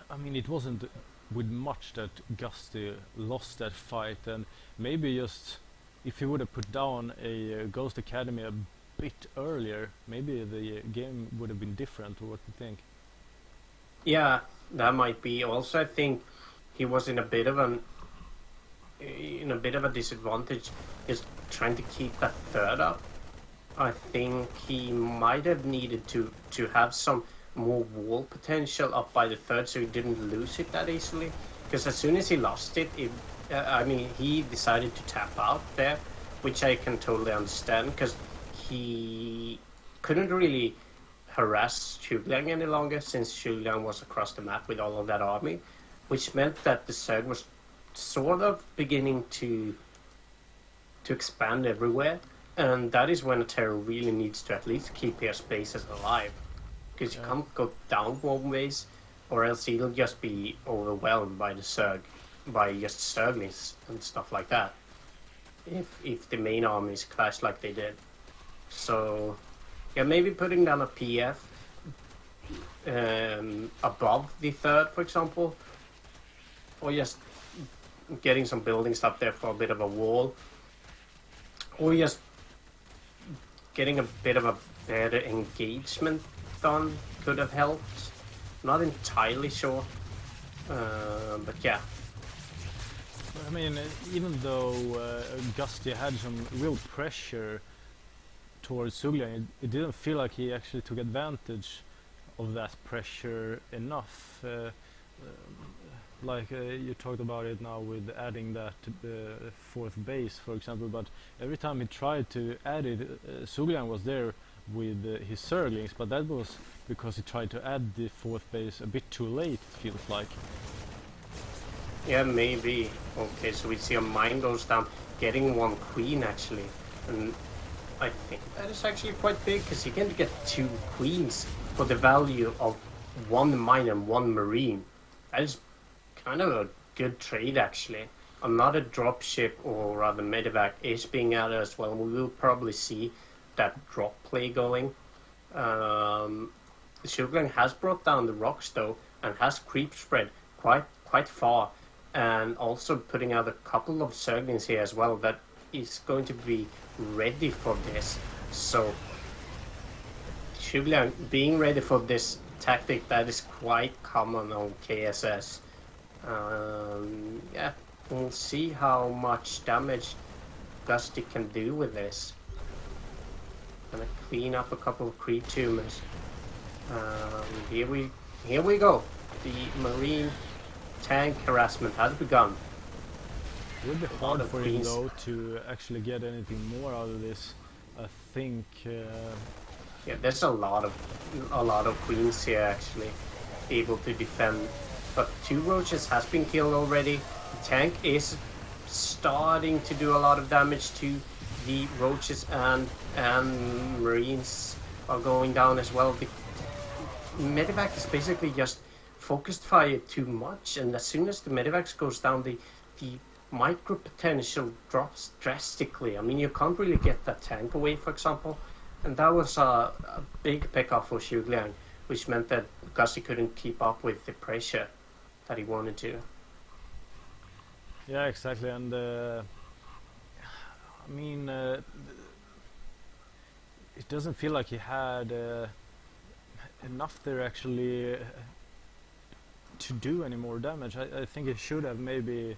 I mean, it wasn't with much that Gusty lost that fight, and maybe just if he would have put down a Ghost Academy a bit earlier, maybe the game would have been different. Or what do you think? Yeah, that might be. Also, I think he was in a bit of a disadvantage, just trying to keep that third up. I think he might have needed to have some more wall potential up by the third, so he didn't lose it that easily. Because as soon as he lost it, I mean, he decided to tap out there, which I can totally understand, because he couldn't really harass Zhuge any longer, since Zhuge was across the map with all of that army, which meant that the Zerg was sort of beginning to expand everywhere, and that is when a Terror really needs to at least keep their spaces alive, because you Yeah. can't go down one ways, or else he'll just be overwhelmed by the Zerg, by just Zerglings and stuff like that, if the main armies clash like they did. So yeah, maybe putting down a PF above the third, for example, or just getting some buildings up there for a bit of a wall, or just getting a bit of a better engagement done could have helped. Not entirely sure, but yeah. I mean, even though Gusty had some real pressure towards Zhuge, it didn't feel like he actually took advantage of that pressure enough. You talked about it now with adding that fourth base, for example, but every time he tried to add it, Zhuge was there with his Zerglings, but that was because he tried to add the fourth base a bit too late, it feels like. Yeah, maybe. Okay, so we see a mine goes down, getting one queen actually, and I think that is actually quite big, because you can get 2 queens for the value of 1 mine and 1 marine. That is kind of a good trade actually. Another dropship, or rather medevac, is being added as well. We will probably see that drop play going. The Zhuge has brought down the rocks though, and has creep spread quite far, and also putting out a couple of Zerglings here as well that is going to be ready for this. So Zhuge being ready for this tactic, that is quite common on KSS. Yeah, we'll see how much damage Gusty can do with this. Gonna clean up a couple of creep tumors. Here we go. The marine tank harassment has begun. It would be A lot hard of for him queens. though to actually get anything more out of this. I think Yeah, there's a lot of queens here actually able to defend, but 2 roaches has been killed already. The tank is starting to do a lot of damage to the roaches, and marines are going down as well. The medevac is basically just focused fire too much, and as soon as the medevac goes down, the micro potential drops drastically. I mean, you can't really get that tank away, for example, and that was a big pickup for Zhuge, which meant that Gusty couldn't keep up with the pressure that he wanted to. yeah, exactly, and I mean, it doesn't feel like he had enough there actually to do any more damage. I think he should have maybe,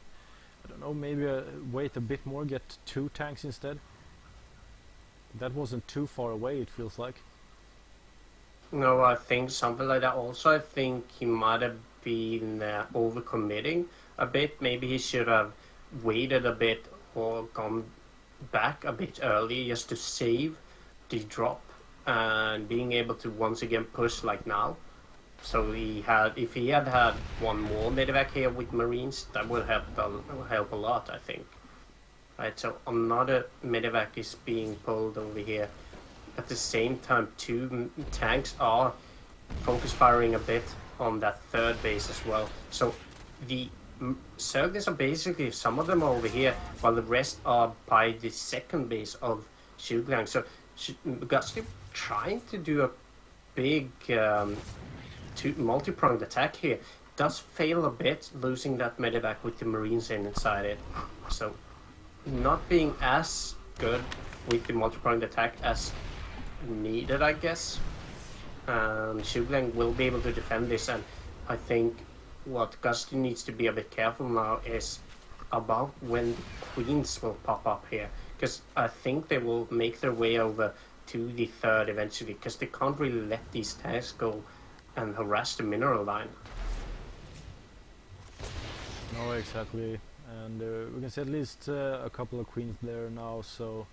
I don't know, maybe wait a bit more, get 2 tanks instead. That wasn't too far away, it feels like. No, I think something like that. Also, I think he might have been overcommitting a bit. Maybe he should have waited a bit or gone back a bit early just to save the drop and being able to once again push like now. So if he had had one more medevac here with Marines, that would help a lot, I think. Right, so another medevac is being pulled over here. At the same time, two tanks are focus firing a bit on that third base as well. So the Zerglings are basically, some of them are over here, while the rest are by the second base of Zhugliang. So Gusty trying to do a big multi-pronged attack here. Does fail a bit, losing that medevac with the Marines inside it. So not being as good with the multi-pronged attack as needed, I guess. Zhugliang will be able to defend this, and I think what Gusty needs to be a bit careful now is about when Queens will pop up here, because I think they will make their way over to the third eventually, because they can't really let these tanks go and harass the mineral line. No, exactly. And we can see at least a couple of queens there now, so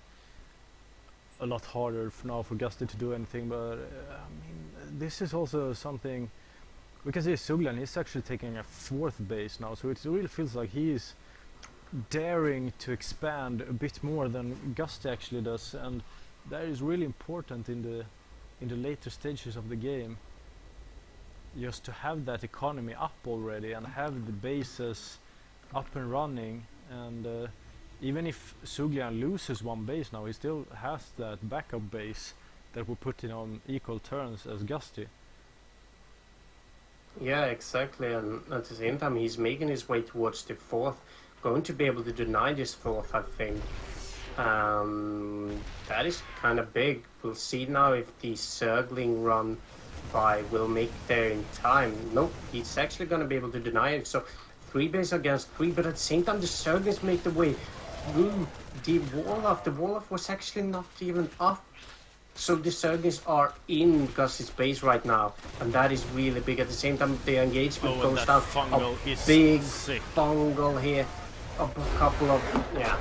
a lot harder now for Gusty to do anything. But I mean, this is also something we can see. Zhugliang is actually taking a fourth base now, so it really feels like he is daring to expand a bit more than Gusty actually does, and that is really important in the later stages of the game. Just to have that economy up already and have the bases up and running, and even if Zhugliang loses one base now, he still has that backup base that will put in on equal turns as Gusty. Yeah, exactly, and at the same time he's making his way towards the fourth, going to be able to deny this fourth, I think. That is kind of big. We'll see now if the Zergling run by will make there in time. Nope, he's actually going to be able to deny it. So 3 base against 3, but at the same time the Zerglings make the way through the Wolof. The Wolof was actually not even up. So the Zerglings are in Gusty's base right now, and that is really big. At the same time, the engagement goes down. Fungal A is big sick. fungal here. A couple of... yeah.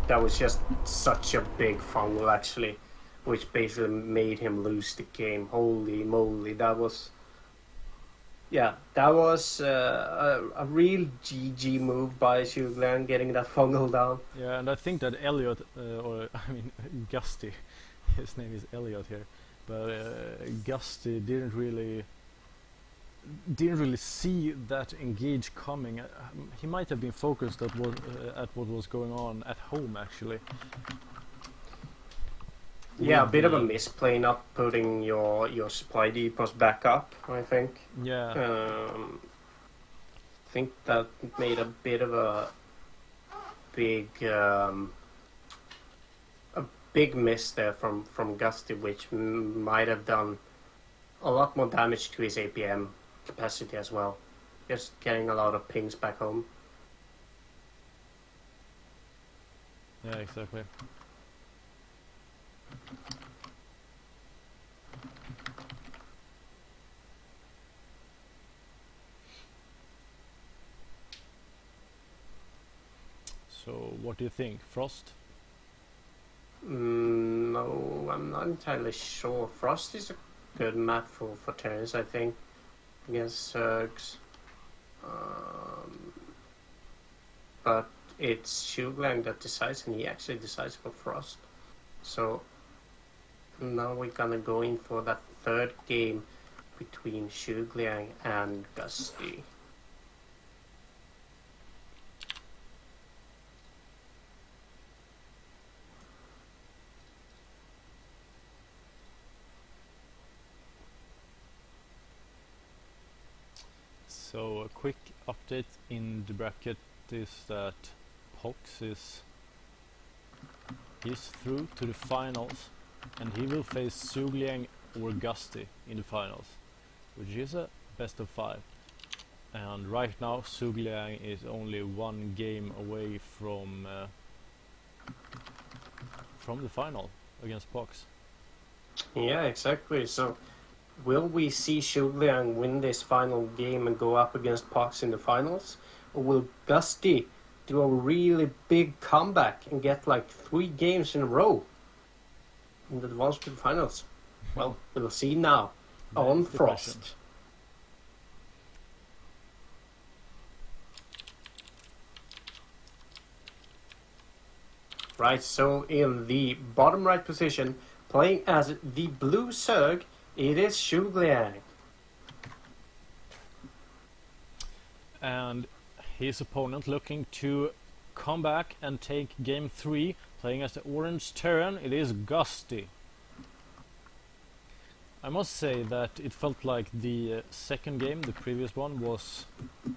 That was just such a big fungal, actually, which basically made him lose the game. Holy moly, that was... yeah, that was a real GG move by Zhugliang, getting that fungal down. Yeah, and I think that Elliot, or I mean Gusty, his name is Elliot here, but Gusty didn't really see that engage coming. He might have been focused at what was going on at home actually. Yeah, a bit of a misplay not putting your supply depots back up, I think. Yeah. I think that made a bit of a big miss there from Gusty, which might have done a lot more damage to his APM capacity as well. Just getting a lot of pings back home. Yeah, exactly. So, what do you think? Frost? No, I'm not entirely sure. Frost is a good map for turns, I think, against Zergs. But it's Zhugliang that decides, and he actually decides for Frost. So now we're gonna go in for that third game between Zhugliang and Gusty. So a quick update in the bracket is that Pox is through to the finals, and he will face Zhugliang or Gusty in the finals, which is a best of 5. And right now Zhugliang is only 1 game away from the final against Pox. Yeah, exactly. So will we see Zhugliang win this final game and go up against Pox in the finals? Or will Gusty do a really big comeback and get like 3 games in a row and advance to the finals? Well, we'll see now on That's the Frost. question. Right, so in the bottom right position, playing as the blue Zerg, it is Zhu Liang. And his opponent looking to come back and take game 3, playing as the orange Terran, it is Gusty. I must say that it felt like the second game, the previous one, was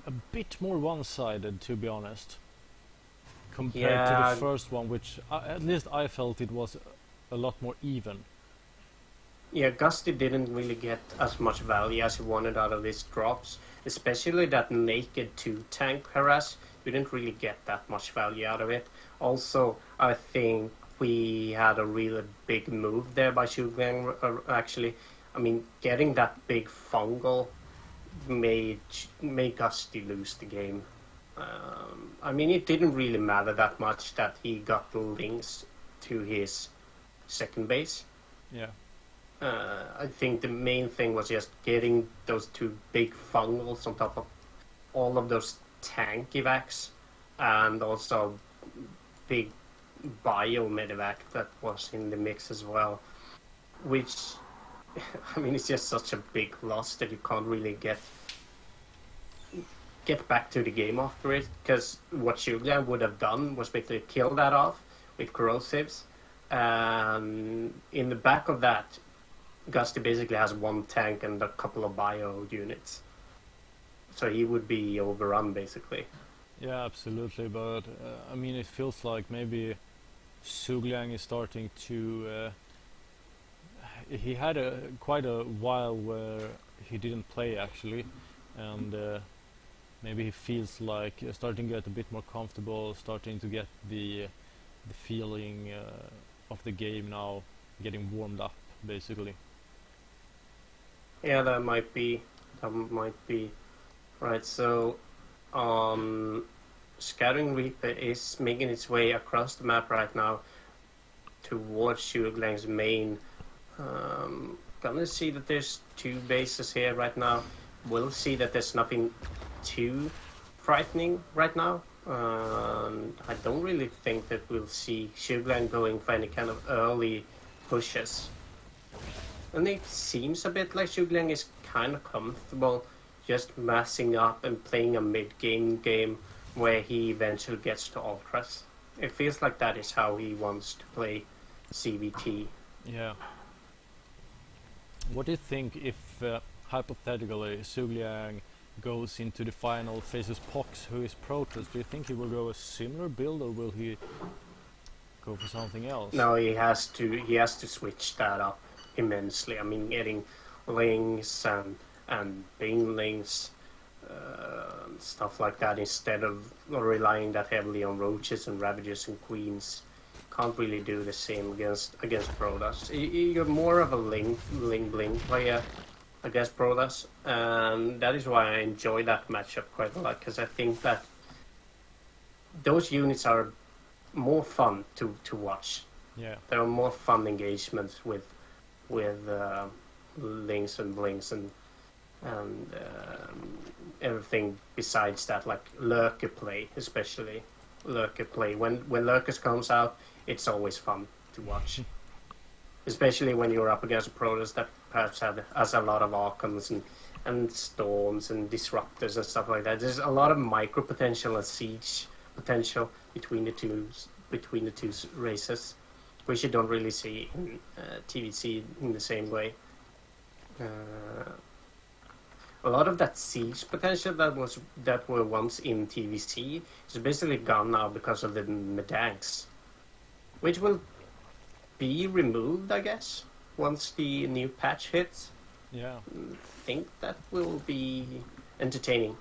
a bit more one-sided, to be honest, compared to the first one, which at least I felt it was a lot more even. Yeah, Gusty didn't really get as much value as he wanted out of his drops, especially that naked 2-tank harass. We didn't really get that much value out of it. Also, I think we had a really big move there by Zhu Liang, actually. I mean, getting that big fungal made Gusty lose the game. I mean, it didn't really matter that much that he got the links to his second base. Yeah. I think the main thing was just getting those 2 big fungals on top of all of those tank evacs, and also big bio medevac that was in the mix as well. Which, I mean, it's just such a big loss that you can't really get back to the game after it, because what Zhu Liang would have done was basically kill that off with corrosives, and in the back of that, Gusty basically has 1 tank and a couple of bio units, so he would be overrun basically. Yeah, absolutely, but I mean, it feels like maybe Zhu Liang is starting to... he had quite a while where he didn't play actually, and maybe he feels like starting to get a bit more comfortable, starting to get the feeling of the game now, getting warmed up basically. Yeah, that might be. Right, so Scattering Reaper is making its way across the map right now towards Zhu Liang's main. Gonna see that there's 2 bases here right now. We'll see that there's nothing too frightening right now. I don't really think that we'll see Zhu Liang going for any kind of early pushes. And it seems a bit like Zhu Liang is kind of comfortable just massing up and playing a mid-game game where he eventually gets to ultras. It feels like that is how he wants to play CVT. Yeah. What do you think if, hypothetically, Zhu Liang goes into the final, faces Pox, who is Protoss? Do you think he will go a similar build, or will he go for something else? No, he has to switch that up immensely. I mean, getting links and Bing links, stuff like that, instead of relying that heavily on roaches and ravagers and queens. Can't really do the same against Protoss. You're more of a link bling player against Protoss, and that is why I enjoy that matchup quite a lot, because I think that those units are more fun to watch. Yeah. There are more fun engagements with links and blinks and everything besides that, like lurker play, especially lurker play. When lurkers comes out, it's always fun to watch, especially when you're up against a Protoss that perhaps has a lot of Archons and Storms and Disruptors and stuff like that. There's a lot of micro potential and siege potential between the two races, which you don't really see in TVC in the same way. A lot of that siege potential that were once in TVC is basically gone now because of the Medanks, which will be removed, I guess, once the new patch hits. Yeah. I think that will be entertaining,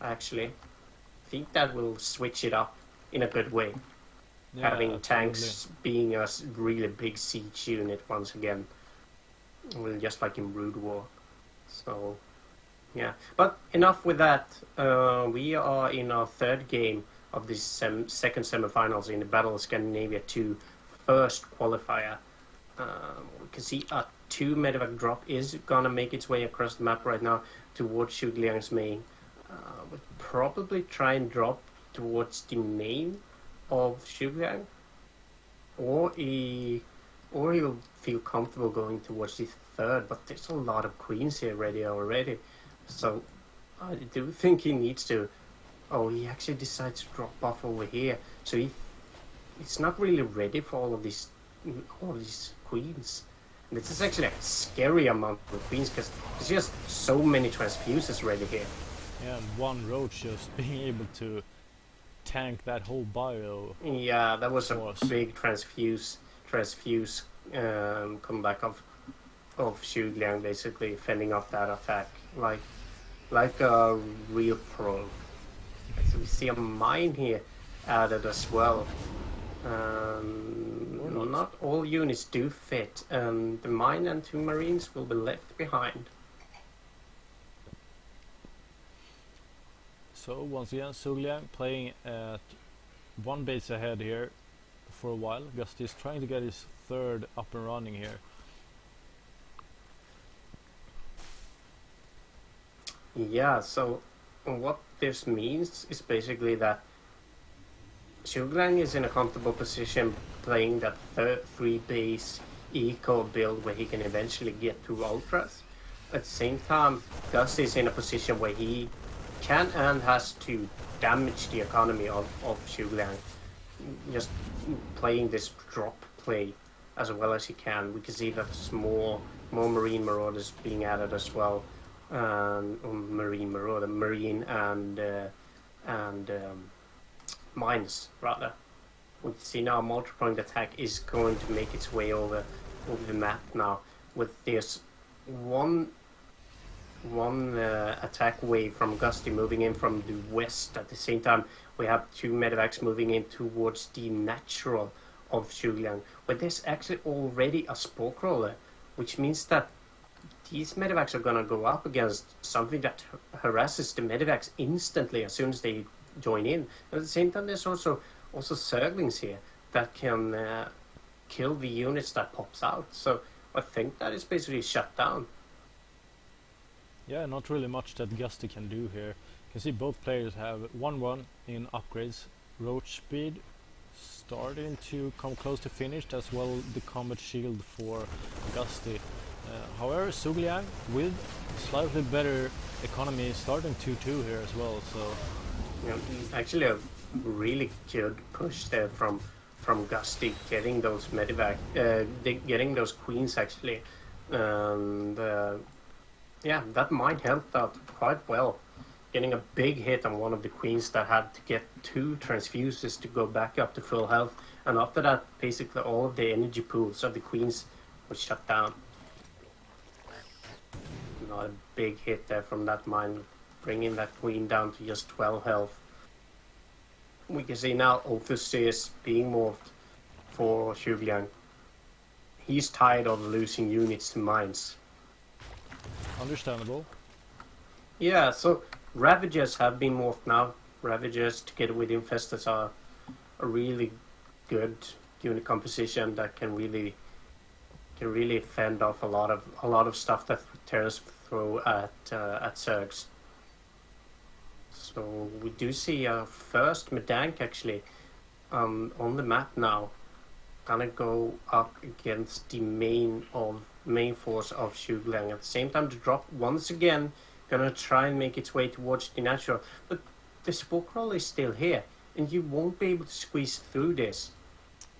actually. I think that will switch it up in a good way. Yeah, Having absolutely. tanks being a really big siege unit once again. Well, just like in Brood War. So, yeah. But enough with that. We are in our 3rd game of this second semifinals in the Battle of Scandinavia 2 first qualifier. We can see a 2 medevac drop is gonna make its way across the map right now towards Zhu Liang's main. We'll probably try and drop towards the main of Zhu Liang. or he'll feel comfortable going towards the third. But there's a lot of queens here ready already, so I do think he needs to. Oh, he actually decides to drop off over here, so he's not really ready for all of these queens. And this is actually a scary amount of queens because there's just so many transfuses ready here. Yeah, and one roach just being able to tank that whole bio. Yeah, that was a Force. big transfuse comeback of Xu Liang basically fending off that attack like a real pro. So we see a mine here added as well. Not all units do fit. The mine and 2 marines will be left behind. So once again, Sugliang playing at one base ahead here for a while. Gusty is trying to get his third up and running here. Yeah, so what this means is basically that Sugliang is in a comfortable position playing that 3 base eco build where he can eventually get 2 ultras. At the same time, Gusty is in a position where he can and has to damage the economy of Sugliang. Just playing this drop play as well as he can. We can see that there's more Marine Marauders being added as well. Marine Marauder, Marine and mines rather. We can see now multi-point attack is going to make its way over the map now with this one attack wave from Gusty moving in from the west. At the same time, we have 2 medevacs moving in towards the natural of Sugliang, where there's actually already a spore crawler, which means that these medevacs are gonna go up against something that harasses the medevacs instantly as soon as they join in. And at the same time, there's also Zerglings here that can kill the units that pops out. So I think that is basically shut down. Yeah, not really much that Gusty can do here. You can see both players have 1-1 in upgrades. Roach speed starting to come close to finished, as well the combat shield for Gusty. However, Sugliang with slightly better economy starting 2-2 here as well. So Yeah, actually a really good push there from Gusty getting those medevac, getting those queens actually, and yeah, that might help out quite well. Getting a big hit on one of the queens that had to get 2 transfuses to go back up to full health, and after that, basically all of the energy pools of the queens was shut down. Not a big hit there from that mine, bringing that queen down to just 12 health. We can see now Overseers being morphed for Sugliang. He's tired of losing units to mines. understandable. Yeah, so Ravagers have been morphed now. Ravagers together with Infestors are a really good unit composition that can really fend off a lot of stuff that Terrans throw at Zergs. So we do see a first Medank actually on the map now, gonna go up against the main force of Sugliang. At the same time, the drop once again gonna try and make its way towards the natural, but the spore crawler is still here, and you won't be able to squeeze through this.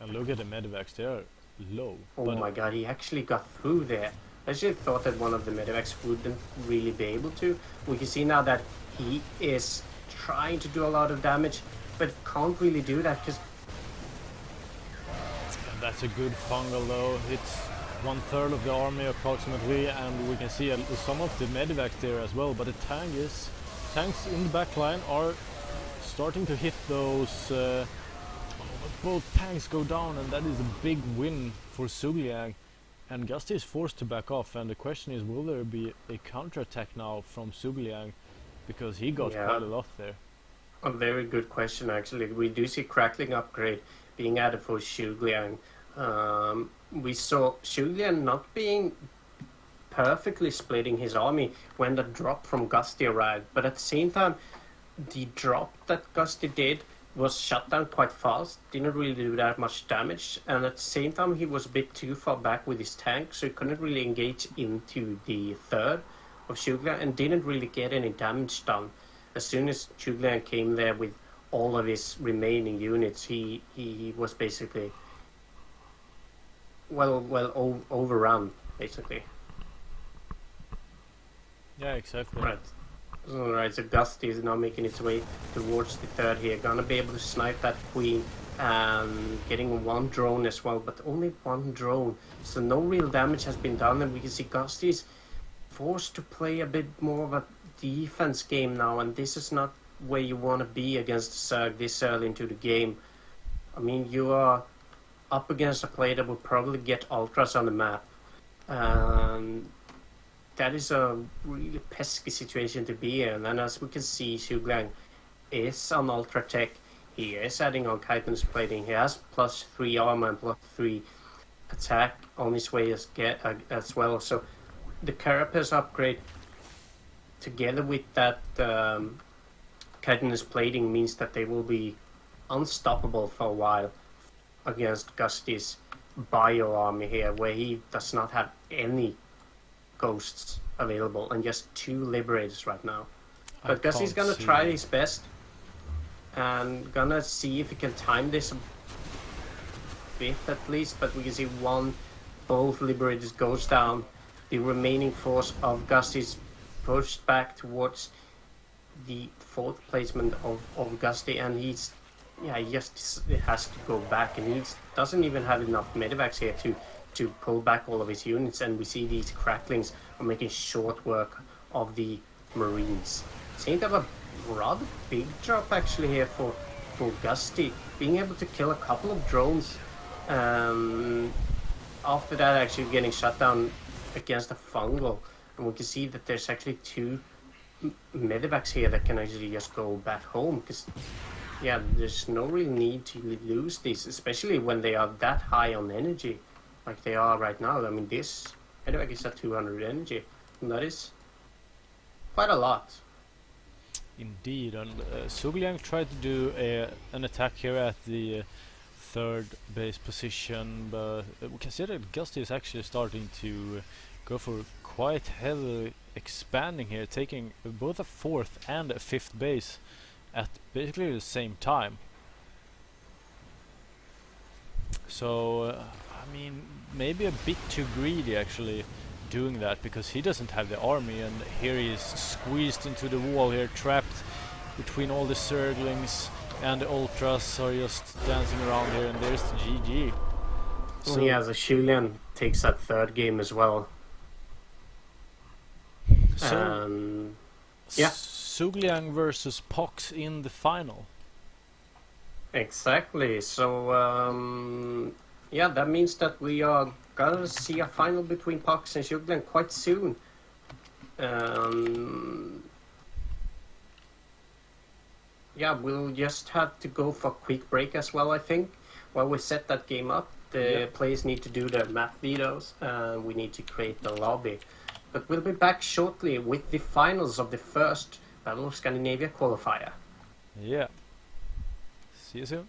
And look at the medevacs, they are low. Oh my god, he actually got through there. I actually thought that one of the medevacs wouldn't really be able to. We can see now that he is trying to do a lot of damage, but can't really do that because... That's a good fungal though. It's 1/3 of the army approximately, and we can see some of the medevacs there as well. But the tanks in the back line are starting to hit those. Both tanks go down, and that is a big win for Sugliang. And Gusty is forced to back off, and the question is, will there be a counterattack now from Sugliang? Because he got quite a lot there. A very good question, actually. We do see Crackling upgrade being added for Sugliang. We saw Sugliang not being perfectly splitting his army when the drop from Gusty arrived, but at the same time, the drop that Gusty did was shut down quite fast, didn't really do that much damage, and at the same time he was a bit too far back with his tank, so he couldn't really engage into the third of Zhuge and didn't really get any damage done. As soon as Zhuge came there with all of his remaining units, he was basically overrun, basically. Yeah, exactly. Right. Alright, so Gusty is now making its way towards the third here. Gonna be able to snipe that queen and getting one drone as well, but only one drone. So no real damage has been done, and we can see Gusty's forced to play a bit more of a defense game now, and this is not where you want to be against Zerg this early into the game. I mean, you are up against a player that will probably get ultras on the map. That is a really pesky situation to be in, and as we can see, Zhuge is on ultra tech. He is adding on chitinous plating. He has +3 armor and +3 attack on his way as well. So the carapace upgrade together with that chitinous plating means that they will be unstoppable for a while against Gusty's bio army here, where he does not have any ghosts available and just 2 liberators right now. But Gusty's gonna try his best and gonna see if he can time this a bit at least, but we can see both liberators goes down. The remaining force of Gusty's pushed back towards the 4th placement of Gusty, and he just has to go back, and he doesn't even have enough medivacs here to pull back all of his units, and we see these cracklings are making short work of the Marines. Seems to have a rather big drop actually here for Gusty, being able to kill a couple of drones. After that, actually getting shut down against a fungal, and we can see that there's actually 2 medivacs here that can actually just go back home, because there's no real need to lose these, especially when they are that high on energy like they are right now. I mean, this medevac is at 200 energy, and that is quite a lot. Indeed, and Zhuge tried to do an attack here at the 3rd base position, but we can see that Gusty is actually starting to go for quite heavily expanding here, taking both a 4th and a 5th base at basically the same time. So I mean, maybe a bit too greedy actually doing that, because he doesn't have the army, and here he is squeezed into the wall here, trapped between all the Zerglings, and the ultras are just dancing around here, and there's the GG. So the Zhuge takes that 3rd game as well. So Zhuge versus Pox in the final. Exactly. So that means that we are gonna see a final between Pox and Zhuge quite soon. We'll just have to go for a quick break as well, I think, while we set that game up. The players need to do their map vetoes, and we need to create the lobby. But we'll be back shortly with the finals of the first Battle of Scandinavia qualifier. Yeah. See you soon.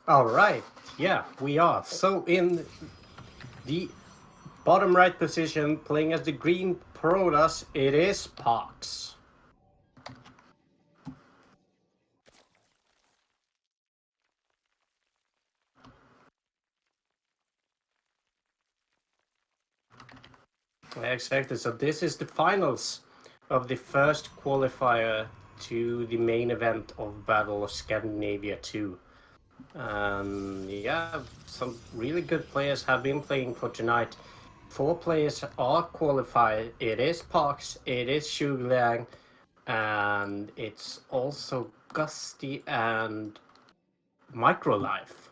All right. Yeah, we are. So in the bottom right position, playing as the green Protoss, it is Pox. Exactly. So this is the finals of the first qualifier to the main event of Battle of Scandinavia 2. Yeah, some really good players have been playing for tonight. 4 players are qualified. It is Pox, it is Shugliang, and it's also Gusty and Microlife.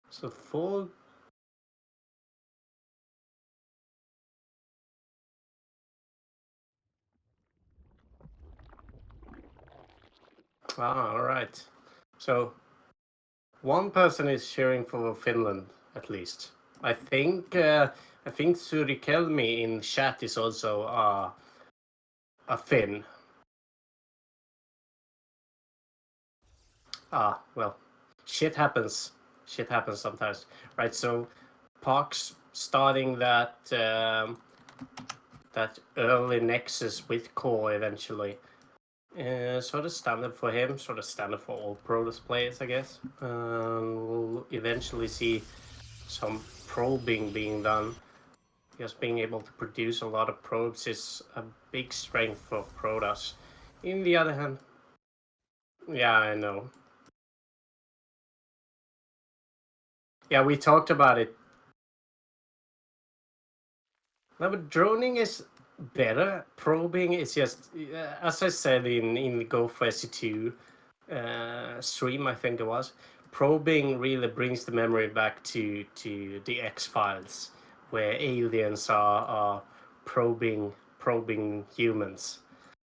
So 4. All right. So one person is cheering for Finland, at least. I think Surikelmi in chat is also a Finn. Well, shit happens. Shit happens sometimes, right? So, Pox starting that early nexus with Core eventually. Sort of standard for him, sort of standard for all Protoss players, I guess. We'll eventually see some probing being done. Just being able to produce a lot of probes is a big strength for Protoss. In the other hand, yeah, I know. Yeah, we talked about it. No, but droning is better. Probing is just, as I said in the Go for SC2 stream, I think it was. Probing really brings the memory back to the X Files, where aliens are probing humans.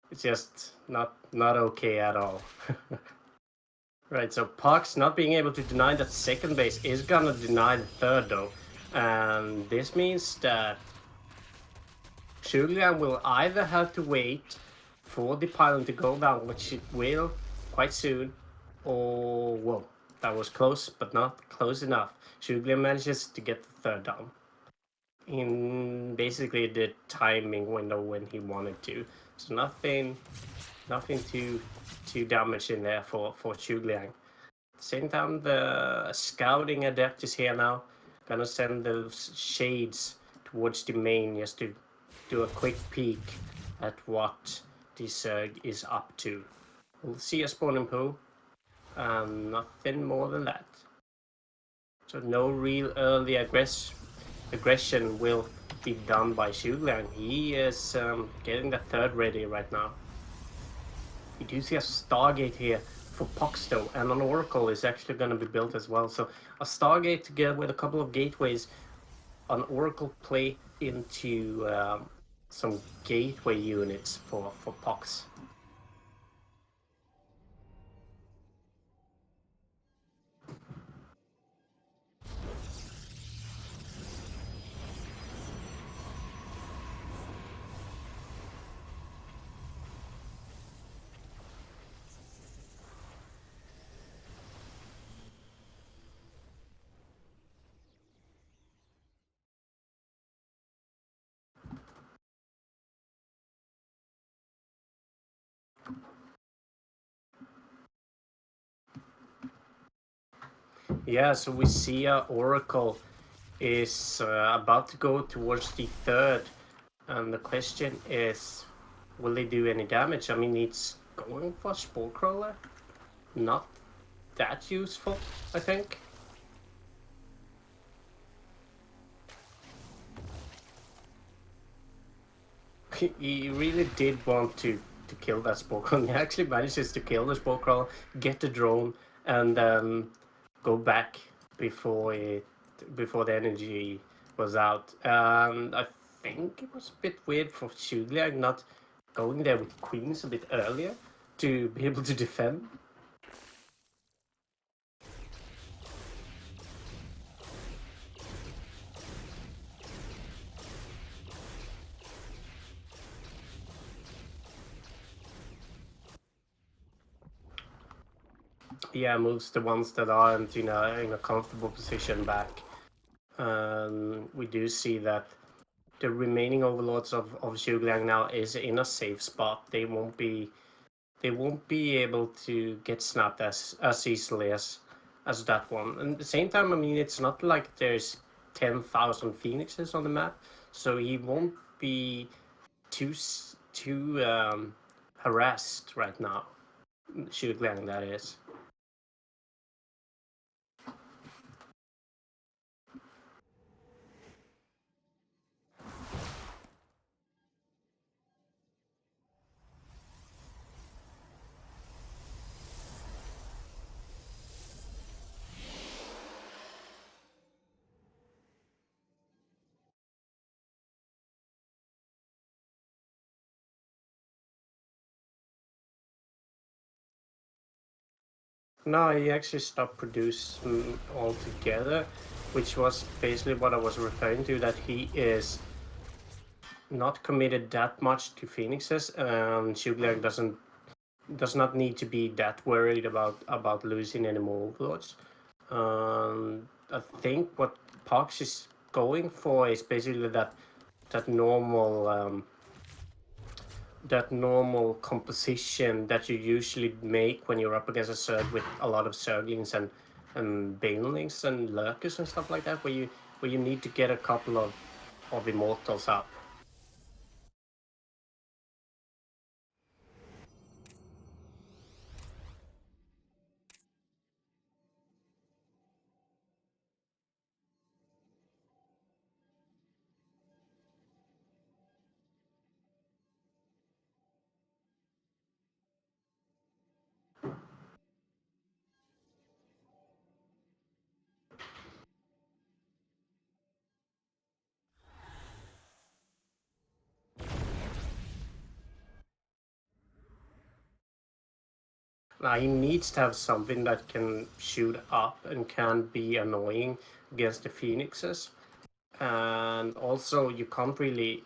It's just not okay at all. Right, so Pox not being able to deny that second base is gonna deny the third though. And this means that Julian will either have to wait for the pylon to go down, which it will quite soon, or whoa, that was close, but not close enough. Julian manages to get the third down in basically the timing window when he wanted to. So nothing too damage in there for Chugliang. Same time, the scouting adept is here now. Gonna send those shades towards the main just to do a quick peek at what this is up to. We'll see a spawning pool, and nothing more than that. So no real early aggression will be done by Shugliang. He is getting the third ready right now. We do see a Stargate here for Poxto, and an Oracle is actually going to be built as well. So a Stargate together with a couple of gateways, an Oracle play into some gateway units for Pox. Yeah, so we see Oracle is about to go towards the third, and the question is, will they do any damage? I mean, it's going for Spore Crawler, not that useful, I think. He really did want to kill that Spore Crawler. He actually manages to kill the Spore Crawler, get the drone, and go back before the energy was out. I think it was a bit weird for Shugliang not going there with Queens a bit earlier to be able to defend. Yeah, moves the ones that aren't in a comfortable position back. We do see that the remaining overlords of Zhugliang now is in a safe spot. They won't be able to get snapped as easily as that one. And at the same time, I mean, it's not like there's 10,000 phoenixes on the map, so he won't be too harassed right now. Zhugliang, that is. No, he actually stopped producing altogether, which was basically what I was referring to, that he is not committed that much to phoenixes, and Zhugliang does not need to be that worried about losing any more overlords. I think what Pox is going for is basically that normal composition that you usually make when you're up against a Zerg with a lot of Zerglings and Banelings and Lurkers and stuff like that, where you need to get a couple of Immortals up. Now he needs to have something that can shoot up and can be annoying against the Phoenixes. And also you can't really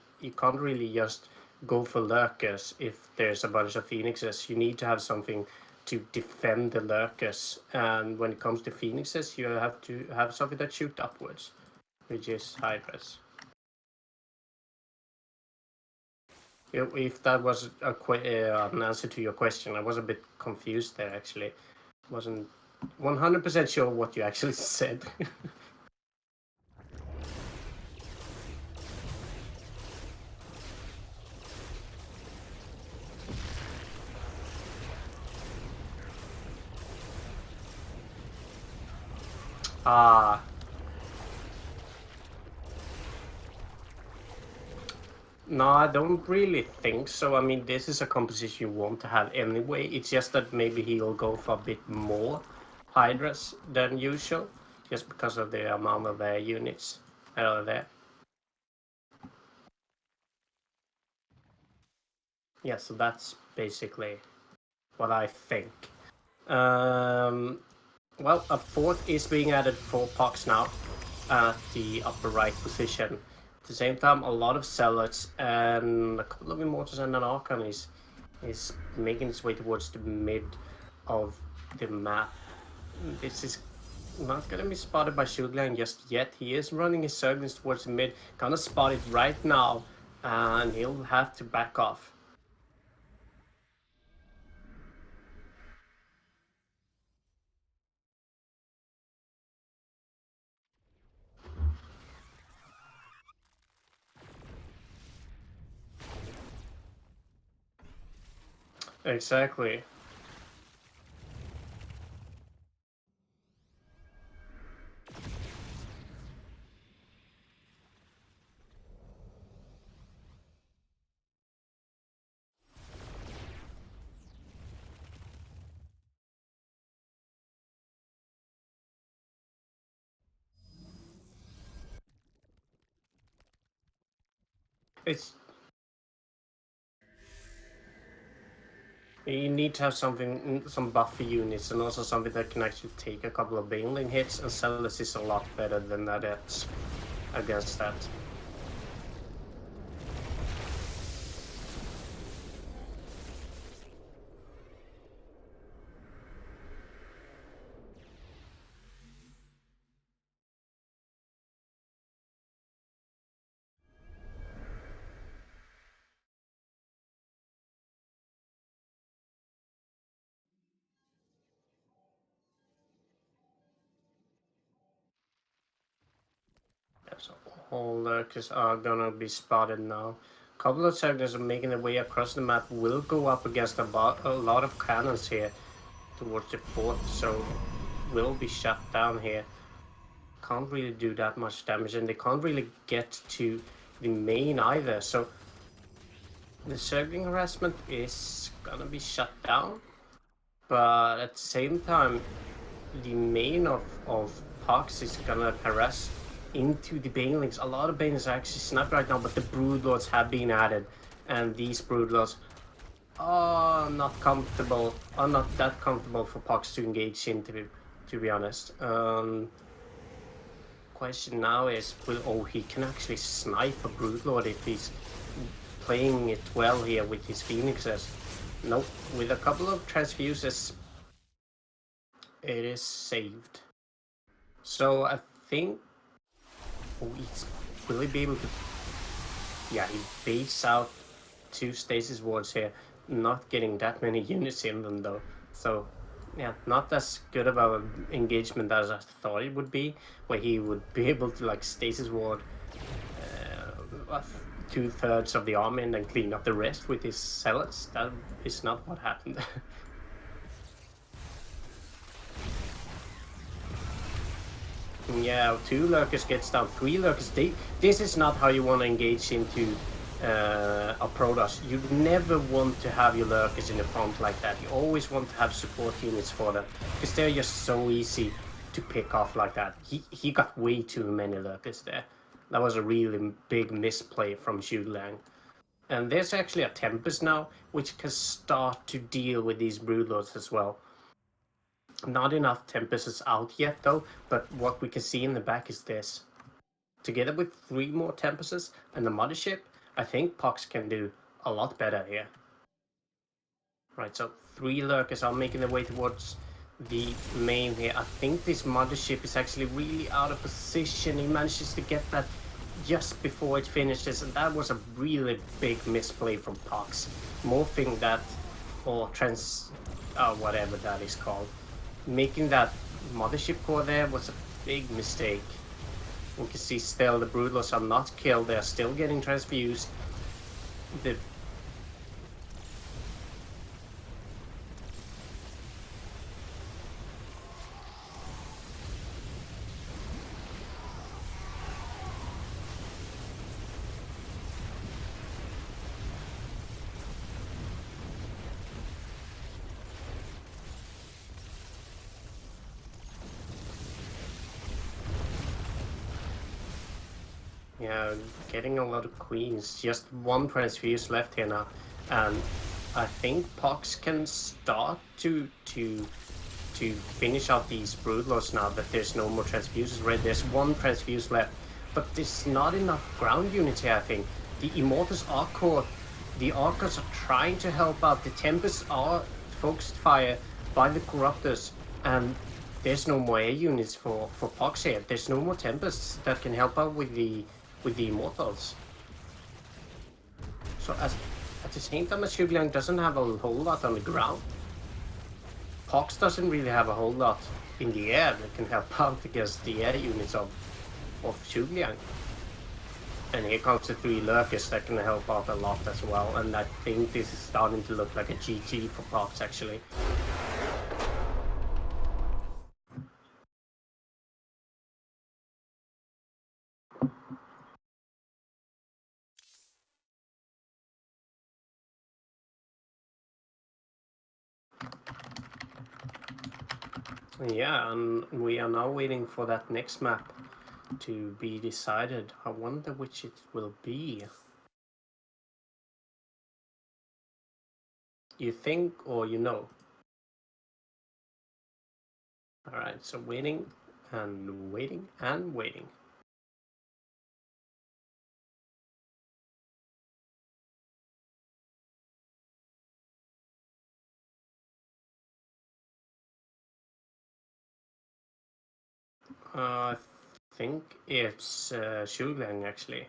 just go for Lurkers if there's a bunch of Phoenixes. You need to have something to defend the Lurkers. And when it comes to Phoenixes, you have to have something that shoots upwards, which is Hydras. If that was an answer to your question, I was a bit confused there actually. Wasn't 100% sure what you actually said. Ah. No, I don't really think so. I mean, this is a composition you want to have anyway. It's just that maybe he'll go for a bit more Hydras than usual, just because of the amount of units that are there. Yeah, so that's basically what I think. Well, a fourth is being added for Pox now at the upper right position. At the same time, a lot of Zealots and a couple of Immortals and an Archon is making its way towards the mid of the map. This is not going to be spotted by Zhugliang just yet. He is running his Zerglings towards the mid. Gonna spot it right now, and he'll have to back off. Exactly. It's You need to have some buffer units, and also something that can actually take a couple of Baneling hits, and Celis is a lot better than that is against that. All lurkers are gonna be spotted now. A couple of settlers are making their way across the map. Will go up against a lot of cannons here towards the fourth, so will be shut down here. Can't really do that much damage, and they can't really get to the main either. So the circling harassment is gonna be shut down, but at the same time, the main of Pox is gonna harass into the Banelings. A lot of Banelings are actually sniped right now, but the Broodlords have been added, and these Broodlords are not comfortable, are not that comfortable for Pox to engage into, to be honest. Question now is, he can actually snipe a Broodlord if he's playing it well here with his Phoenixes. Nope, with a couple of transfuses, it is saved. So I think, will he be able to? Yeah, he baits out 2 stasis wards here, not getting that many units in them though. So yeah, not as good of an engagement as I thought it would be, where he would be able to like stasis ward 2/3 of the army and then clean up the rest with his zealots. That is not what happened. Yeah, 2 lurkers gets down, 3 lurkers. This is not how you want to engage into a Protoss. You never want to have your lurkers in the front like that. You always want to have support units for them, because they're just so easy to pick off like that. He got way too many lurkers there. That was a really big misplay from Zhuge Liang. And there's actually a Tempest now, which can start to deal with these Broodlords as well. Not enough Tempests out yet though, but what we can see in the back is this. Together with 3 more Tempests and the Mothership, I think Pox can do a lot better here. Right, so 3 lurkers are making their way towards the main here. I think this Mothership is actually really out of position. He manages to get that just before it finishes, and that was a really big misplay from Pox. Morphing that, or whatever that is called. Making that Mothership core there was a big mistake. You can see still the Broodlords are not killed, they are still getting transfused. Yeah, getting a lot of queens. Just 1 transfuse left here now, and I think Pox can start to finish out these Broodlords now that there's no more transfuses. Right, there's 1 transfuse left, but there's not enough ground units here. I think the Immortals are caught. The Archers are trying to help out. The Tempests are focused fire by the Corruptors, and there's no more air units for Pox here. There's no more Tempests that can help out with the Immortals. So at the same time, as Zhuge Liang doesn't have a whole lot on the ground, Pox doesn't really have a whole lot in the air that can help out against the air units of Zhuge Liang. And here comes the 3 lurkers that can help out a lot as well, and I think this is starting to look like a GG for Pox actually. Yeah, and we are now waiting for that next map to be decided. I wonder which it will be. You think, or you know? Alright, so waiting and waiting and waiting. I think it's Zhuge Liang actually.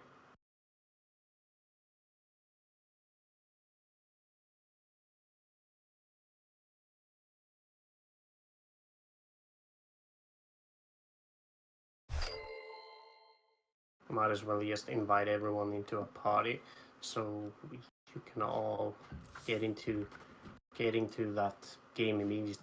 Might as well just invite everyone into a party, so you can all get into that game immediately.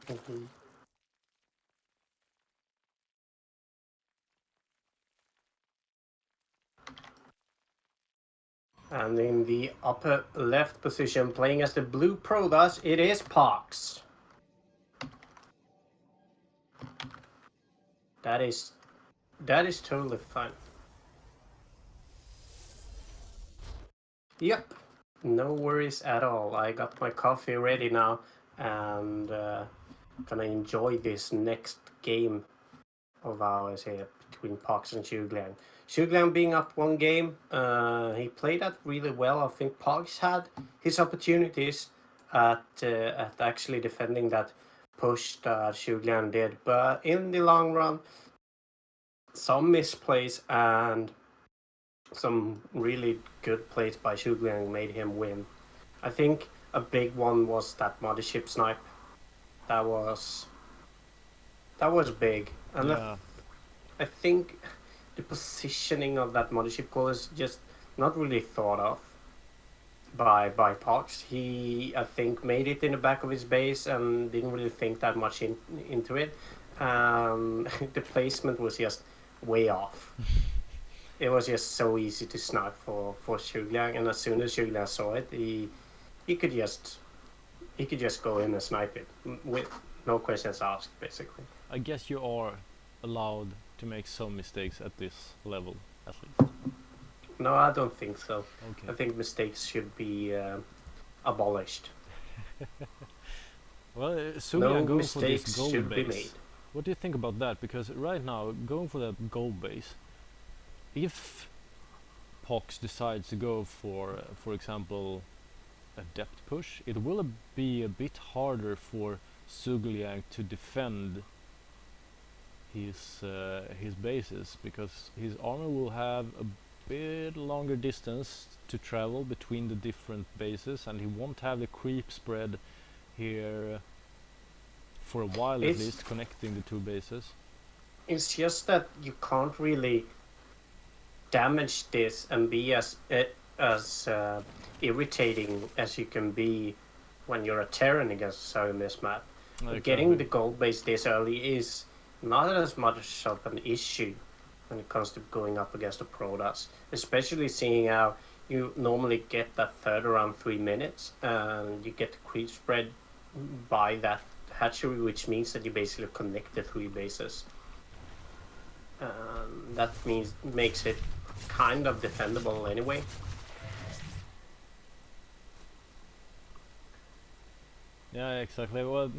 Mhm. And in the upper left position, playing as the blue Protoss, it is Pox. That is totally fine. Yep, no worries at all. I got my coffee ready now, and gonna enjoy this next game of ours here between Pox and Shugliang. Shugliang being up one game, he played that really well. I think Pox had his opportunities at actually defending that push that Shugliang did, but in the long run, some misplays and some really good plays by Shugliang made him win. I think a big one was that mothership snipe. That was big, and Yeah. I think the positioning of that mothership call is just not really thought of by Pox. He, I think, made it in the back of his base and didn't really think that much into it. The placement was just way off. It was just so easy to snipe for Shugliang, and as soon as Shugliang saw it, he could just go in and snipe it with no questions asked, basically. I guess you are allowed to make some mistakes at this level, at least. No, I don't think so. Okay. I think mistakes should be abolished. Well, No Sugliang going for this mistakes gold should be base. made. What do you think about that? Because right now, going for that gold base, if Pox decides to go for example, a depth push, it will be a bit harder for Sugliang to defend his bases, because his armor will have a bit longer distance to travel between the different bases, and he won't have the creep spread here for a while, at It's least, connecting the two bases. it's just that you can't really damage this and be as irritating as you can be when you're a Terran against a this map. Getting the gold base this early is not as much of an issue when it comes to going up against the Protoss, especially seeing how you normally get that third around 3 minutes, and you get the creep spread by that hatchery, which means that you basically connect the 3 bases. That makes it kind of defendable anyway. Yeah, exactly. Well,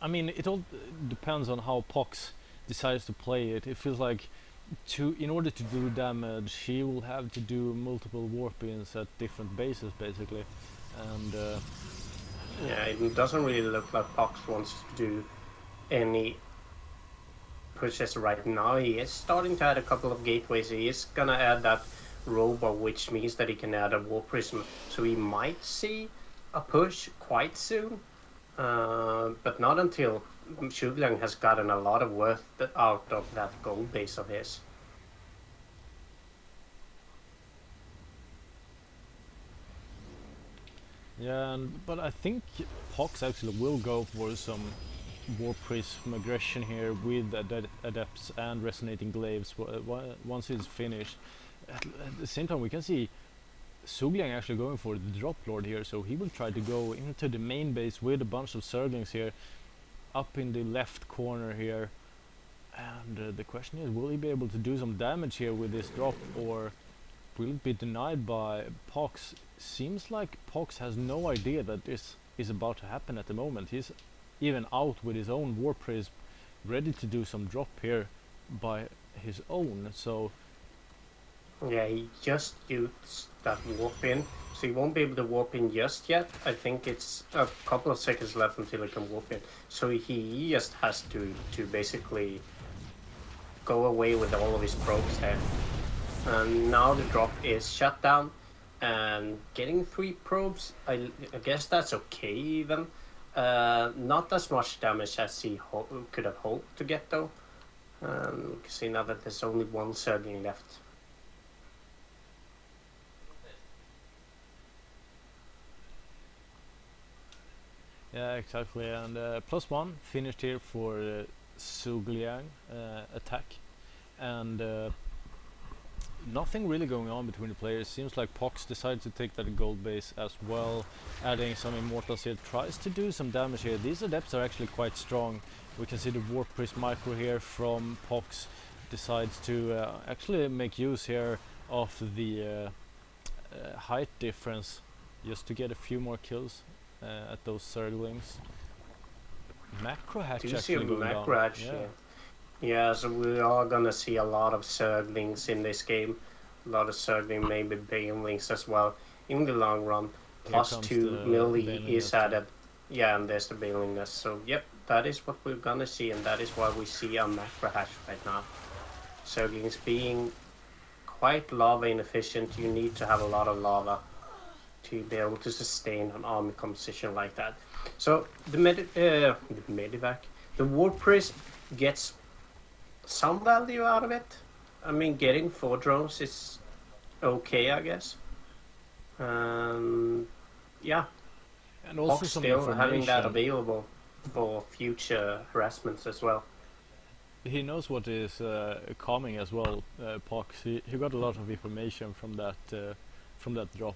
I mean, it all depends on how Pox decides to play it. It feels like in order to do damage, he will have to do multiple warp-ins at different bases, basically. And Yeah, it doesn't really look like Pox wants to do any pushes right now. He is starting to add a couple of gateways. He is gonna add that Robo, which means that he can add a War Prism. So we might see a push quite soon, but not until Shugliang has gotten a lot of worth out of that gold base of his. yeah, but I think Pox actually will go for some War Prism aggression here with Adepts and Resonating Glaives once it's finished. At the same time, we can see Sugliang actually going for the Drop Lord here, so he will try to go into the main base with a bunch of Zerglings here, up in the left corner here. And the question is, will he be able to do some damage here with this drop, or will it be denied by Pox? Seems like Pox has no idea that this is about to happen at the moment. He's even out with his own War Prism, ready to do some drop here by his own. So yeah, he just used that warp in, so he won't be able to warp in just yet. I think it's a couple of seconds left until he can warp in. So he just has to basically go away with all of his probes there. And now the drop is shut down, and getting 3 probes, I guess that's okay even. Not as much damage as he could have hoped to get though. You can see now that there's only 1 Zergling left. yeah, exactly. And +1 finished here for Sugliang attack, and nothing really going on between the players. Seems like Pox decided to take that gold base as well, adding some Immortals here, tries to do some damage here. These Adepts are actually quite strong. We can see the Warp Priest micro here from Pox, decides to actually make use here of the height difference just to get a few more kills at those Zerglings. Macro hatch Do you see a actually going macro down. hatch here? Yeah, so we are gonna see a lot of Zerglings in this game. A lot of Zergling, maybe Banelings as well in the long run. Here Plus comes 2 the melee Baneling is nest. added. Yeah, and there's the Baneling nest. So yep, that is what we're gonna see, and that is why we see a macro hash right now. Zerglings being quite lava inefficient. You need to have a lot of lava to be able to sustain an army composition like that. So the medivac, the war prism gets some value out of it. I mean, getting 4 drones is okay, I guess. Yeah, And also Fox some still having that information. available for future harassments as well. He knows what is coming as well. Pox. He got a lot of information from that drop,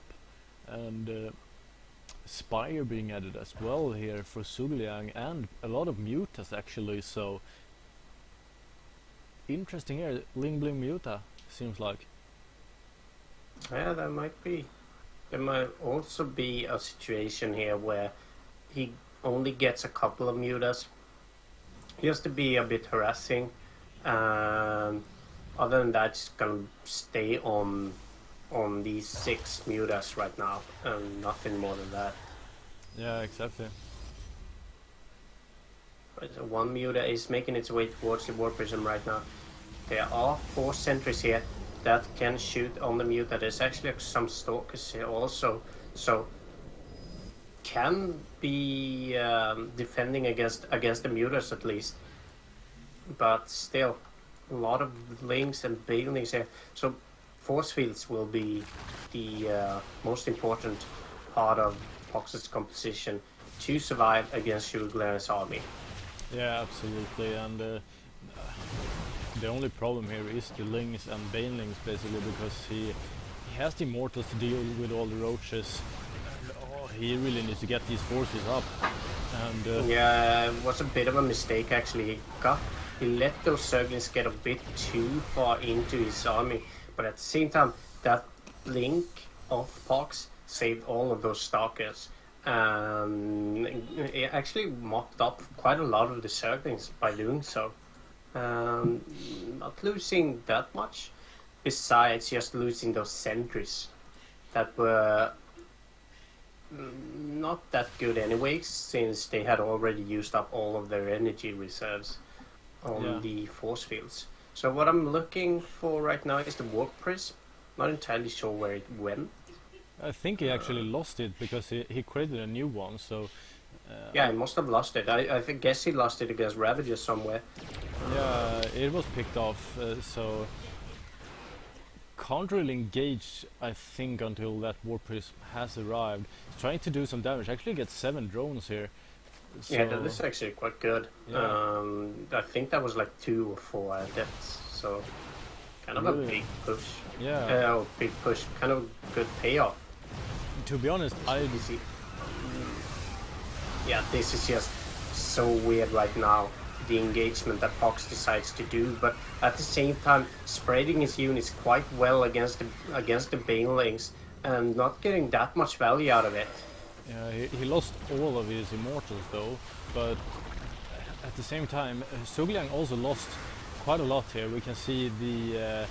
and Spire being added as well here for Sugliang, and a lot of mutas actually. So interesting here. Ling Bling Muta seems like. Yeah, there might be. There might also be a situation here where he only gets a couple of mutas, just to be a bit harassing. Other than that, just gonna stay on these 6 mutas right now, and nothing more than that. Yeah, exactly. Right, so 1 muta is making its way towards the war prism right now. There are 4 sentries here that can shoot on the muta. There's actually some stalkers here also, so can be defending against the mutas at least. But still, a lot of links and banelings here. So force fields will be the most important part of Pox's composition to survive against Shulglan's army. Yeah, absolutely. And the only problem here is the Lings and Banelings basically, because he has the Immortals to deal with all the roaches. And, he really needs to get these forces up. And Yeah, it was a bit of a mistake actually. He let those Zerglings get a bit too far into his army, but at the same time, that link of Pox saved all of those stalkers. It actually mopped up quite a lot of the Zerglings by doing so. Not losing that much, besides just losing those sentries that were not that good anyway, since they had already used up all of their energy reserves on the force fields. So what I'm looking for right now is the warp prism. Not entirely sure where it went. I think he actually lost it because he created a new one. So yeah, he must have lost it. I guess he lost it against Ravagers somewhere. yeah, it was picked off. So can't really engage, I think, until that war prism has arrived. He's trying to do some damage. Actually, gets 7 drones here. So Yeah, that is actually quite good. Yeah. I think that was like 2 or 4 adepts, so kind of Really? a big push. Yeah. Big push, kind of good payoff. To be honest, You see? Yeah, this is just so weird right now, the engagement that Fox decides to do, but at the same time, spreading his units quite well against the Banelings and not getting that much value out of it. Yeah, he lost all of his immortals though, but at the same time, Sugliang also lost quite a lot here. We can see the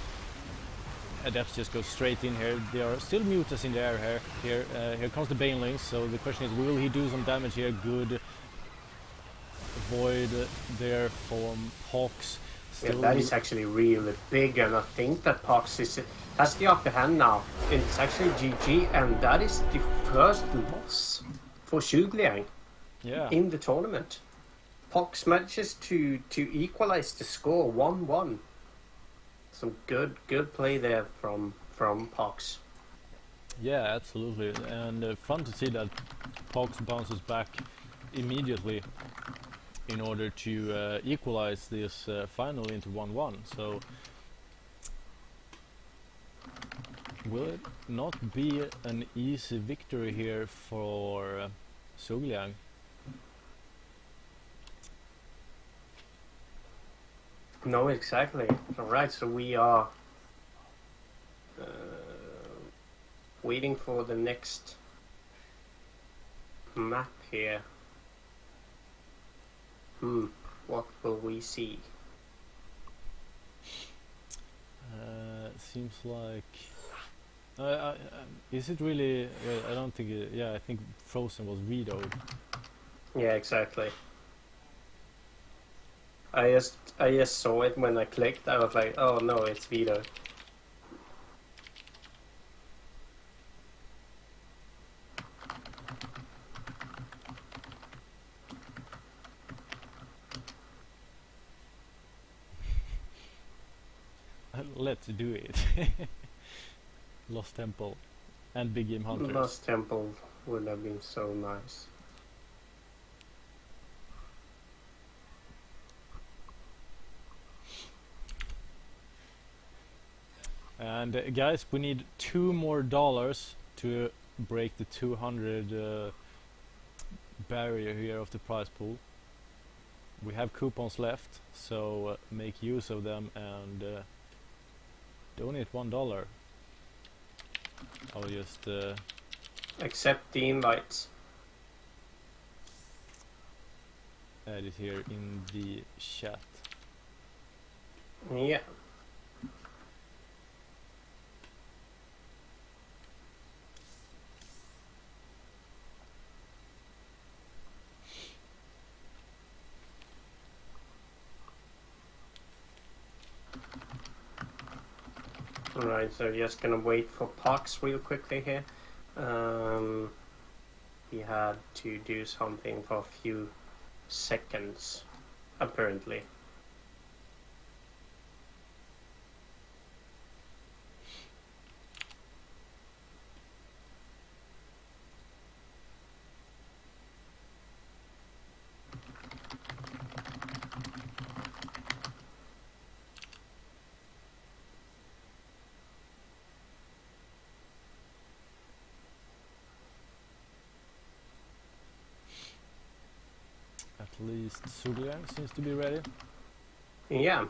adepts just go straight in here. There are still mutas in the air here. Here comes the Banelings, so the question is, will he do some damage here? Good void there from Pox. Yeah, that is actually really big, and I think that Pox has the upper hand now. It's actually GG, and that is the first loss for Zhugliang in the tournament. Pox manages to equalize the score 1-1. Some good play there from Pox. Yeah, absolutely, and fun to see that Pox bounces back immediately in order to equalize this final into 1-1. So will it not be an easy victory here for Sugliang? No, exactly. Alright, so we are waiting for the next map here. What will we see? Seems like... is it really... I don't think... I think Frozen was vetoed. Yeah, exactly. I just saw it when I clicked. I was like, oh no, it's Vito. Let's do it. Lost Temple and Big Game Hunters. Lost Temple would have been so nice. And guys, we need $2 more to break the 200 barrier here of the prize pool. We have coupons left, so make use of them and donate $1. I'll just Accept the invites. add it here in the chat. Yeah. Alright, so just gonna wait for Pox real quickly here. He had to do something for a few seconds, apparently. At least Sugliang seems to be ready. Yeah.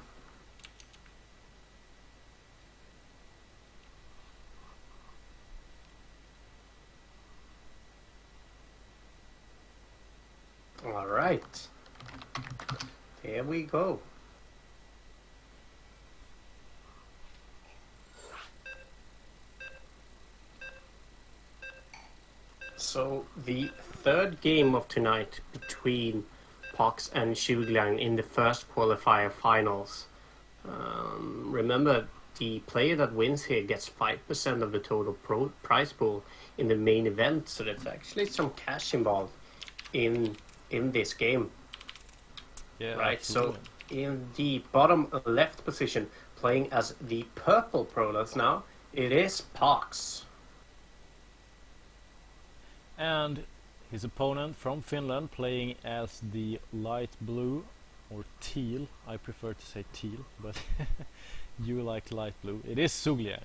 Alright. There we go. So the third game of tonight between Pox and Shugliang in the first qualifier finals. Remember, the player that wins here gets 5% of the total prize pool in the main event, so there's actually some cash involved in this game. Yeah, Right, absolutely. so in the bottom left position, playing as the purple Prolas now, it is Pox. And his opponent from Finland playing as the light blue or teal. I prefer to say teal, but you like light blue. It is Sugliang.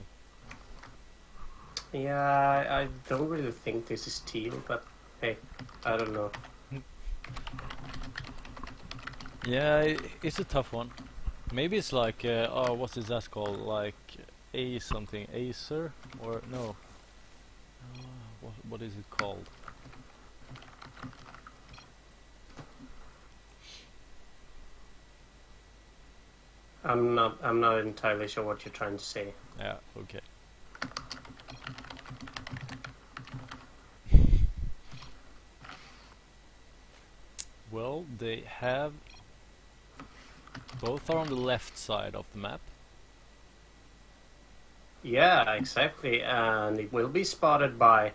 Yeah, I don't really think this is teal, but hey, I don't know. Yeah, it's a tough one. Maybe it's like, oh, what is that called? Like A something, Acer? Or no. What is it called? I'm not entirely sure what you're trying to say. Yeah, okay. Well, they have... Both are on the left side of the map. Yeah, exactly, and it will be spotted by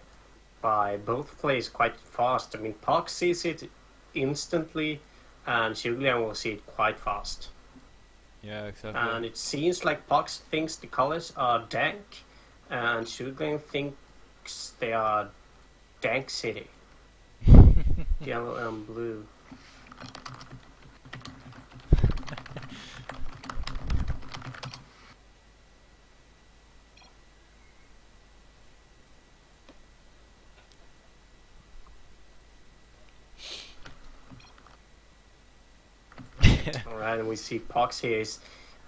both players quite fast. I mean, Pox sees it instantly, and Shugliang will see it quite fast. Yeah, exactly. And it seems like Pox thinks the colors are dank, and Shugliang thinks they are Dank City. Yellow and blue. Alright, and we see Pox here is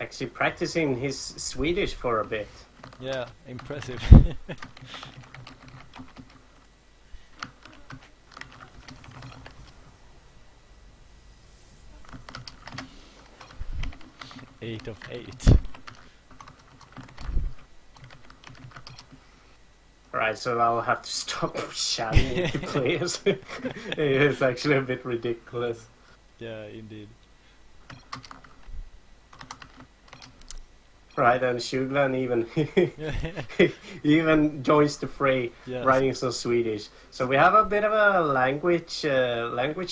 actually practicing his Swedish for a bit. Yeah, impressive. Eight of 8. Alright, so I'll have to stop shouting at the players. It's actually a bit ridiculous. Yeah, indeed. Right, and Shuglan even even joins the fray, Yes. writing some Swedish. So we have a bit of a language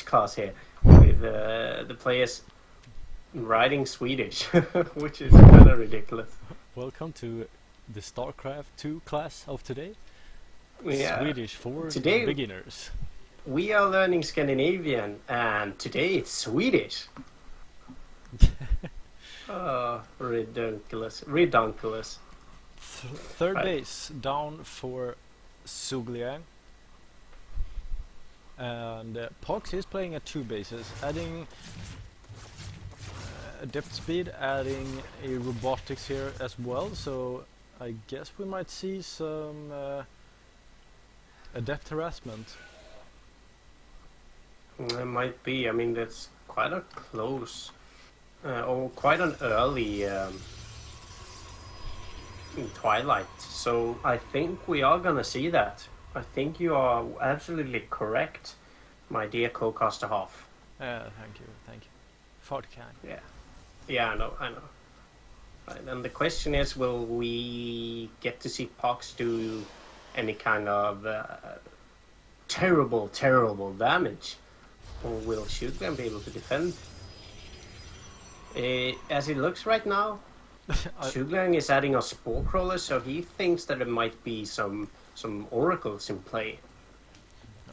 class here with the players writing Swedish, which is kind of ridiculous. Welcome to the StarCraft 2 class of today. Yeah. Swedish for Today- beginners. We are learning Scandinavian, and today it's Swedish. Oh, redunculous. Third Right. base down for Sugliang. And Pox is playing at 2 bases, adding depth speed, adding a robotics here as well. So I guess we might see some adept harassment. It might be. I mean, that's quite a close, or quite an early twilight. So I think we are gonna see that. I think you are absolutely correct, my dear co-caster Hoff. Thank you. Fart kind. Yeah, I know. Right, and the question is, will we get to see Pox do any kind of terrible damage? Or will Shuglan be able to defend? As it looks right now, Shuglang is adding a Spore Crawler, so he thinks that there might be some oracles in play.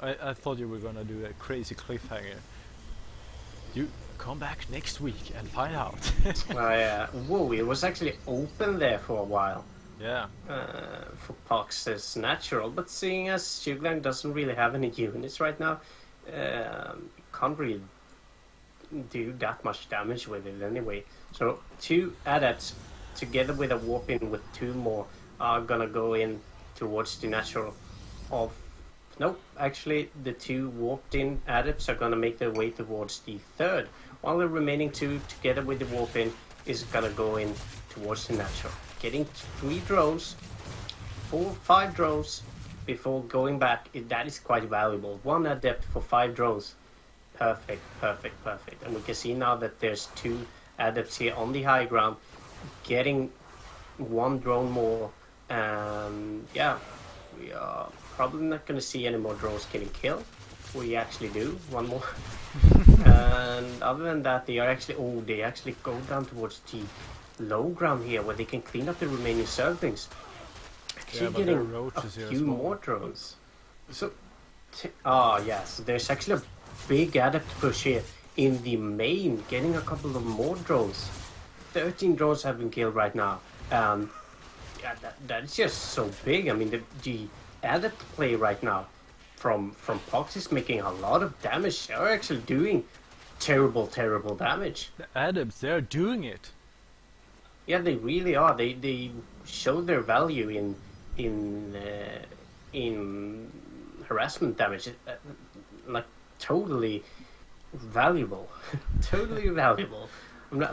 I thought you were gonna do a crazy cliffhanger. You come back next week and find out. Whoa, it was actually open there for a while. Yeah. For Pox as natural, but seeing as Shuglang doesn't really have any units right now, can't really do that much damage with it anyway. So 2 adepts together with a warp in with 2 more are gonna go in towards the natural of... Nope, actually the 2 warped in adepts are gonna make their way towards the 3rd, while the remaining 2 together with the warp in is gonna go in towards the natural. Getting 3 drones, 5 drones before going back, that is quite valuable. 1 adept for 5 drones. Perfect. And we can see now that there's 2 adepts here on the high ground, getting 1 drone more. And yeah, we are probably not going to see any more drones getting killed. We actually do 1 more. And other than that, they actually go down towards the low ground here, where they can clean up the remaining circlings. Actually but there are getting a roaches here as few well. more drones. So, yes, there's actually a big adept push here in the main, getting a couple of more drones. 13 drones have been killed right now. Yeah, that is just so big. I mean, the adept play right now from Pox is making a lot of damage. They're actually doing terrible damage. The adepts, they're doing it. Yeah, they really are. They show their value in harassment damage. Like totally valuable, totally valuable. I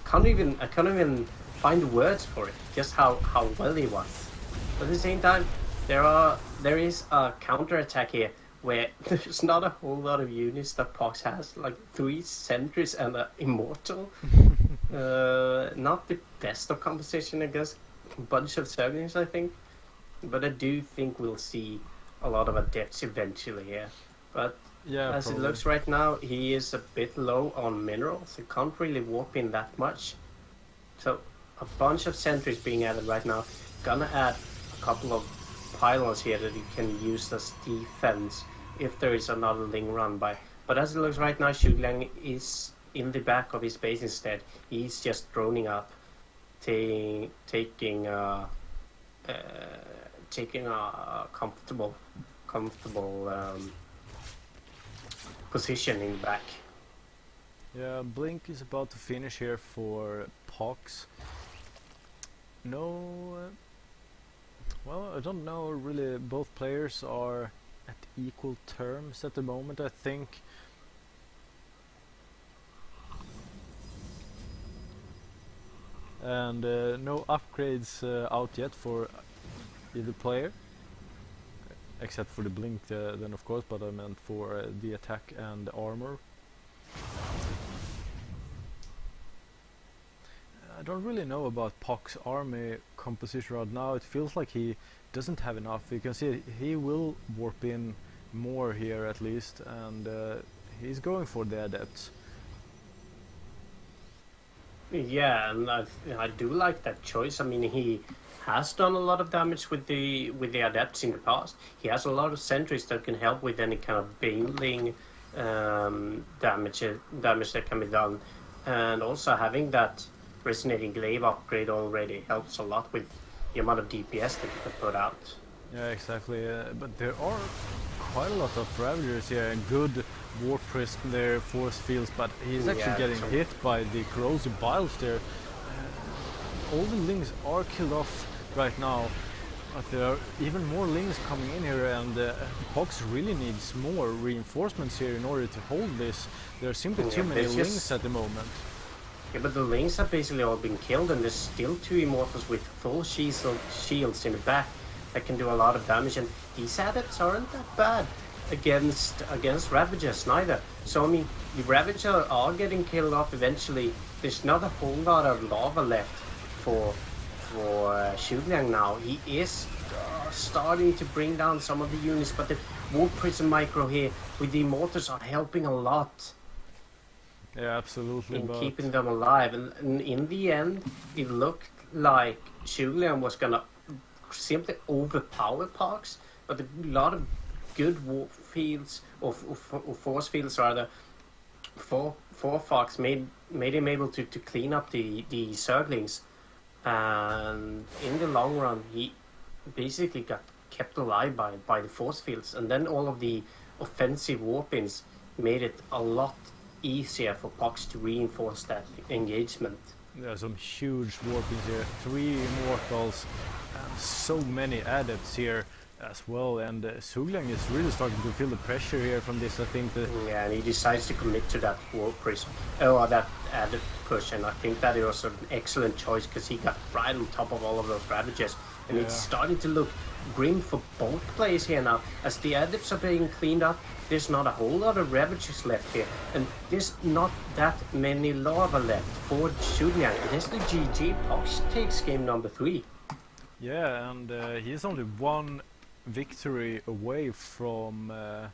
can't even find words for it. Just how well he was. But at the same time, there is a counter attack here where there's not a whole lot of units that Pox has, like 3 sentries and an immortal. Not the best of composition, I guess. A bunch of servants, I think. But I do think we'll see a lot of adepts eventually here. But Yeah, as probably. it looks right now, he is a bit low on minerals. He can't really warp in that much. So a bunch of sentries being added right now. Gonna add a couple of pylons here that he can use as defense if there is another Ling run by. But as it looks right now, Shuglang is in the back of his base instead. He's just droning up, taking a comfortable position in the back. Yeah, Blink is about to finish here for Pox. No, well, I don't know really. Both players are at equal terms at the moment, I think. And no upgrades out yet for either player, except for the Blink then of course, but I meant for the attack and armor. I don't really know about Pock's army composition right now. It feels like he doesn't have enough. You can see he will warp in more here at least, and he's going for the adepts. Yeah, and I do like that choice. I mean, he has done a lot of damage with the adepts in the past. He has a lot of sentries that can help with any kind of bailing damage that can be done, and also having that resonating glaive upgrade already helps a lot with the amount of DPS that you can put out. Yeah, exactly. But there are quite a lot of Ravagers here, and good Warp Prism there, force fields, but he's actually getting hit by the corrosive biles there. All the Lings are killed off right now, but there are even more Lings coming in here, and Pox really needs more reinforcements here in order to hold this. There are simply too many Lings at the moment. Yeah, but the Lings have basically all been killed, and there's still 2 Immortals with full shields in the back that can do a lot of damage, and these adepts aren't that bad against Ravagers neither. So I mean, the Ravagers are getting killed off eventually. There's not a whole lot of lava left for Shuliang now. He is starting to bring down some of the units, but the Warp Prism Micro here with the Immortals are helping a lot. Yeah, absolutely. In keeping them alive, and in the end, it looked like Shuliang was gonna simply overpower Pox, but a lot of good warp fields or force fields rather for Fox made him able to clean up the Zerglings, and in the long run he basically got kept alive by the force fields, and then all of the offensive warpings made it a lot easier for Pox to reinforce that engagement. There are some huge warpings here, 3 Immortals, and so many adepts here as well, and Shuliang is really starting to feel the pressure here from this. I think that yeah, and he decides to commit to that Warp Prism, or that adept push, and I think that it was an excellent choice because he got right on top of all of those Ravagers, and it's starting to look grim for both players here now. As the adepts are being cleaned up, there's not a whole lot of Ravagers left here, and there's not that many lava left for Shuliang. This is the GG. Pox takes game number 3. yeah, and he is only 1 victory away from the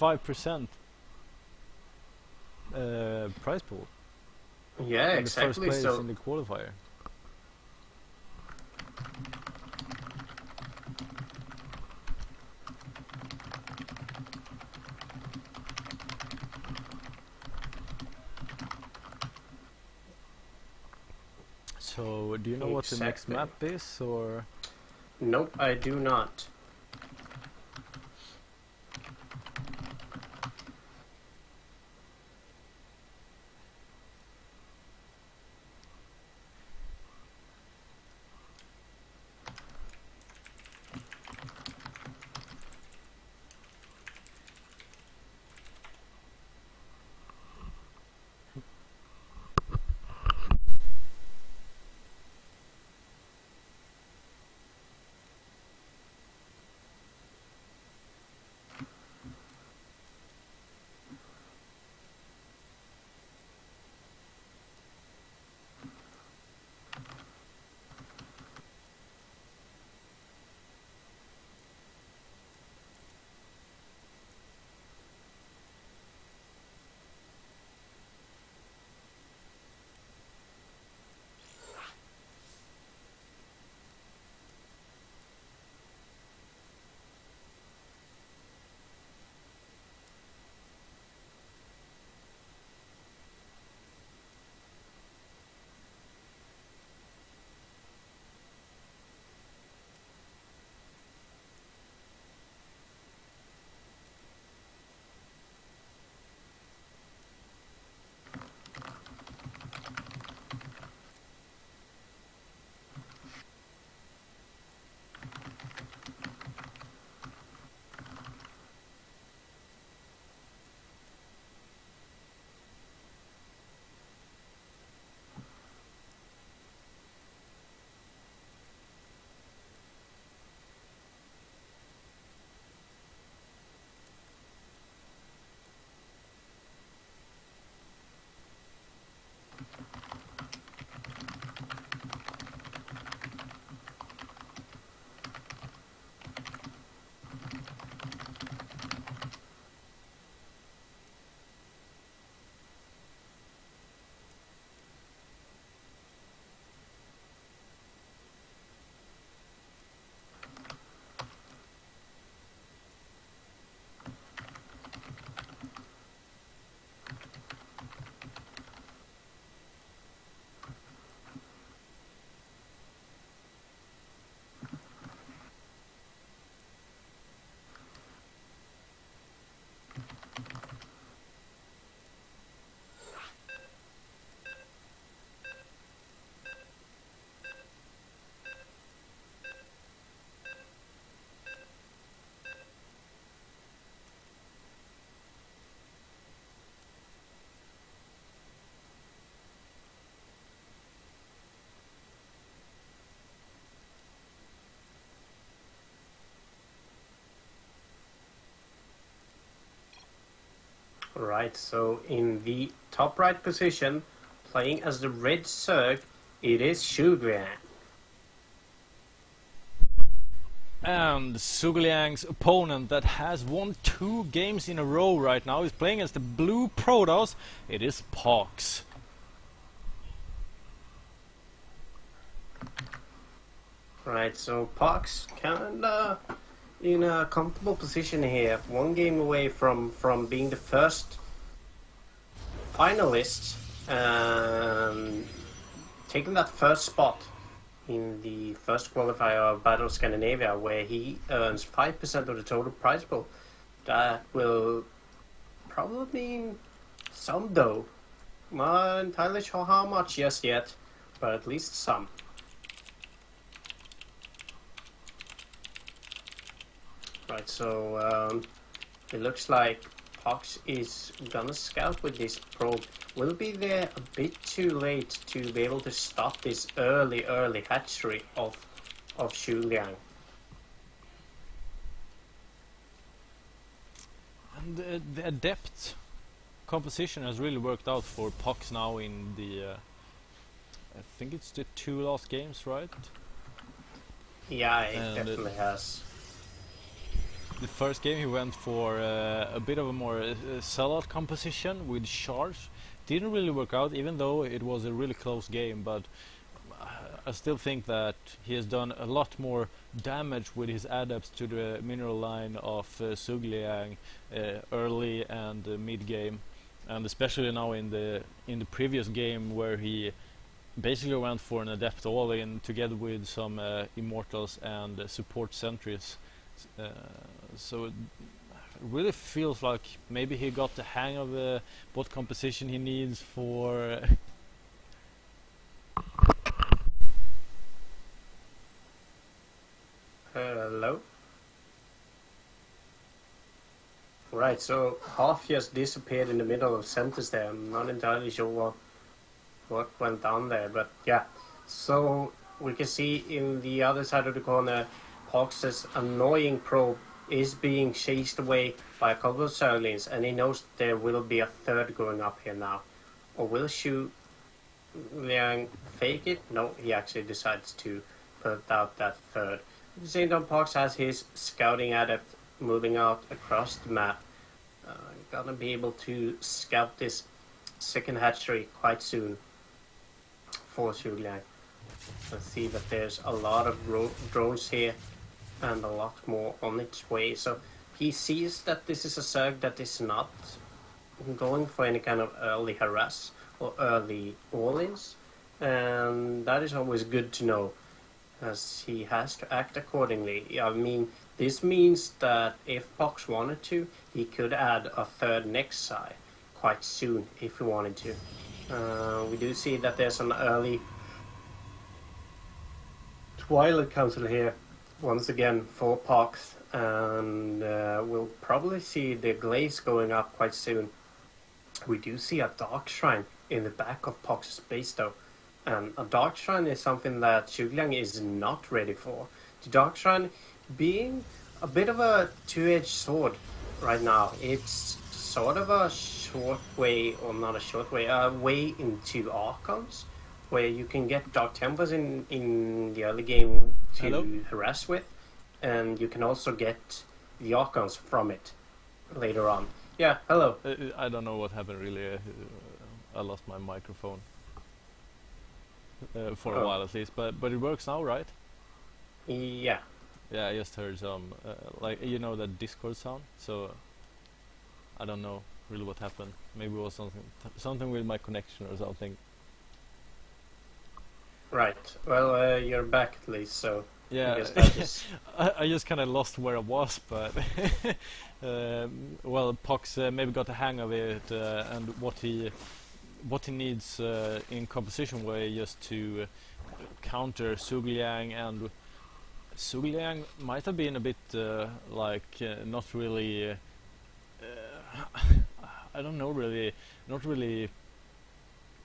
5% prize pool. Yeah, and exactly. The first place So in the qualifier. So, do you know what the next map is, or? Nope, I do not. Right, so in the top right position, playing as the red Zerg, it is Shugliang. And Sugliang's opponent that has won 2 games in a row right now is playing as the blue Protoss. It is Pox. Right, so Pox kinda in a comfortable position here. 1 game away from being the first finalist, taking that first spot in the first qualifier of Battle of Scandinavia, where he earns 5% of the total prize pool. That will probably mean some dough. Not entirely sure how much just yet, but at least some. Right, so it looks like Pox is gonna scout with this probe. Will be there a bit too late to be able to stop this early hatchery of Shuliang. And the adept composition has really worked out for Pox now in the I think it's the 2 last games, right? Yeah, it And definitely has. The first game he went for a bit of a more sellout composition with charge. Didn't really work out, even though it was a really close game, but I still think that he has done a lot more damage with his adepts to the mineral line of Sugliang early and mid game, and especially now in the previous game where he basically went for an adept all in together with some immortals and support sentries. So it really feels like maybe he got the hang of what composition he needs for Hello? Right, so half just disappeared in the middle of sentence there. I'm not entirely sure what went down there, but yeah. So we can see in the other side of the corner, Pox's annoying probe is being chased away by a couple of Zerglings, and he knows there will be a third going up here now. Or will Shu Liang fake it? No, he actually decides to put out that third. At the same time, Pox has his scouting adept moving out across the map. Gonna be able to scout this second hatchery quite soon for Shu Liang. I see that there's a lot of drones here and a lot more on its way. So he sees that this is a Zerg that is not going for any kind of early harass or early all-ins, and that is always good to know, as he has to act accordingly. I mean, this means that if Pox wanted to, he could add a third next side quite soon if he wanted to. We do see that there's an early Twilight Council here once again for Pox, and we'll probably see the glaze going up quite soon. We do see a Dark Shrine in the back of Pox's base though, and a Dark Shrine is something that Shugliang is not ready for. The Dark Shrine being a bit of a two-edged sword right now. It's sort of a short way, or not a short way, a way into Archons, where you can get Dark Tempers in the early game to harass with, and you can also get the Archons from it later on. Yeah, hello. I don't know what happened really. I lost my microphone for a while at least, but it works now, right? Yeah. Yeah, I just heard some like that Discord sound. So I don't know really what happened. Maybe it was something with my connection or something. Right. Well, you're back at least, so yeah. I guess that is... I just kind of lost where I was, but well, Pox maybe got the hang of it and what he needs in composition way just to counter Sugliang, and Sugliang might have been a bit not really I don't know, really not really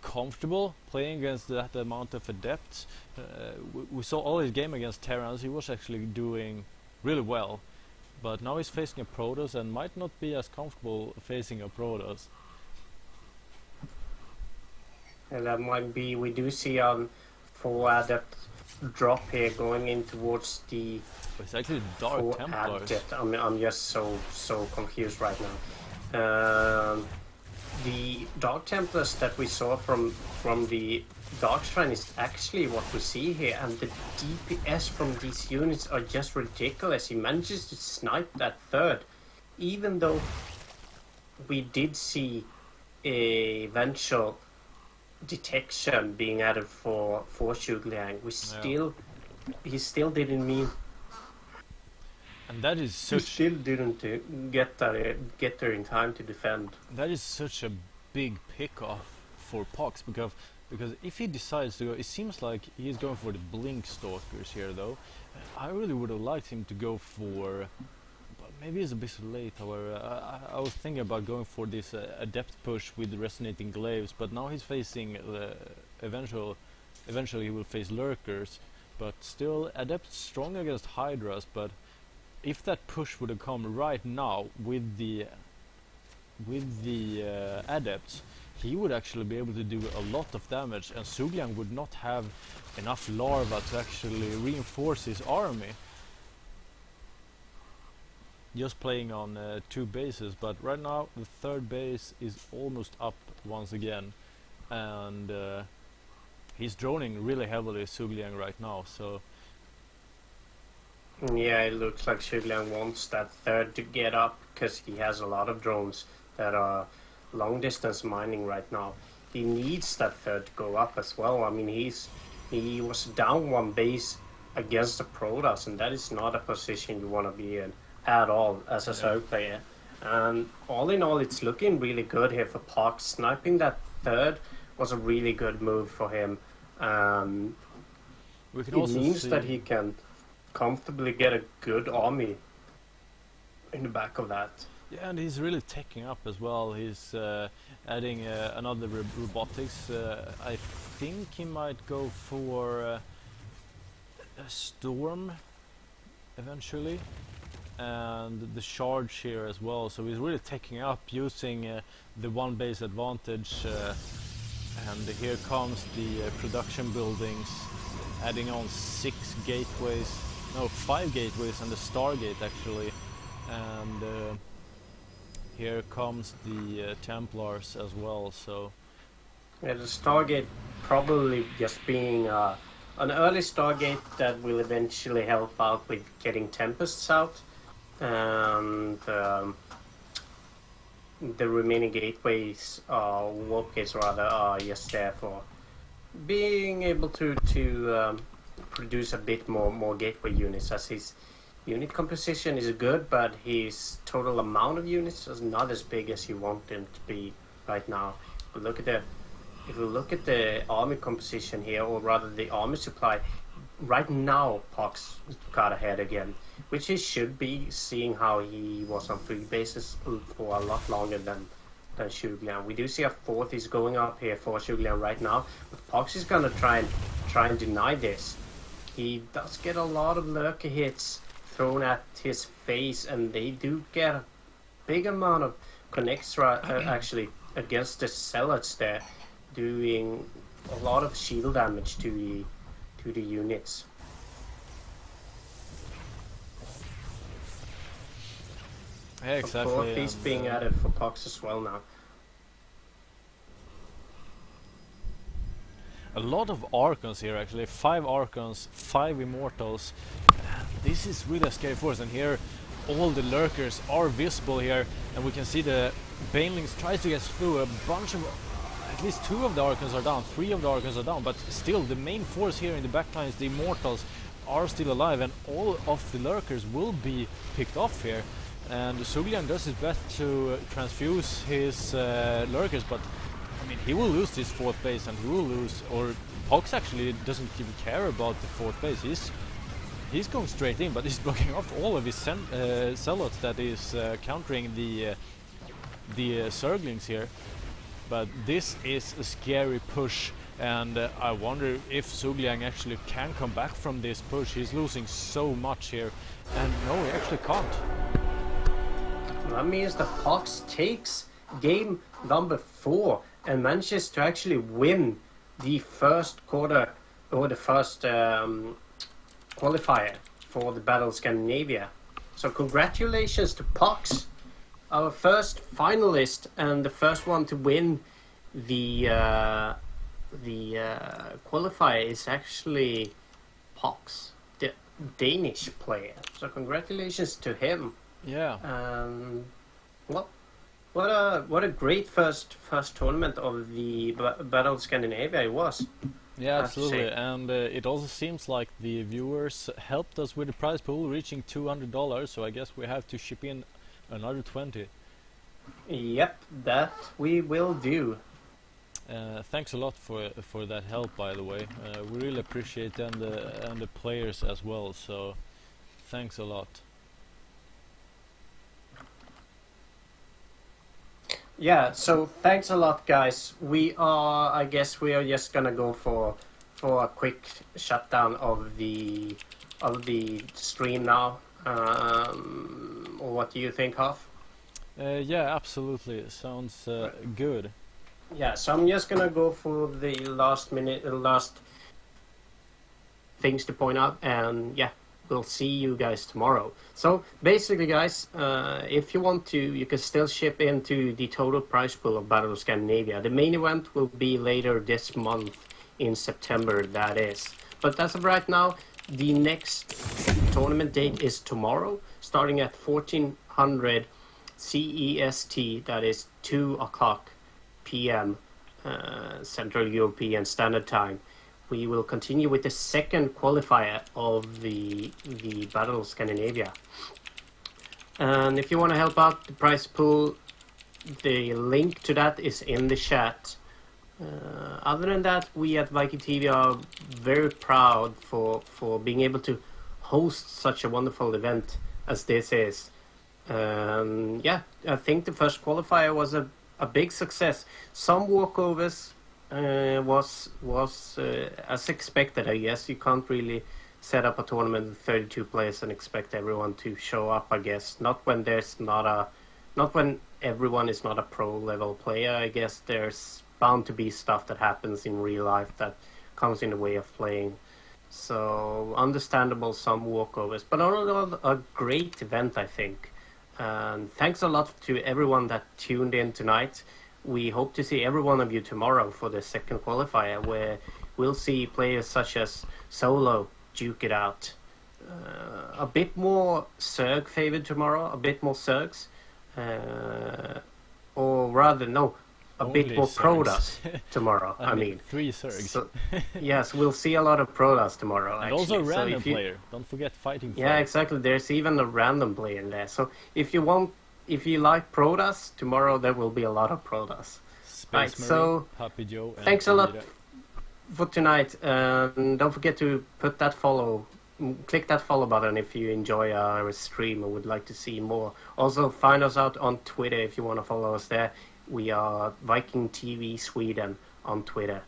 comfortable playing against that amount of adepts. We saw all his game against Terrans. He was actually doing really well, But now he's facing a Protoss and might not be as comfortable facing a Protoss. And that might be, we do see on 4 adept drop here going in towards the It's actually Dark 4 Templars. adept. I'm just so confused right now. The Dark Templars that we saw from the Dark Shrine is actually what we see here, and the DPS from these units are just ridiculous. He manages to snipe that third, even though we did see a eventual detection being added for Zhuge he still didn't mean. And that is He such still didn't get there in time to defend. that is such a big pick-off for Pox, because if he decides to go, it seems like he's going for the Blink Stalkers here though. I really would have liked him to go for, but maybe it's a bit late. However, I was thinking about going for this Adept push with the Resonating Glaives, but now he's facing eventually he will face Lurkers, but still Adept strong against Hydras. But if that push would have come right now with the Adepts, he would actually be able to do a lot of damage, and Zhuge would not have enough larva to actually reinforce his army. Just playing on 2 bases, but right now the 3rd base is almost up once again, and he's droning really heavily, Zhuge right now, so Yeah, it looks like Zhuge wants that third to get up because he has a lot of drones that are long distance mining right now. He needs that third to go up as well. I mean, he was down 1 base against the Protoss, and that is not a position you want to be in at all as a solo player. And all in all, it's looking really good here for Pox. Sniping that third was a really good move for him. we can It also means see that he can comfortably get a good army in the back of that. Yeah, and he's really taking up as well. He's adding another robotics. I think he might go for a Storm eventually, and the charge here as well. So he's really taking up, using the 1 base advantage. And here comes the production buildings, adding on 6 gateways, no, 5 gateways, and the Stargate actually. And here comes the Templars as well, so Yeah, the Stargate probably just being an early Stargate that will eventually help out with getting Tempests out, and the remaining gateways, warp gates rather, are just there for being able to produce a bit more gateway units, as his unit composition is good, but his total amount of units is not as big as you want them to be right now. If you look at the army composition here, or rather the army supply, right now Pox got ahead again, which he should be, seeing how he was on 3 bases for a lot longer than Zhuge. We do see a 4th is going up here for Zhuge right now, but Pox is gonna try and deny this. He does get a lot of lurker hits thrown at his face, and they do get a big amount of connects actually against the zealots there, doing a lot of shield damage to the units. yeah, exactly. 4th is being added for Pox as well now. A lot of Archons here actually, 5 Archons, 5 Immortals. This is really a scary force, and here all the Lurkers are visible here, and we can see the Banelings tries to get through. A bunch of, at least 2 of the Archons are down, 3 of the Archons are down, but still the main force here in the backlines, the Immortals, are still alive, and all of the Lurkers will be picked off here. And Zhuge does his best to transfuse his Lurkers, but I mean, he will lose this 4th base, and he will lose, or Pox actually doesn't even care about the 4th base. He's going straight in, but he's blocking off all of his zealots that is countering the Zerglings here. But this is a scary push And I wonder if Zhugliang actually can come back from this push. He's losing so much here, and no, he actually can't. That means the Hawks takes game number 4 and manages to actually win the first quarter, or the first qualifier for the Battle Scandinavia. So congratulations to Pox, our first finalist and the first one to win the qualifier is actually Pox, the Danish player. So congratulations to him. Yeah. What a great first tournament of the Battle of Scandinavia it was. Yeah, absolutely. And it also seems like the viewers helped us with the prize pool, reaching $200. So I guess we have to ship in another 20. Yep, that we will do. Thanks a lot for that help, by the way. We really appreciate it, and the players as well. So thanks a lot. Yeah, so thanks a lot, guys. I guess we are just gonna go for a quick shutdown of the stream now. What do you think, Hoff? Yeah, absolutely. Sounds good. Yeah, so I'm just gonna go for the last things to point out, and yeah, we'll see you guys tomorrow. So basically, guys, if you want to, you can still ship into the total prize pool of Battle of Scandinavia. The main event will be later this month in September, that is. But as of right now, the next tournament date is tomorrow, starting at 1400 CEST, that is 2 o'clock p.m. Central European Standard Time. We will continue with the second qualifier of the Battle of Scandinavia. And if you want to help out the prize pool, the link to that is in the chat. Other than that, we at Viking TV are very proud for being able to host such a wonderful event as this is. Yeah, I think the first qualifier was a big success. Some walkovers was as expected, I guess. You can't really set up a tournament with 32 players and expect everyone to show up, I guess. Not when everyone is not a pro level player. I guess there's bound to be stuff that happens in real life that comes in the way of playing. So understandable, some walkovers, but overall a great event, I think. And thanks a lot to everyone that tuned in tonight. We hope to see every one of you tomorrow for the second qualifier, where we'll see players such as Solo duke it out. A bit more Zerg favored tomorrow, a bit more Zergs. Or rather, no, a Only bit more Zergs. Protoss tomorrow. I mean 3 Zergs. So, yes, we'll see a lot of Protoss tomorrow. And actually. also a So random if you- player. Don't forget Fighting Yeah, Flag. exactly. There's even a random player in there. So if you like Protoss, tomorrow there will be a lot of Protoss. Space Right, Marine, so Happy Joe, and thanks a lot Anita. for tonight. Don't forget to click that follow button if you enjoy our stream and would like to see more. Also, find us out on Twitter if you want to follow us there. We are Viking TV Sweden on Twitter.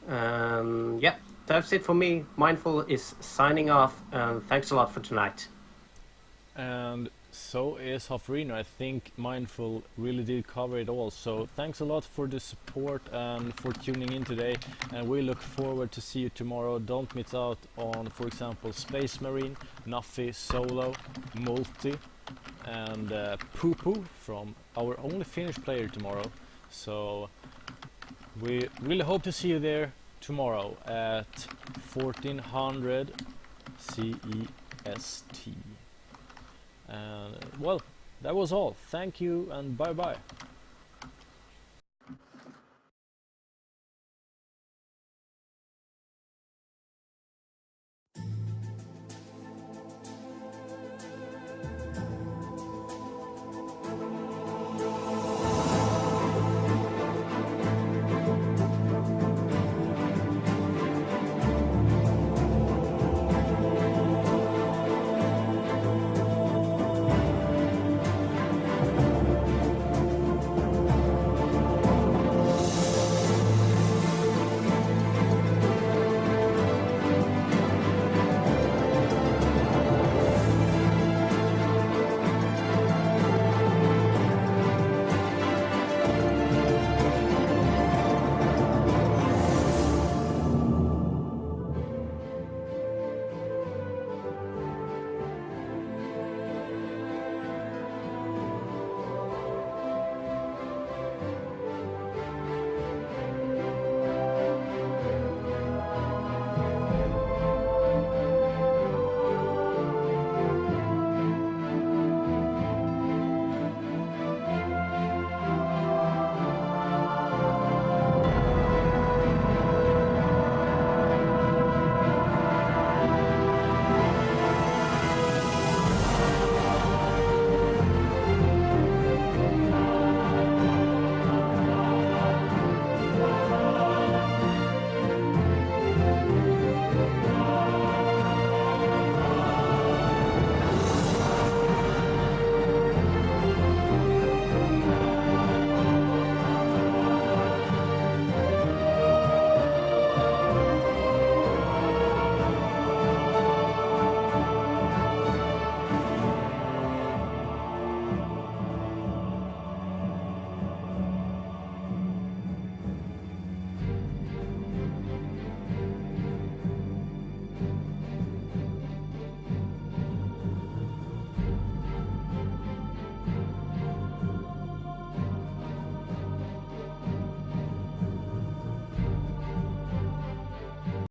Yeah, that's it for me. Mindful is signing off, and thanks a lot for tonight. And so is Hofrino. I think Mindful really did cover it all. So thanks a lot for the support and for tuning in today. And we look forward to see you tomorrow. Don't miss out on, for example, Space Marine, Nuffy, Solo, Multi, and Poo Poo from our only Finnish player tomorrow. So we really hope to see you there tomorrow at 1400 CEST. And well, that was all. Thank you and bye bye.